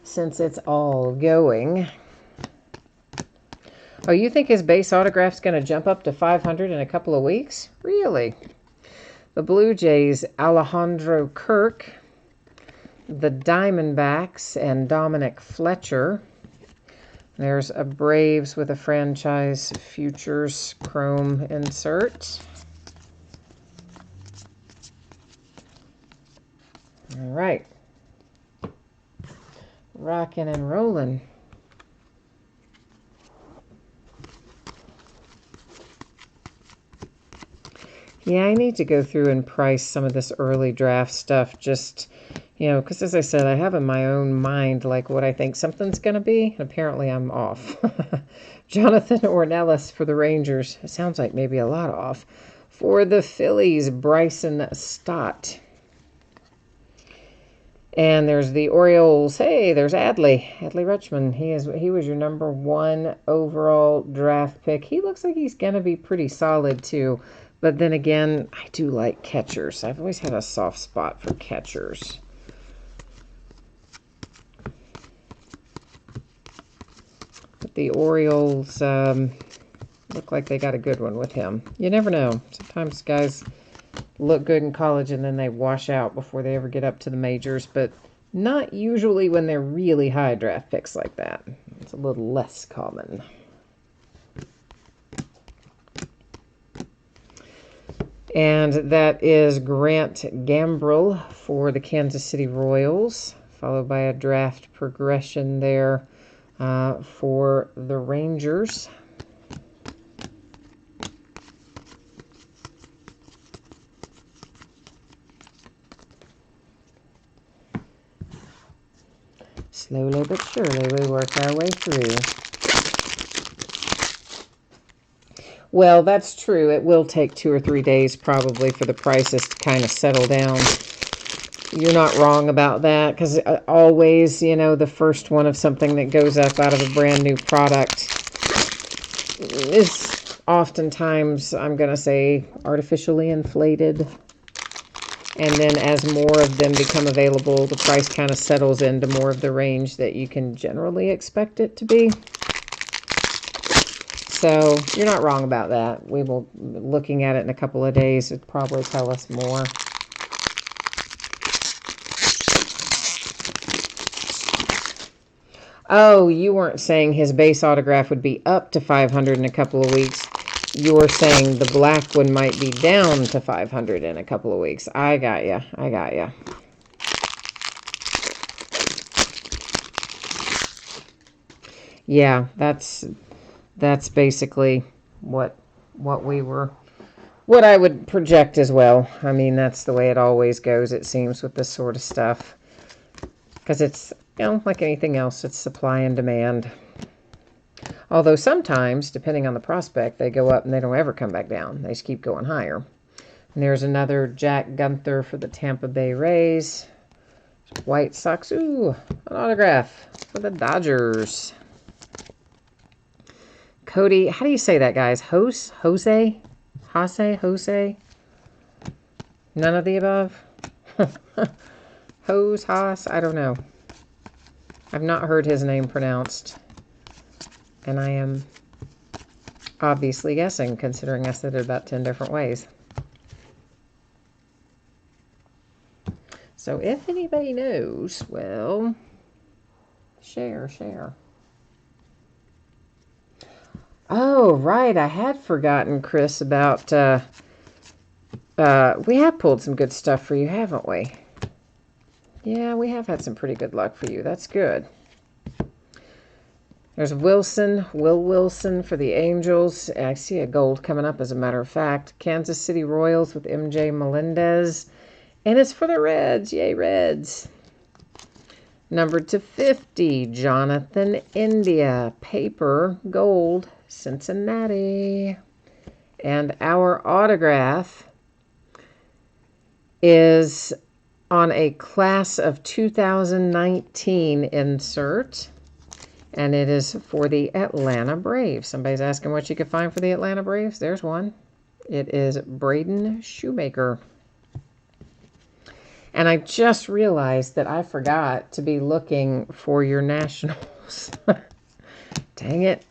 Since it's all going. Oh, you think his base autograph's going to jump up to 500 in a couple of weeks? Really? The Blue Jays, Alejandro Kirk. The Diamondbacks and Dominic Fletcher. There's a Braves with a franchise futures Chrome insert. All right. Rocking and rolling. Yeah, I need to go through and price some of this early draft stuff just, because as I said, I have in my own mind like what I think something's going to be, and apparently I'm off. Jonathan Ornelas for the Rangers. It sounds like maybe a lot off. For the Phillies, Bryson Stott. And there's the Orioles. Hey, there's Adley Rutschman. He was your number 1 overall draft pick. He looks like he's going to be pretty solid, too. But then again, I do like catchers. I've always had a soft spot for catchers. But the Orioles look like they got a good one with him. You never know. Sometimes guys look good in college and then they wash out before they ever get up to the majors. But not usually when they're really high draft picks like that. It's a little less common. And that is Grant Gambrell for the Kansas City Royals, followed by a draft progression there for the Rangers. Slowly but surely we work our way through. Well, that's true. It will take 2 or 3 days probably for the prices to kind of settle down. You're not wrong about that because always, the first one of something that goes up out of a brand new product is oftentimes, I'm going to say, artificially inflated. And then as more of them become available, the price kind of settles into more of the range that you can generally expect it to be. So you're not wrong about that. We will, looking at it in a couple of days, it'd probably tell us more. Oh, you weren't saying his base autograph would be up to 500 in a couple of weeks. You were saying the black one might be down to 500 in a couple of weeks. I got you. Yeah, that's basically what I would project as well. I mean, that's the way it always goes, it seems, with this sort of stuff. Because it's, like anything else, it's supply and demand. Although sometimes, depending on the prospect, they go up and they don't ever come back down. They just keep going higher. And there's another Jack Gunther for the Tampa Bay Rays. White Sox. Ooh, an autograph for the Dodgers. Cody, how do you say that, guys? Jose? None of the above? Haas? I don't know. I've not heard his name pronounced. And I am obviously guessing, considering I said it about 10 different ways. So if anybody knows, well, share. Oh, right. I had forgotten, Chris, about We have pulled some good stuff for you, haven't we? Yeah, we have had some pretty good luck for you. That's good. There's Will Wilson for the Angels. I see a gold coming up, as a matter of fact. Kansas City Royals with MJ Melendez. And it's for the Reds. Yay, Reds. Numbered to 50, Jonathan India. Paper, gold, Cincinnati. And our autograph is on a class of 2019 insert. And it is for the Atlanta Braves. Somebody's asking what you could find for the Atlanta Braves. There's one. It is Braden Shoemaker. And I just realized that I forgot to be looking for your Nationals. Dang it.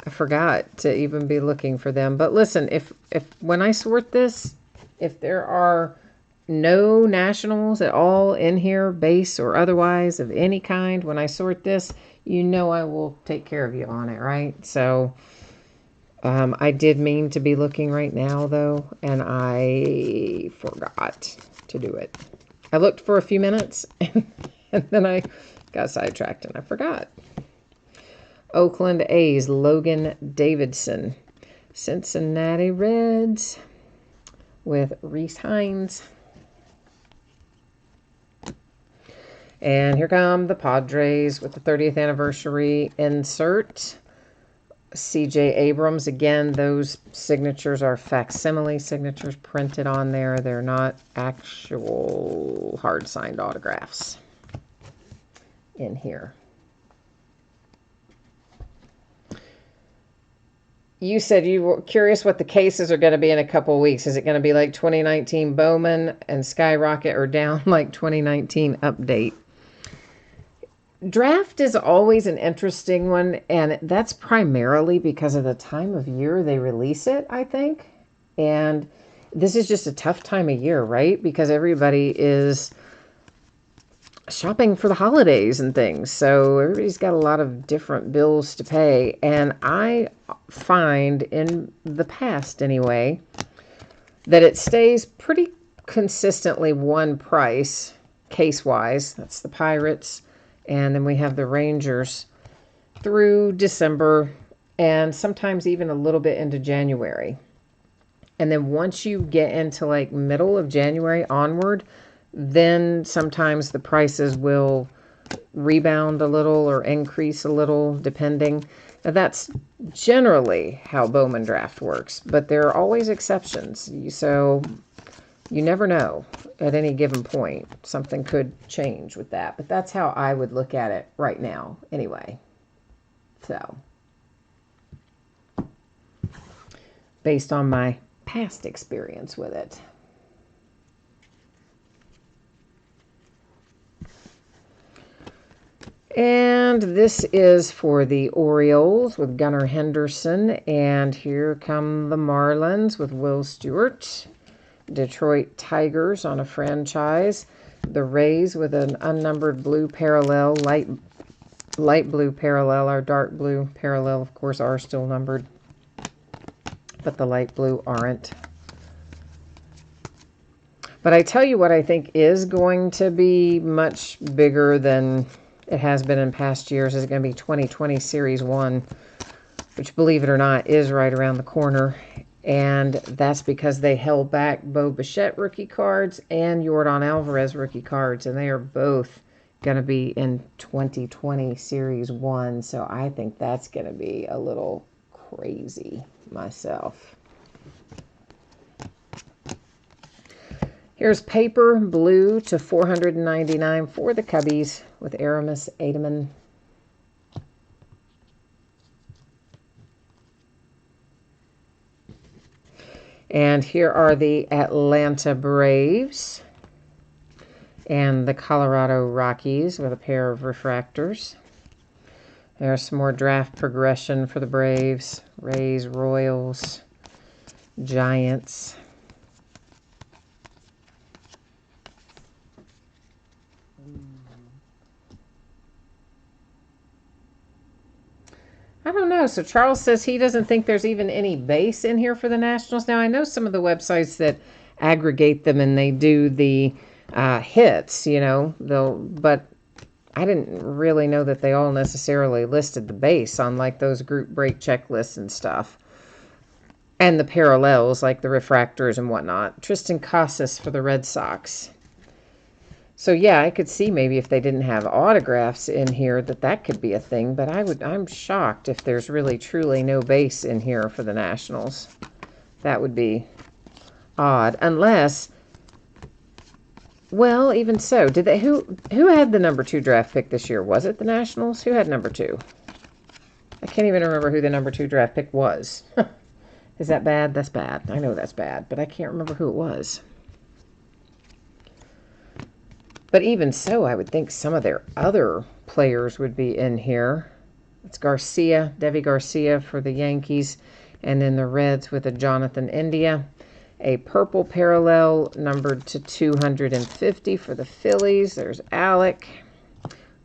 I forgot to even be looking for them. But listen, if when I sort this, if there are no Nationals at all in here, base or otherwise, of any kind, when I sort this, you know I will take care of you on it, right? So I did mean to be looking right now, though, and I forgot to do it. I looked for a few minutes, and then I got sidetracked, and I forgot. Oakland A's, Logan Davidson. Cincinnati Reds with Reese Hines. And here come the Padres with the 30th anniversary insert. C.J. Abrams. Again, those signatures are facsimile signatures printed on there. They're not actual hard-signed autographs in here. You said you were curious what the cases are going to be in a couple of weeks. Is it going to be like 2019 Bowman and Skyrocket, or down like 2019 Update? Draft is always an interesting one, and that's primarily because of the time of year they release it, I think. And this is just a tough time of year, right? Because everybody is shopping for the holidays and things. So everybody's got a lot of different bills to pay. And I find in the past, anyway, that it stays pretty consistently one price, case-wise. That's the Pirates. And then we have the Rangers through December and sometimes even a little bit into January. And then once you get into like middle of January onward, then sometimes the prices will rebound a little or increase a little, depending. Now, that's generally how Bowman Draft works, but there are always exceptions. So you never know at any given point. Something could change with that. But that's how I would look at it right now anyway. So, based on my past experience with it. And this is for the Orioles with Gunnar Henderson. And here come the Marlins with Will Stewart. Detroit Tigers on a franchise. The Rays with an unnumbered blue parallel, light blue parallel. Our dark blue parallel, of course, are still numbered, but the light blue aren't. But I tell you what I think is going to be much bigger than it has been in past years is going to be 2020 Series 1, which, believe it or not, is right around the corner. And that's because they held back Bo Bichette rookie cards and Yordan Alvarez rookie cards. And they are both going to be in 2020 Series 1. So I think that's going to be a little crazy myself. Here's paper blue to 499 for the Cubbies with Aramis Ademan. And here are the Atlanta Braves and the Colorado Rockies with a pair of refractors. There's some more draft progression for the Braves, Rays, Royals, Giants. I don't know. So Charles says he doesn't think there's even any base in here for the Nationals. Now, I know some of the websites that aggregate them and they do the hits, but I didn't really know that they all necessarily listed the base on like those group break checklists and stuff. And the parallels, like the refractors and whatnot. Tristan Casas for the Red Sox. So yeah, I could see maybe if they didn't have autographs in here that could be a thing, but I'm shocked if there's really truly no base in here for the Nationals. That would be odd, unless, well, even so, did they who had the number 2 draft pick this year? Was it the Nationals? Who had number 2? I can't even remember who the number 2 draft pick was. Is that bad? That's bad. I know that's bad, but I can't remember who it was. But even so, I would think some of their other players would be in here. It's Garcia, Devi Garcia for the Yankees, and then the Reds with a Jonathan India. A purple parallel numbered to 250 for the Phillies. There's Alec.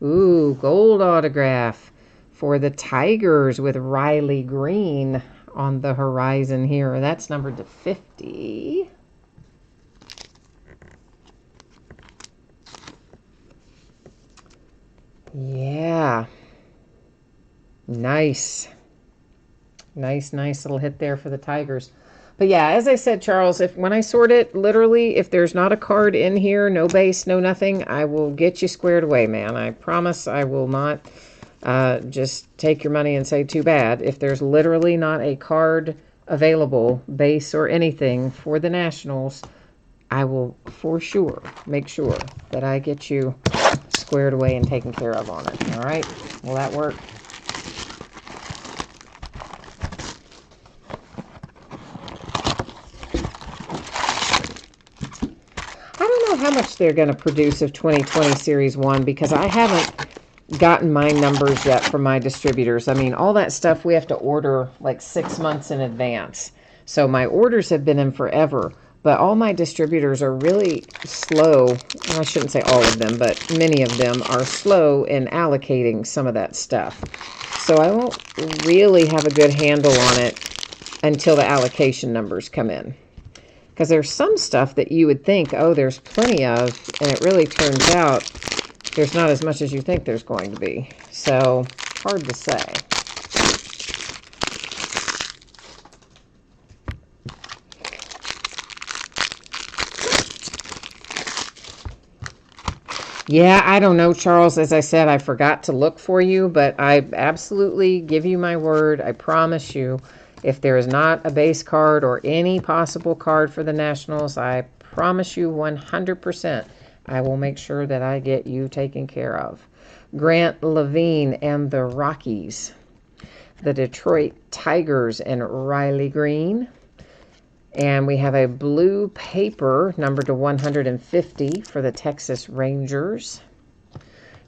Ooh, gold autograph for the Tigers with Riley Green on the horizon here. That's numbered to 50. Yeah. Nice. Nice little hit there for the Tigers. But yeah, as I said, Charles, when I sort it, literally, if there's not a card in here, no base, no nothing, I will get you squared away, man. I promise I will not just take your money and say too bad. If there's literally not a card available, base or anything, for the Nationals, I will for sure make sure that I get you squared away and taken care of on it. All right? Will that work? I don't know how much they're going to produce of 2020 Series 1 because I haven't gotten my numbers yet from my distributors. I mean, all that stuff we have to order like 6 months in advance. So my orders have been in forever. But all my distributors are really slow. Well, I shouldn't say all of them, but many of them are slow in allocating some of that stuff. So I won't really have a good handle on it until the allocation numbers come in. Because there's some stuff that you would think, oh, there's plenty of, and it really turns out there's not as much as you think there's going to be. So, hard to say. Yeah, I don't know, Charles. As I said, I forgot to look for you, but I absolutely give you my word. I promise you, if there is not a base card or any possible card for the Nationals, I promise you 100% I will make sure that I get you taken care of. Grant Levine and the Rockies. The Detroit Tigers and Riley Green. And we have a blue paper numbered to 150 for the Texas Rangers. I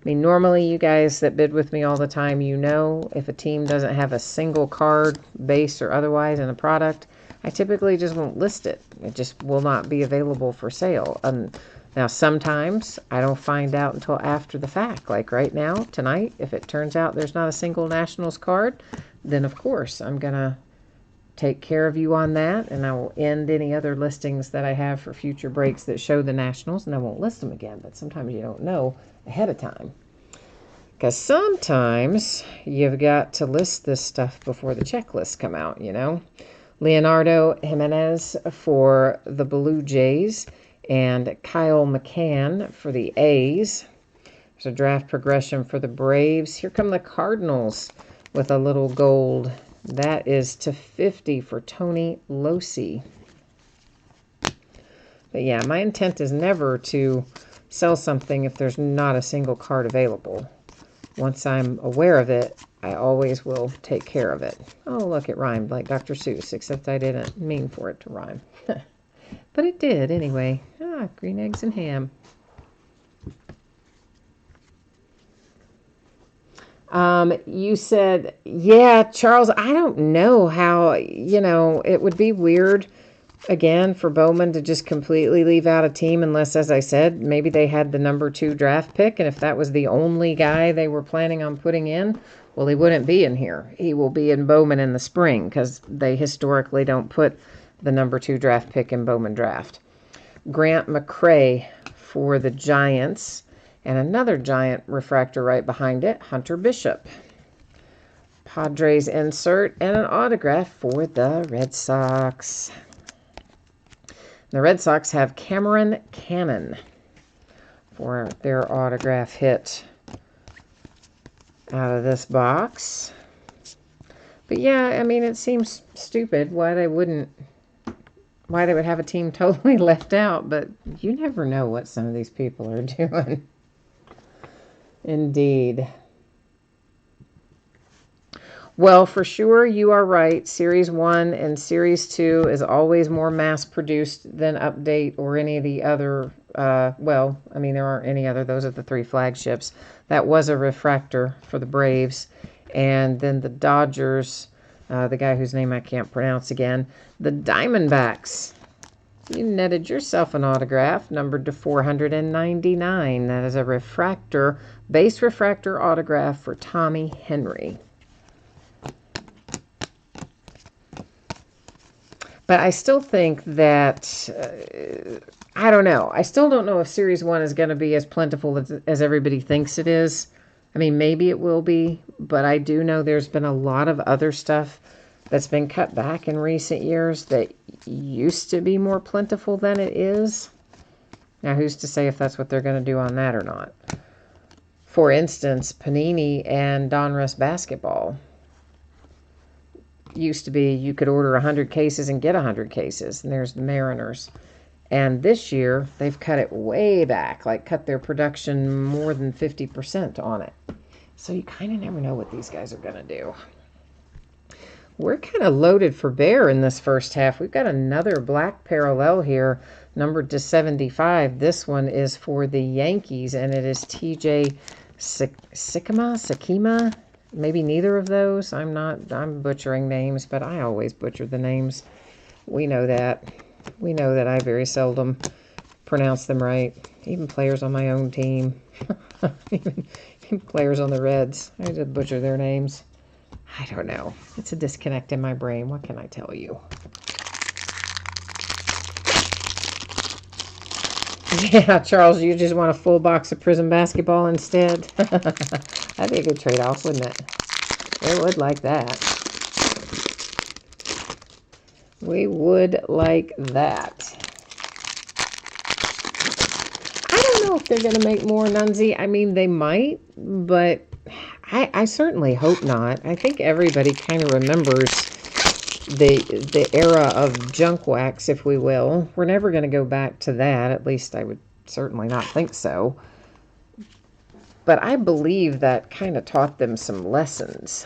mean, normally you guys that bid with me all the time, you know if a team doesn't have a single card, base or otherwise in a product, I typically just won't list it. It just will not be available for sale. Now, sometimes I don't find out until after the fact. Like right now, tonight, if it turns out there's not a single Nationals card, then of course I'm going to take care of you on that, and I will end any other listings that I have for future breaks that show the Nationals, and I won't list them again. But sometimes you don't know ahead of time, because sometimes you've got to list this stuff before the checklists come out, you know. Leonardo Jimenez for the Blue Jays and Kyle McCann for the A's. There's a draft progression for the Braves. Here come the Cardinals with a little gold. That is to 50 for Tony Locey. But yeah, my intent is never to sell something if there's not a single card available. Once I'm aware of it, I always will take care of it. Oh, look, it rhymed like Dr. Seuss, except I didn't mean for it to rhyme. But it did anyway. Green eggs and ham. You said, yeah, Charles, I don't know how, it would be weird, again, for Bowman to just completely leave out a team unless, as I said, maybe they had the number 2 draft pick, and if that was the only guy they were planning on putting in, well, he wouldn't be in here. He will be in Bowman in the spring because they historically don't put the number 2 draft pick in Bowman draft. Grant McCray for the Giants. And another Giant refractor right behind it, Hunter Bishop. Padres insert and an autograph for the Red Sox. The Red Sox have Cameron Cannon for their autograph hit out of this box. But yeah, I mean, it seems stupid why they would have a team totally left out, but you never know what some of these people are doing. Indeed. Well, for sure, you are right. Series 1 and Series 2 is always more mass-produced than Update or any of the other, well, I mean, there aren't any other. Those are the 3 flagships. That was a refractor for the Braves. And then the Dodgers, the guy whose name I can't pronounce again, the Diamondbacks. You netted yourself an autograph, numbered to 499. That is a refractor, base refractor autograph for Tommy Henry. But I still think that, I don't know. I still don't know if Series 1 is going to be as plentiful as everybody thinks it is. I mean, maybe it will be, but I do know there's been a lot of other stuff that's been cut back in recent years that used to be more plentiful than it is. Now, who's to say if that's what they're going to do on that or not? For instance, Panini and Donruss basketball. Used to be you could order 100 cases and get 100 cases, and there's the Mariners. And this year, they've cut it way back, like cut their production more than 50% on it. So you kind of never know what these guys are going to do. We're kind of loaded for bear in this first half. We've got another black parallel here, numbered to 75. This one is for the Yankees, and it is T.J. Sakima. Maybe neither of those. I'm butchering names, but I always butcher the names. We know that. We know that I very seldom pronounce them right. Even players on my own team. even players on the Reds. I just butcher their names. I don't know. It's a disconnect in my brain. What can I tell you? Yeah, Charles, you just want a full box of Prism basketball instead? That'd be a good trade-off, wouldn't it? We would like that. We would like that. I don't know if they're going to make more, Nunzi. I mean, they might, but I certainly hope not. I think everybody kind of remembers the era of junk wax, if we will. We're never going to go back to that. At least I would certainly not think so. But I believe that kind of taught them some lessons.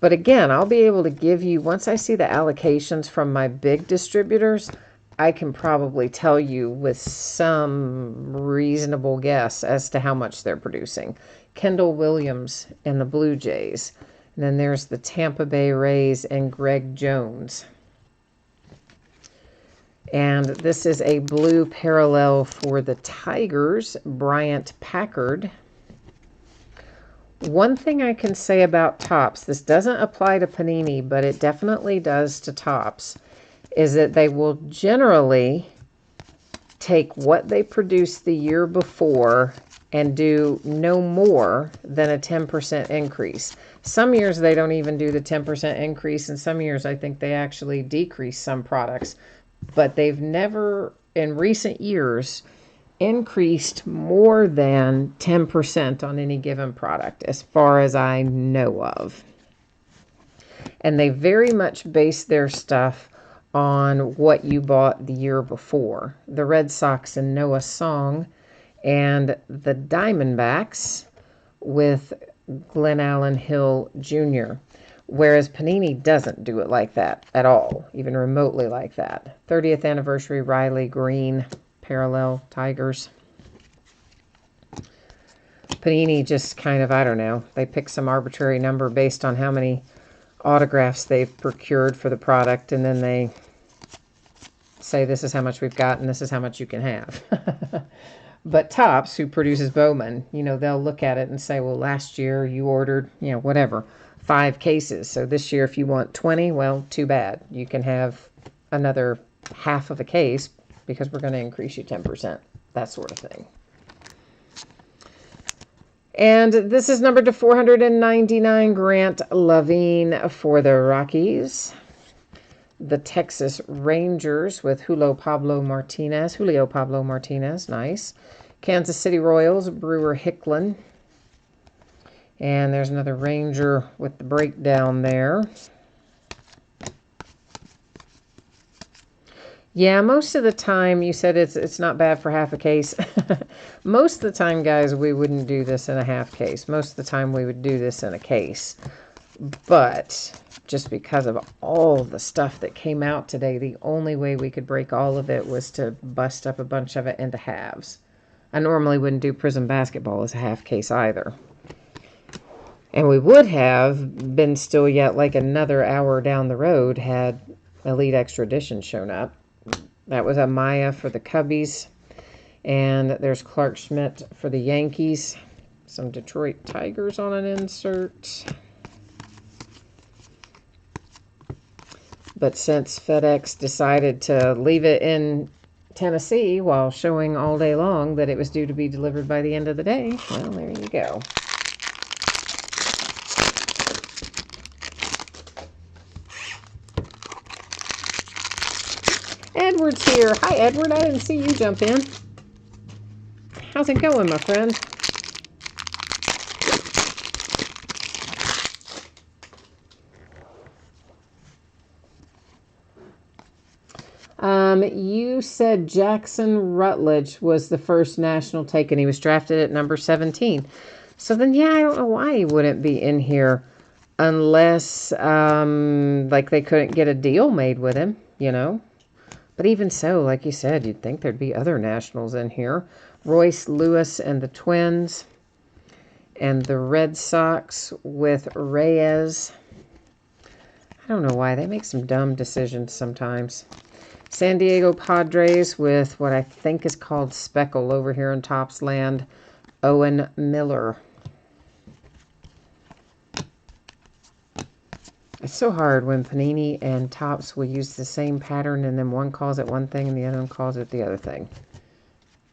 But again, I'll be able to give you, once I see the allocations from my big distributors, I can probably tell you with some reasonable guess as to how much they're producing. Kendall Williams and the Blue Jays. And then there's the Tampa Bay Rays and Greg Jones. And this is a blue parallel for the Tigers, Bryant Packard. One thing I can say about Topps, this doesn't apply to Panini, but it definitely does to Topps, is that they will generally take what they produced the year before and do no more than a 10% increase. Some years they don't even do the 10% increase, and some years I think they actually decrease some products. But they've never, in recent years, increased more than 10% on any given product, as far as I know of. And they very much base their stuff on what you bought the year before. The Red Sox and Noah Song, and the Diamondbacks with Glenn Allen Hill Jr., whereas Panini doesn't do it like that at all, even remotely like that. 30th anniversary Riley Green parallel Tigers. Panini just kind of, I don't know, they pick some arbitrary number based on how many autographs they've procured for the product, and then they say this is how much we've got and this is how much you can have. But Topps, who produces Bowman, you know, they'll look at it and say, well, last year you ordered, you know, whatever, 5 cases. So this year, if you want 20, well, too bad. You can have another half of a case, because we're going to increase you 10%. That sort of thing. And this is numbered to 499, Grant Lavigne for the Rockies. The Texas Rangers with Julio Pablo Martinez, nice. Kansas City Royals, Brewer Hicklin. And there's another Ranger with the breakdown there. Yeah, most of the time, you said it's not bad for half a case. Most of the time, guys, we wouldn't do this in a half case. Most of the time, we would do this in a case. But just because of all the stuff that came out today, the only way we could break all of it was to bust up a bunch of it into halves. I normally wouldn't do Prism Basketball as a half case either. And we would have been still yet like another hour down the road had Elite Extra Edition shown up. That was a Maya for the Cubbies. And there's Clark Schmidt for the Yankees. Some Detroit Tigers on an insert. But since FedEx decided to leave it in Tennessee while showing all day long that it was due to be delivered by the end of the day, well, there you go. Edward's here. Hi, Edward. I didn't see you jump in. How's it going, my friend? You said Jackson Rutledge was the first national taken. He was drafted at number 17. So then, yeah, I don't know why he wouldn't be in here unless, like, they couldn't get a deal made with him, you know. But even so, like you said, you'd think there'd be other nationals in here. Royce Lewis and the Twins. And the Red Sox with Reyes. I don't know why. They make some dumb decisions sometimes. San Diego Padres with what I think is called Speckle over here in Topps Land. Owen Miller. It's so hard when Panini and Topps will use the same pattern and then one calls it one thing and the other one calls it the other thing.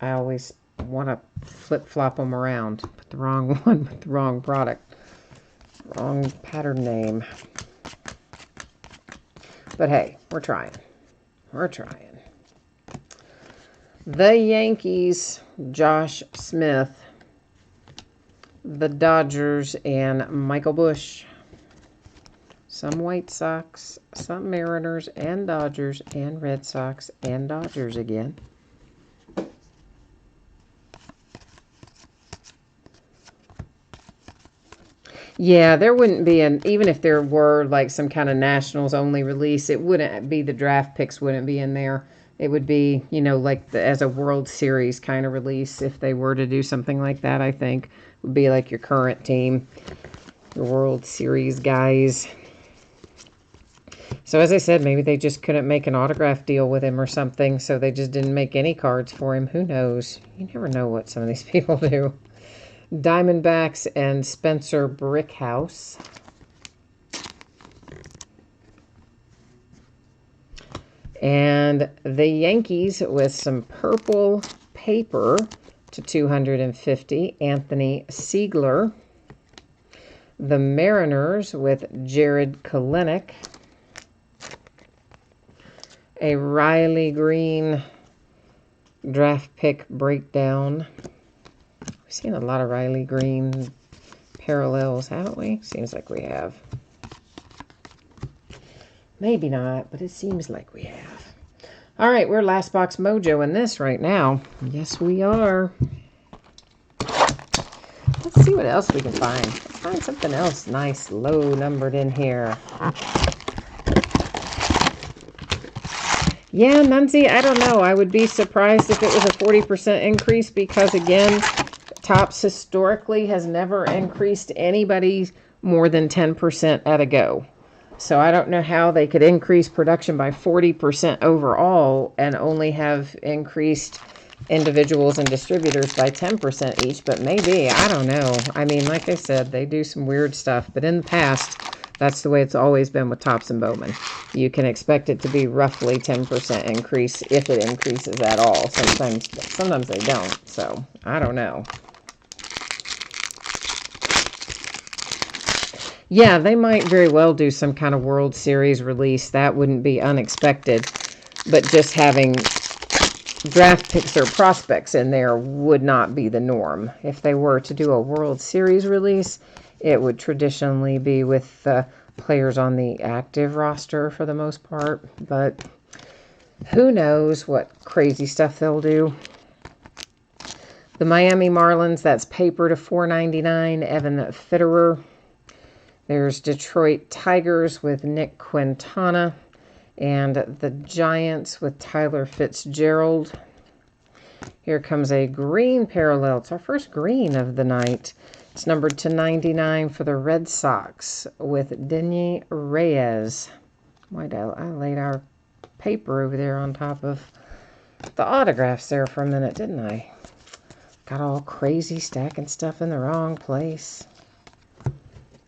I always want to flip-flop them around. Put the wrong one with the wrong product. Wrong pattern name. But hey, we're trying. We're trying. The Yankees, Josh Smith. The Dodgers and Michael Busch. Some White Sox, some Mariners and Dodgers and Red Sox and Dodgers again. Yeah, there wouldn't be even if there were like some kind of Nationals only release, it wouldn't be, the draft picks wouldn't be in there. It would be, you know, like as a World Series kind of release if they were to do something like that, I think. It would be like your current team, your World Series guys. So as I said, maybe they just couldn't make an autograph deal with him or something, so they just didn't make any cards for him. Who knows? You never know what some of these people do. Diamondbacks and Spencer Brickhouse. And the Yankees with some purple paper to 250, Anthony Siegler. The Mariners with Jared Kelenic. A Riley Green draft pick breakdown. We've seen a lot of Riley Green parallels, haven't we? Seems like we have. Maybe not, but it seems like we have. All right, we're Last Box Mojo in this right now. Yes, we are. Let's see what else we can find. Let's find something else nice, low numbered in here. Yeah, Nunzi, I don't know. I would be surprised if it was a 40% increase because, again, Topps historically has never increased anybody more than 10% at a go. So I don't know how they could increase production by 40% overall and only have increased individuals and distributors by 10% each, but maybe, I don't know. I mean, like I said, they do some weird stuff, but in the past, That's the way it's always been with Tops and Bowman. You can expect it to be roughly 10% increase if it increases at all. Sometimes they don't. So I don't know. Yeah, they might very well do some kind of World Series release. That wouldn't be unexpected. But just having draft picks or prospects in there would not be the norm. If they were to do a World Series release, it would traditionally be with players on the active roster for the most part. But who knows what crazy stuff they'll do. The Miami Marlins, that's paper to $4.99, Evan Fitterer. There's Detroit Tigers with Nick Quintana. And the Giants with Tyler Fitzgerald. Here comes a green parallel. It's our first green of the night. It's numbered to 99 for the Red Sox with Denny Reyes. Why did I laid our paper over there on top of the autographs there for a minute, didn't I? Got all crazy, stacking stuff in the wrong place.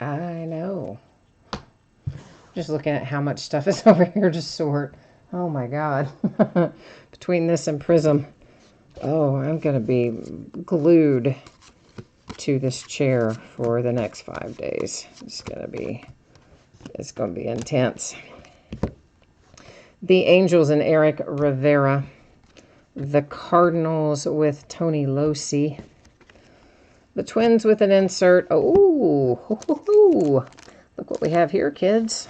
I know. Just looking at how much stuff is over here to sort. Oh my God. Between this and Prism. Oh, I'm going to be glued to this chair for the next 5 days. It's going to be intense. The Angels and Eric Rivera. The Cardinals with Tony Losi. The Twins with an insert. Oh, look what we have here, kids.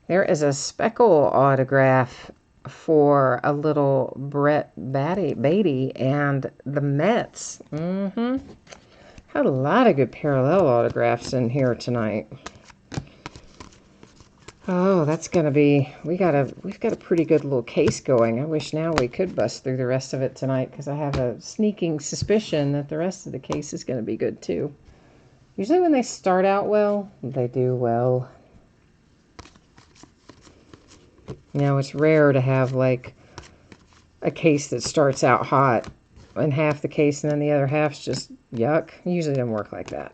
There is a speckle autograph for a little Brett Beatty and the Mets. Had a lot of good parallel autographs in here tonight. Oh, that's going to be, we've got a pretty good little case going. I wish now we could bust through the rest of it tonight because I have a sneaking suspicion that the rest of the case is going to be good too. Usually when they start out well, they do well. You know, it's rare to have like a case that starts out hot and half the case and then the other half's just yuck. It usually doesn't work like that.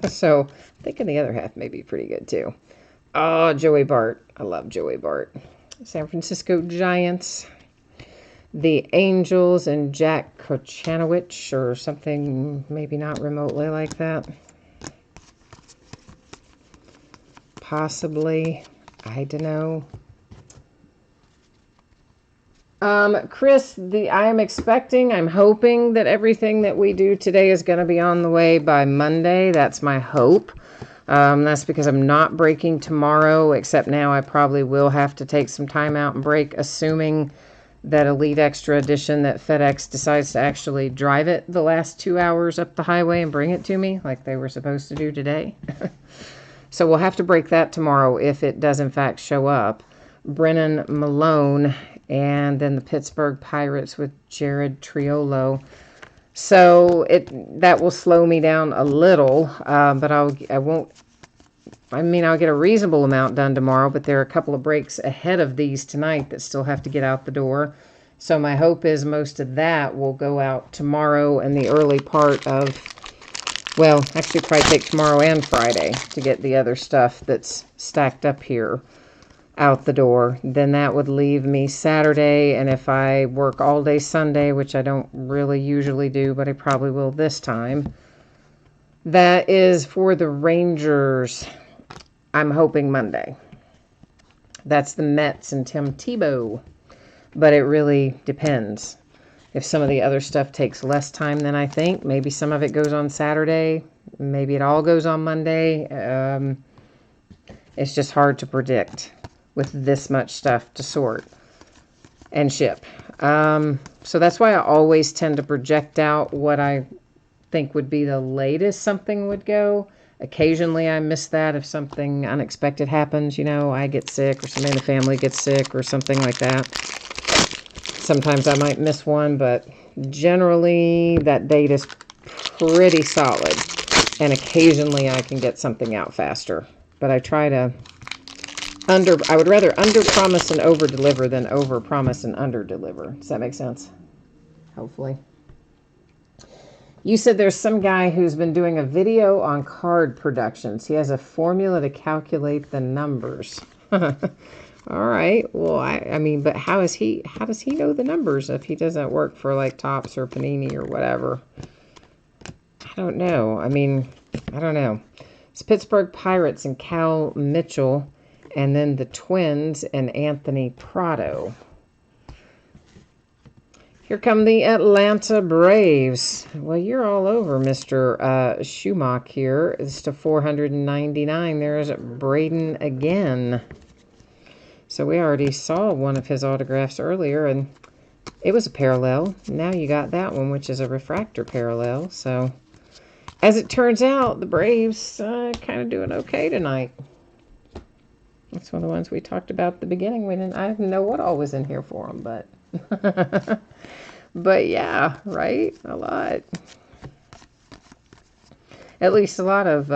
So I'm thinking the other half may be pretty good too. Oh, Joey Bart. I love Joey Bart. San Francisco Giants. The Angels and Jack Kochanowicz or something, maybe not remotely like that. Possibly. I don't know. Chris, I'm hoping that everything that we do today is going to be on the way by Monday. That's my hope. That's because I'm not breaking tomorrow, except now I probably will have to take some time out and break, assuming that Elite Extra Edition that FedEx decides to actually drive it the last 2 hours up the highway and bring it to me like they were supposed to do today. So we'll have to break that tomorrow if it does in fact show up. Brennan Malone and then the Pittsburgh Pirates with Jared Triolo. So that will slow me down a little, but I'll get a reasonable amount done tomorrow, but there are a couple of breaks ahead of these tonight that still have to get out the door. So my hope is most of that will go out tomorrow and the early part of, well, actually probably take tomorrow and Friday to get the other stuff that's stacked up here out the door. Then that would leave me Saturday, and if I work all day Sunday, which I don't really usually do, but I probably will this time, that is for the Rangers. I'm hoping Monday. That's the Mets and Tim Tebow, but it really depends. If some of the other stuff takes less time than I think, maybe some of it goes on Saturday, maybe it all goes on Monday. It's just hard to predict with this much stuff to sort and ship. So that's why I always tend to project out what I think would be the latest something would go. Occasionally I miss that if something unexpected happens, I get sick or somebody in the family gets sick or something like that. Sometimes I might miss one, but generally that date is pretty solid. And occasionally I can get something out faster. But I try to I would rather under-promise and over-deliver than over-promise and under-deliver. Does that make sense? Hopefully. You said there's some guy who's been doing a video on card productions. He has a formula to calculate the numbers. All right. Well, I mean, but how does he know the numbers if he doesn't work for like Topps or Panini or whatever? I don't know. I mean, I don't know. It's Pittsburgh Pirates and Cal Mitchell, and then the Twins and Anthony Prado. Here come the Atlanta Braves. Well, you're all over Mr. Schumacher here. It's to 499. There's Braden again. So we already saw one of his autographs earlier, and it was a parallel. Now you got that one, which is a refractor parallel. So, as it turns out, the Braves kind of doing okay tonight. That's one of the ones we talked about at the beginning. I didn't know what all was in here for them, but... But yeah, right? A lot. At least a lot of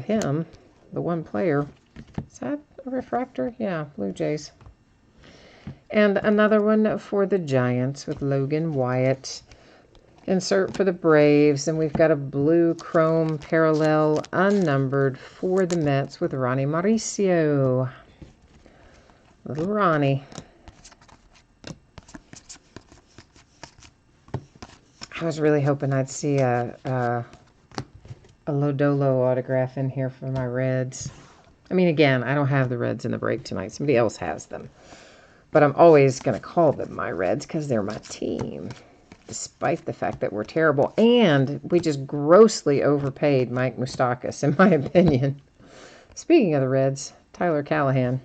him, the one player. Is that a refractor? Yeah, Blue Jays. And another one for the Giants with Logan Wyatt. Insert for the Braves. And we've got a blue chrome parallel unnumbered for the Mets with Ronnie Mauricio. Little Ronnie. I was really hoping I'd see a Lodolo autograph in here for my Reds. I mean, again, I don't have the Reds in the break tonight. Somebody else has them. But I'm always going to call them my Reds because they're my team, despite the fact that we're terrible. And we just grossly overpaid Mike Moustakas, in my opinion. Speaking of the Reds, Tyler Callahan.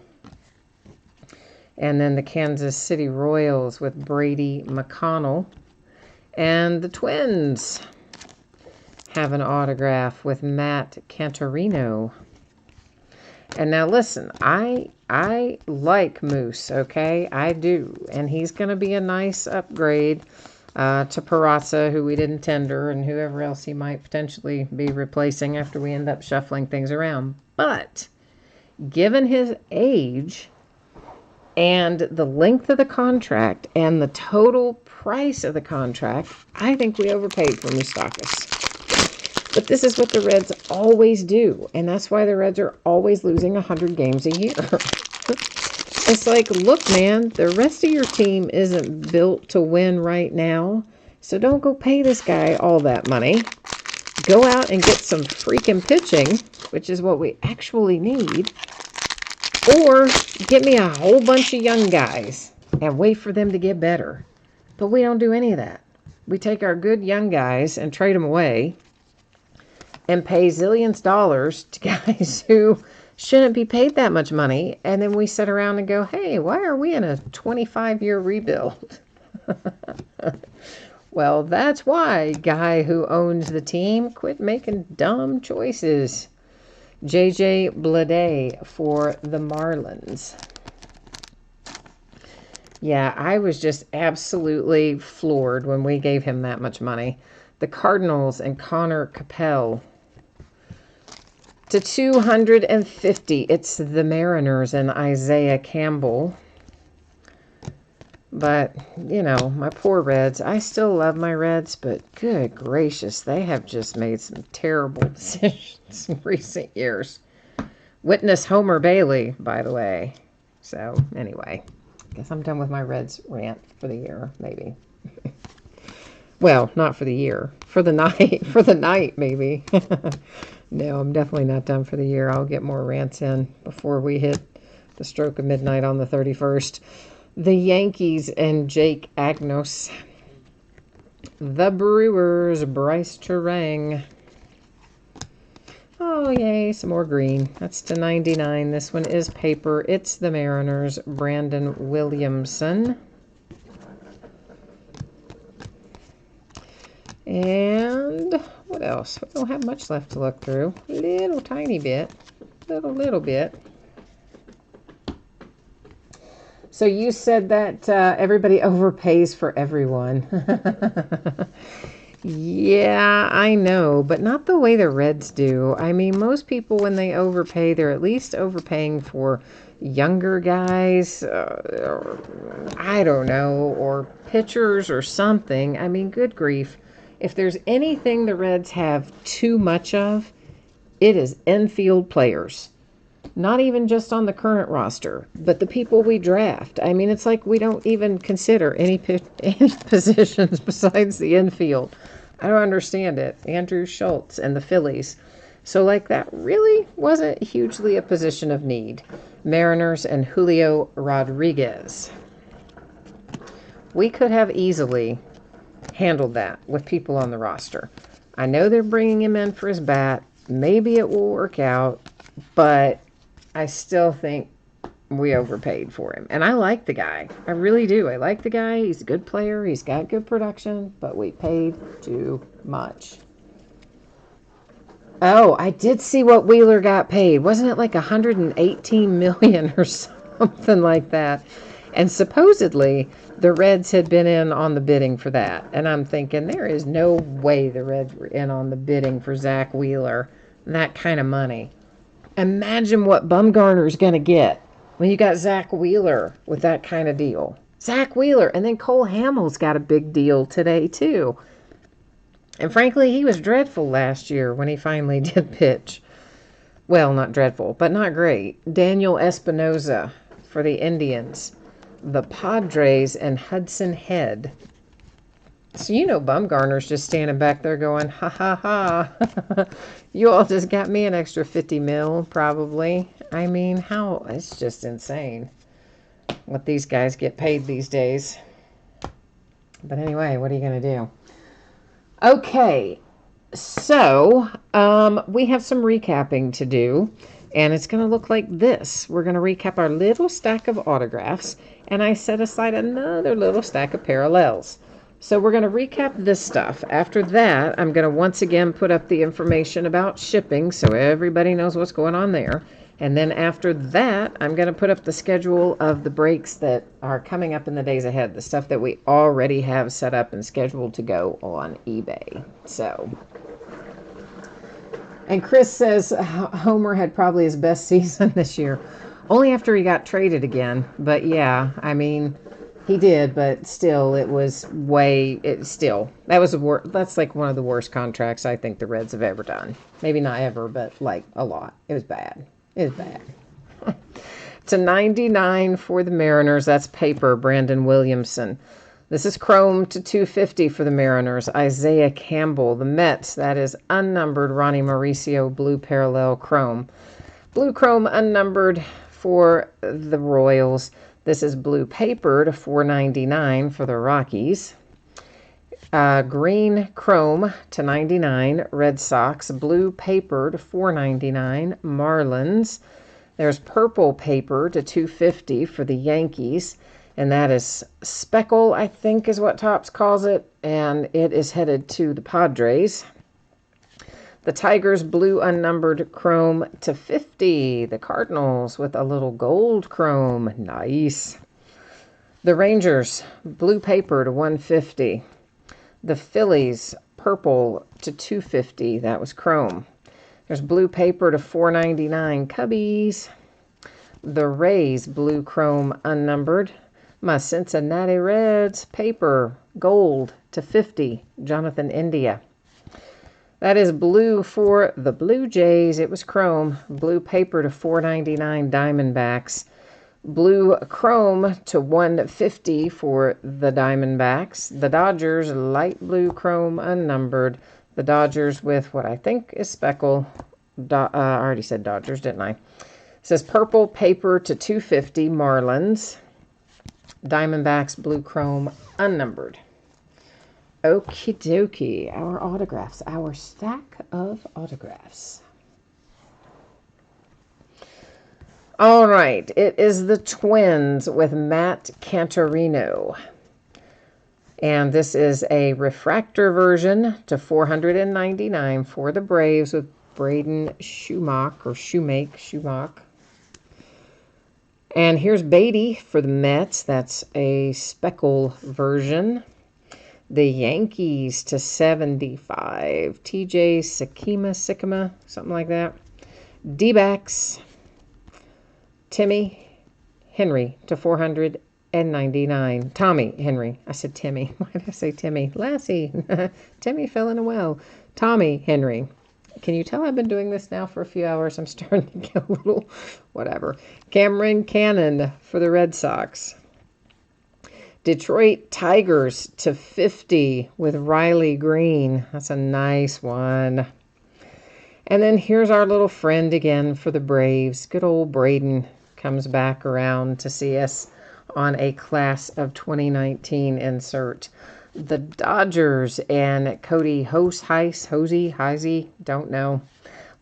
And then the Kansas City Royals with Brady McConnell. And the Twins have an autograph with Matt Cantorino. And now listen, I like Moose, okay? I do. And he's going to be a nice upgrade to Peraza, who we didn't tender, and whoever else he might potentially be replacing after we end up shuffling things around. But given his age and the length of the contract and the total price of the contract, I think we overpaid for Moustakas. But this is what the Reds always do, and that's why the Reds are always losing 100 games a year. It's like, look, man, the rest of your team isn't built to win right now, so don't go pay this guy all that money. Go out and get some freaking pitching, which is what we actually need, or get me a whole bunch of young guys and wait for them to get better. But we don't do any of that. We take our good young guys and trade them away and pay zillions of dollars to guys who shouldn't be paid that much money. And then we sit around and go, hey, why are we in a 25-year rebuild? Well, that's why, guy who owns the team, quit making dumb choices. J.J. Bleday for the Marlins. Yeah, I was just absolutely floored when we gave him that much money. The Cardinals and Connor Capel. To 250, it's the Mariners and Isaiah Campbell. But, you know, my poor Reds. I still love my Reds, but good gracious, they have just made some terrible decisions in recent years. Witness Homer Bailey, by the way. So, anyway, guess I'm done with my Reds rant for the year, maybe. Well, not for the year. For the night. For the night, maybe. No, I'm definitely not done for the year. I'll get more rants in before we hit the stroke of midnight on the 31st. The Yankees and Jake Agnos. The Brewers, Bryce Terang. Oh, yay, some more green. That's to 99. This one is paper. It's the Mariners, Brandon Williamson. And what else? We don't have much left to look through. Little tiny bit. Little bit. So you said that everybody overpays for everyone. Yeah, I know, but not the way the Reds do. I mean, most people, when they overpay, they're at least overpaying for younger guys, or, I don't know, or pitchers or something. I mean, good grief. If there's anything the Reds have too much of, it is infield players. Not even just on the current roster, but the people we draft. I mean, it's like we don't even consider any positions besides the infield. I don't understand it. Andrew Schultz and the Phillies. So, like, that really wasn't hugely a position of need. Mariners and Julio Rodriguez. We could have easily handled that with people on the roster. I know they're bringing him in for his bat. Maybe it will work out, but I still think we overpaid for him. And I like the guy. I really do. I like the guy. He's a good player. He's got good production, but we paid too much. Oh, I did see what Wheeler got paid. Wasn't it like $118 million or something like that? And supposedly the Reds had been in on the bidding for that. And I'm thinking there is no way the Reds were in on the bidding for Zach Wheeler. That kind of money. Imagine what Bumgarner's going to get when you got Zach Wheeler with that kind of deal. Zach Wheeler. And then Cole Hamels got a big deal today, too. And frankly, he was dreadful last year when he finally did pitch. Well, not dreadful, but not great. Daniel Espinosa for the Indians. The Padres and Hudson Head. So you know Bumgarner's just standing back there going, ha ha ha. You all just got me an extra 50 mil, probably. I mean, how? It's just insane what these guys get paid these days. But anyway, what are you going to do? Okay, so we have some recapping to do, and it's going to look like this. We're going to recap our little stack of autographs, and I set aside another little stack of parallels. So we're going to recap this stuff. After that, I'm going to once again put up the information about shipping so everybody knows what's going on there. And then after that, I'm going to put up the schedule of the breaks that are coming up in the days ahead, the stuff that we already have set up and scheduled to go on eBay. So, and Chris says Homer had probably his best season this year, only after he got traded again. But yeah, I mean, he did, but still, it was that was that's like one of the worst contracts I think the Reds have ever done. Maybe not ever, but like a lot. It was bad. It was bad. It's a 99 for the Mariners. That's paper, Brandon Williamson. This is chrome to 250 for the Mariners. Isaiah Campbell. The Mets, that is unnumbered, Ronnie Mauricio, blue parallel chrome. Blue chrome unnumbered for the Royals. This is blue paper to 499 for the Rockies. Green chrome to 99, Red Sox. Blue paper to 499, Marlins. There's purple paper to 250 for the Yankees, and that is speckle, I think is what Topps calls it, and it is headed to the Padres. The Tigers, blue unnumbered chrome to 50. The Cardinals with a little gold chrome. Nice. The Rangers, blue paper to 150. The Phillies, purple to 250. That was chrome. There's blue paper to 499. Cubbies. The Rays, blue chrome unnumbered. My Cincinnati Reds, paper, gold to 50. Jonathan India. That is blue for the Blue Jays. It was chrome. Blue paper to 499. Diamondbacks. Blue chrome to 150 for the Diamondbacks. The Dodgers, light blue chrome unnumbered. The Dodgers with what I think is speckle. I already said Dodgers, didn't I? It says purple paper to 250, Marlins. Diamondbacks, blue chrome unnumbered. Okie dokie. Our autographs. Our stack of autographs. All right, it is the Twins with Matt Cantorino. And this is a refractor version to 499 for the Braves with Braden Shumake. And here's Beatty for the Mets. That's a speckle version. The Yankees to 75. TJ Sikima, something like that. D-backs. Timmy Henry to 400, $4.99. Tommy Henry. I said Timmy. Why did I say Timmy? Lassie. Timmy fell in a well. Tommy Henry. Can you tell I've been doing this now for a few hours? I'm starting to get a little whatever. Cameron Cannon for the Red Sox. Detroit Tigers to 50 with Riley Green. That's a nice one. And then here's our little friend again for the Braves. Good old Braden comes back around to see us on a class of 2019 insert. The Dodgers and Cody Hosey, don't know.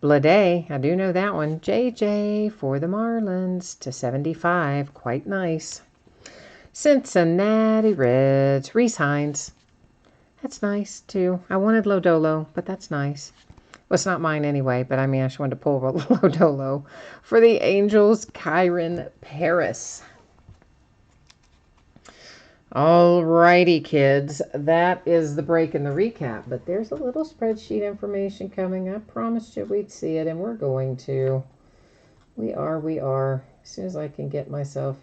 Blade, I do know that one. JJ for the Marlins to 75, quite nice. Cincinnati Reds, Reese Hines. That's nice, too. I wanted Lodolo, but that's nice. Well, it's not mine anyway, but I mean, I just wanted to pull Lodolo. For the Angels, Kyron Paris. All righty, kids. That is the break and the recap, but there's a little spreadsheet information coming. I promised you we'd see it, and we're going to. We are. As soon as I can get myself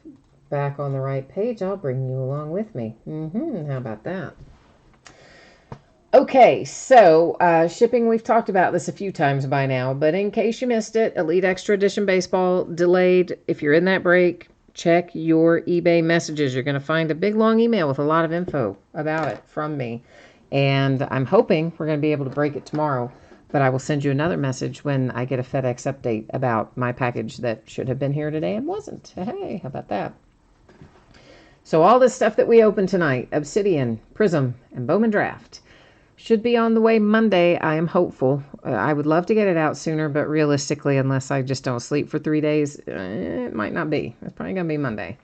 back on the right page, I'll bring you along with me. How about that? Okay, so shipping, we've talked about this a few times by now, but in case you missed it, Elite Extra Edition Baseball delayed. If you're in that break, check your eBay messages. You're going to find a big, long email with a lot of info about it from me. And I'm hoping we're going to be able to break it tomorrow, but I will send you another message when I get a FedEx update about my package that should have been here today and wasn't. Hey, how about that? So all this stuff that we opened tonight, Obsidian, Prism, and Bowman Draft, should be on the way Monday. I am hopeful. I would love to get it out sooner, but realistically, unless I just don't sleep for 3 days, it might not be. It's probably going to be Monday.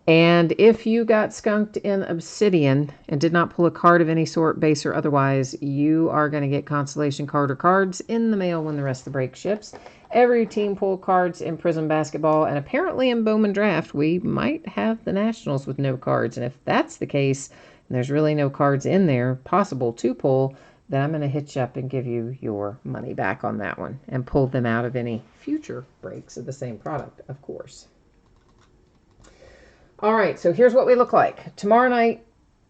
And if you got skunked in Obsidian and did not pull a card of any sort, base or otherwise, you are going to get consolation card or cards in the mail when the rest of the break ships. Every team pulled cards in Prism Basketball, and apparently in Bowman Draft, we might have the Nationals with no cards. And if that's the case, and there's really no cards in there possible to pull, then I'm going to hit you up and give you your money back on that one and pull them out of any future breaks of the same product, of course. All right, so here's what we look like. Tomorrow night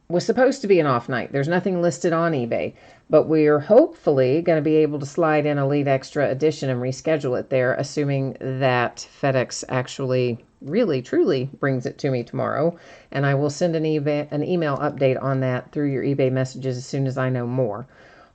was supposed to be an off night. There's nothing listed on eBay, but we're hopefully going to be able to slide in Elite Extra Edition and reschedule it there, assuming that FedEx actually really, truly brings it to me tomorrow. And I will send an email update on that through your eBay messages as soon as I know more.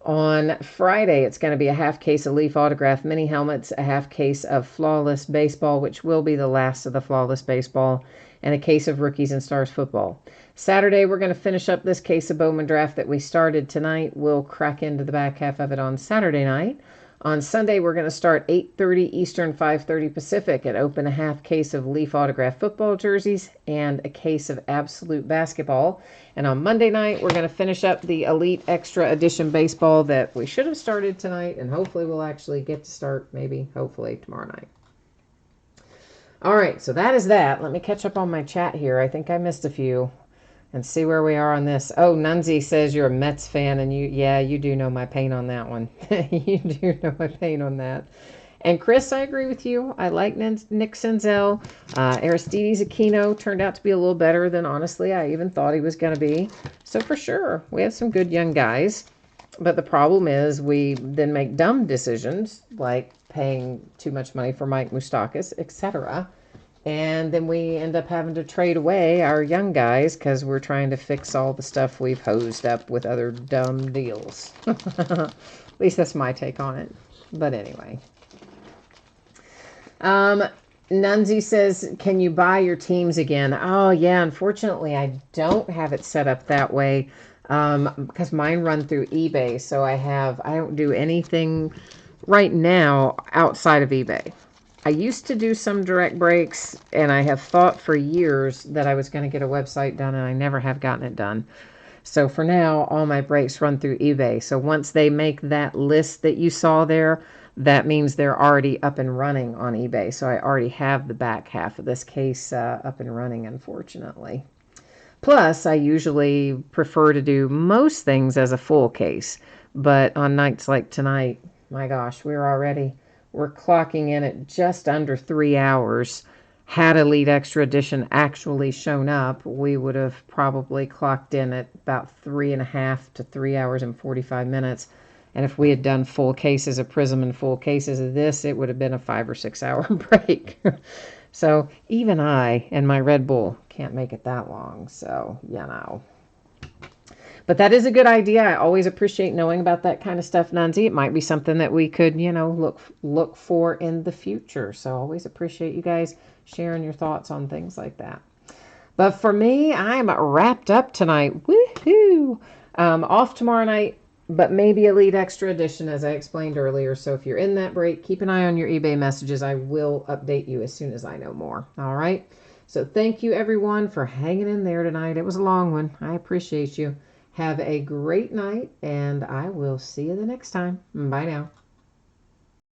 On Friday, it's going to be a half case of Leaf Autograph mini helmets, a half case of Flawless Baseball, which will be the last of the Flawless Baseball, and a case of Rookies and Stars Football. Saturday, we're going to finish up this case of Bowman Draft that we started tonight. We'll crack into the back half of it on Saturday night. On Sunday, we're going to start 8:30 Eastern, 5:30 Pacific, and open a half case of Leaf Autograph football jerseys and a case of Absolute Basketball. And on Monday night, we're going to finish up the Elite Extra Edition Baseball that we should have started tonight, and hopefully we'll actually get to start hopefully tomorrow night. All right, so that is that. Let me catch up on my chat here. I think I missed a few. And see where we are on this. Oh, Nunzi says you're a Mets fan, and you do know my pain on that one. You do know my pain on that. And Chris, I agree with you. I like Nick Senzel. Aristides Aquino turned out to be a little better than, honestly, I even thought he was going to be. So for sure, we have some good young guys. But the problem is we then make dumb decisions, like paying too much money for Mike Moustakas, etc., and then we end up having to trade away our young guys because we're trying to fix all the stuff we've hosed up with other dumb deals. At least that's my take on it. But anyway. Nunzi says, can you buy your teams again? Oh, yeah. Unfortunately, I don't have it set up that way because mine run through eBay. So I don't do anything right now outside of eBay. I used to do some direct breaks, and I have thought for years that I was going to get a website done, and I never have gotten it done. So for now, all my breaks run through eBay. So once they make that list that you saw there, that means they're already up and running on eBay. So I already have the back half of this case up and running, unfortunately. Plus, I usually prefer to do most things as a full case. But on nights like tonight, my gosh, we're clocking in at just under 3 hours. had Elite Extra Edition actually shown up, we would have probably clocked in at about 3.5 to 3 hours and 45 minutes. And if we had done full cases of Prism and full cases of this, it would have been a 5 or 6 hour break. So even I and my Red Bull can't make it that long. So, you know. But that is a good idea. I always appreciate knowing about that kind of stuff, Nunzi. It might be something that we could, look for in the future. So always appreciate you guys sharing your thoughts on things like that. But for me, I'm wrapped up tonight. Woohoo! Off tomorrow night, but maybe Elite Extra Edition, as I explained earlier. So if you're in that break, keep an eye on your eBay messages. I will update you as soon as I know more. All right? So thank you, everyone, for hanging in there tonight. It was a long one. I appreciate you. Have a great night, and I will see you the next time. Bye now.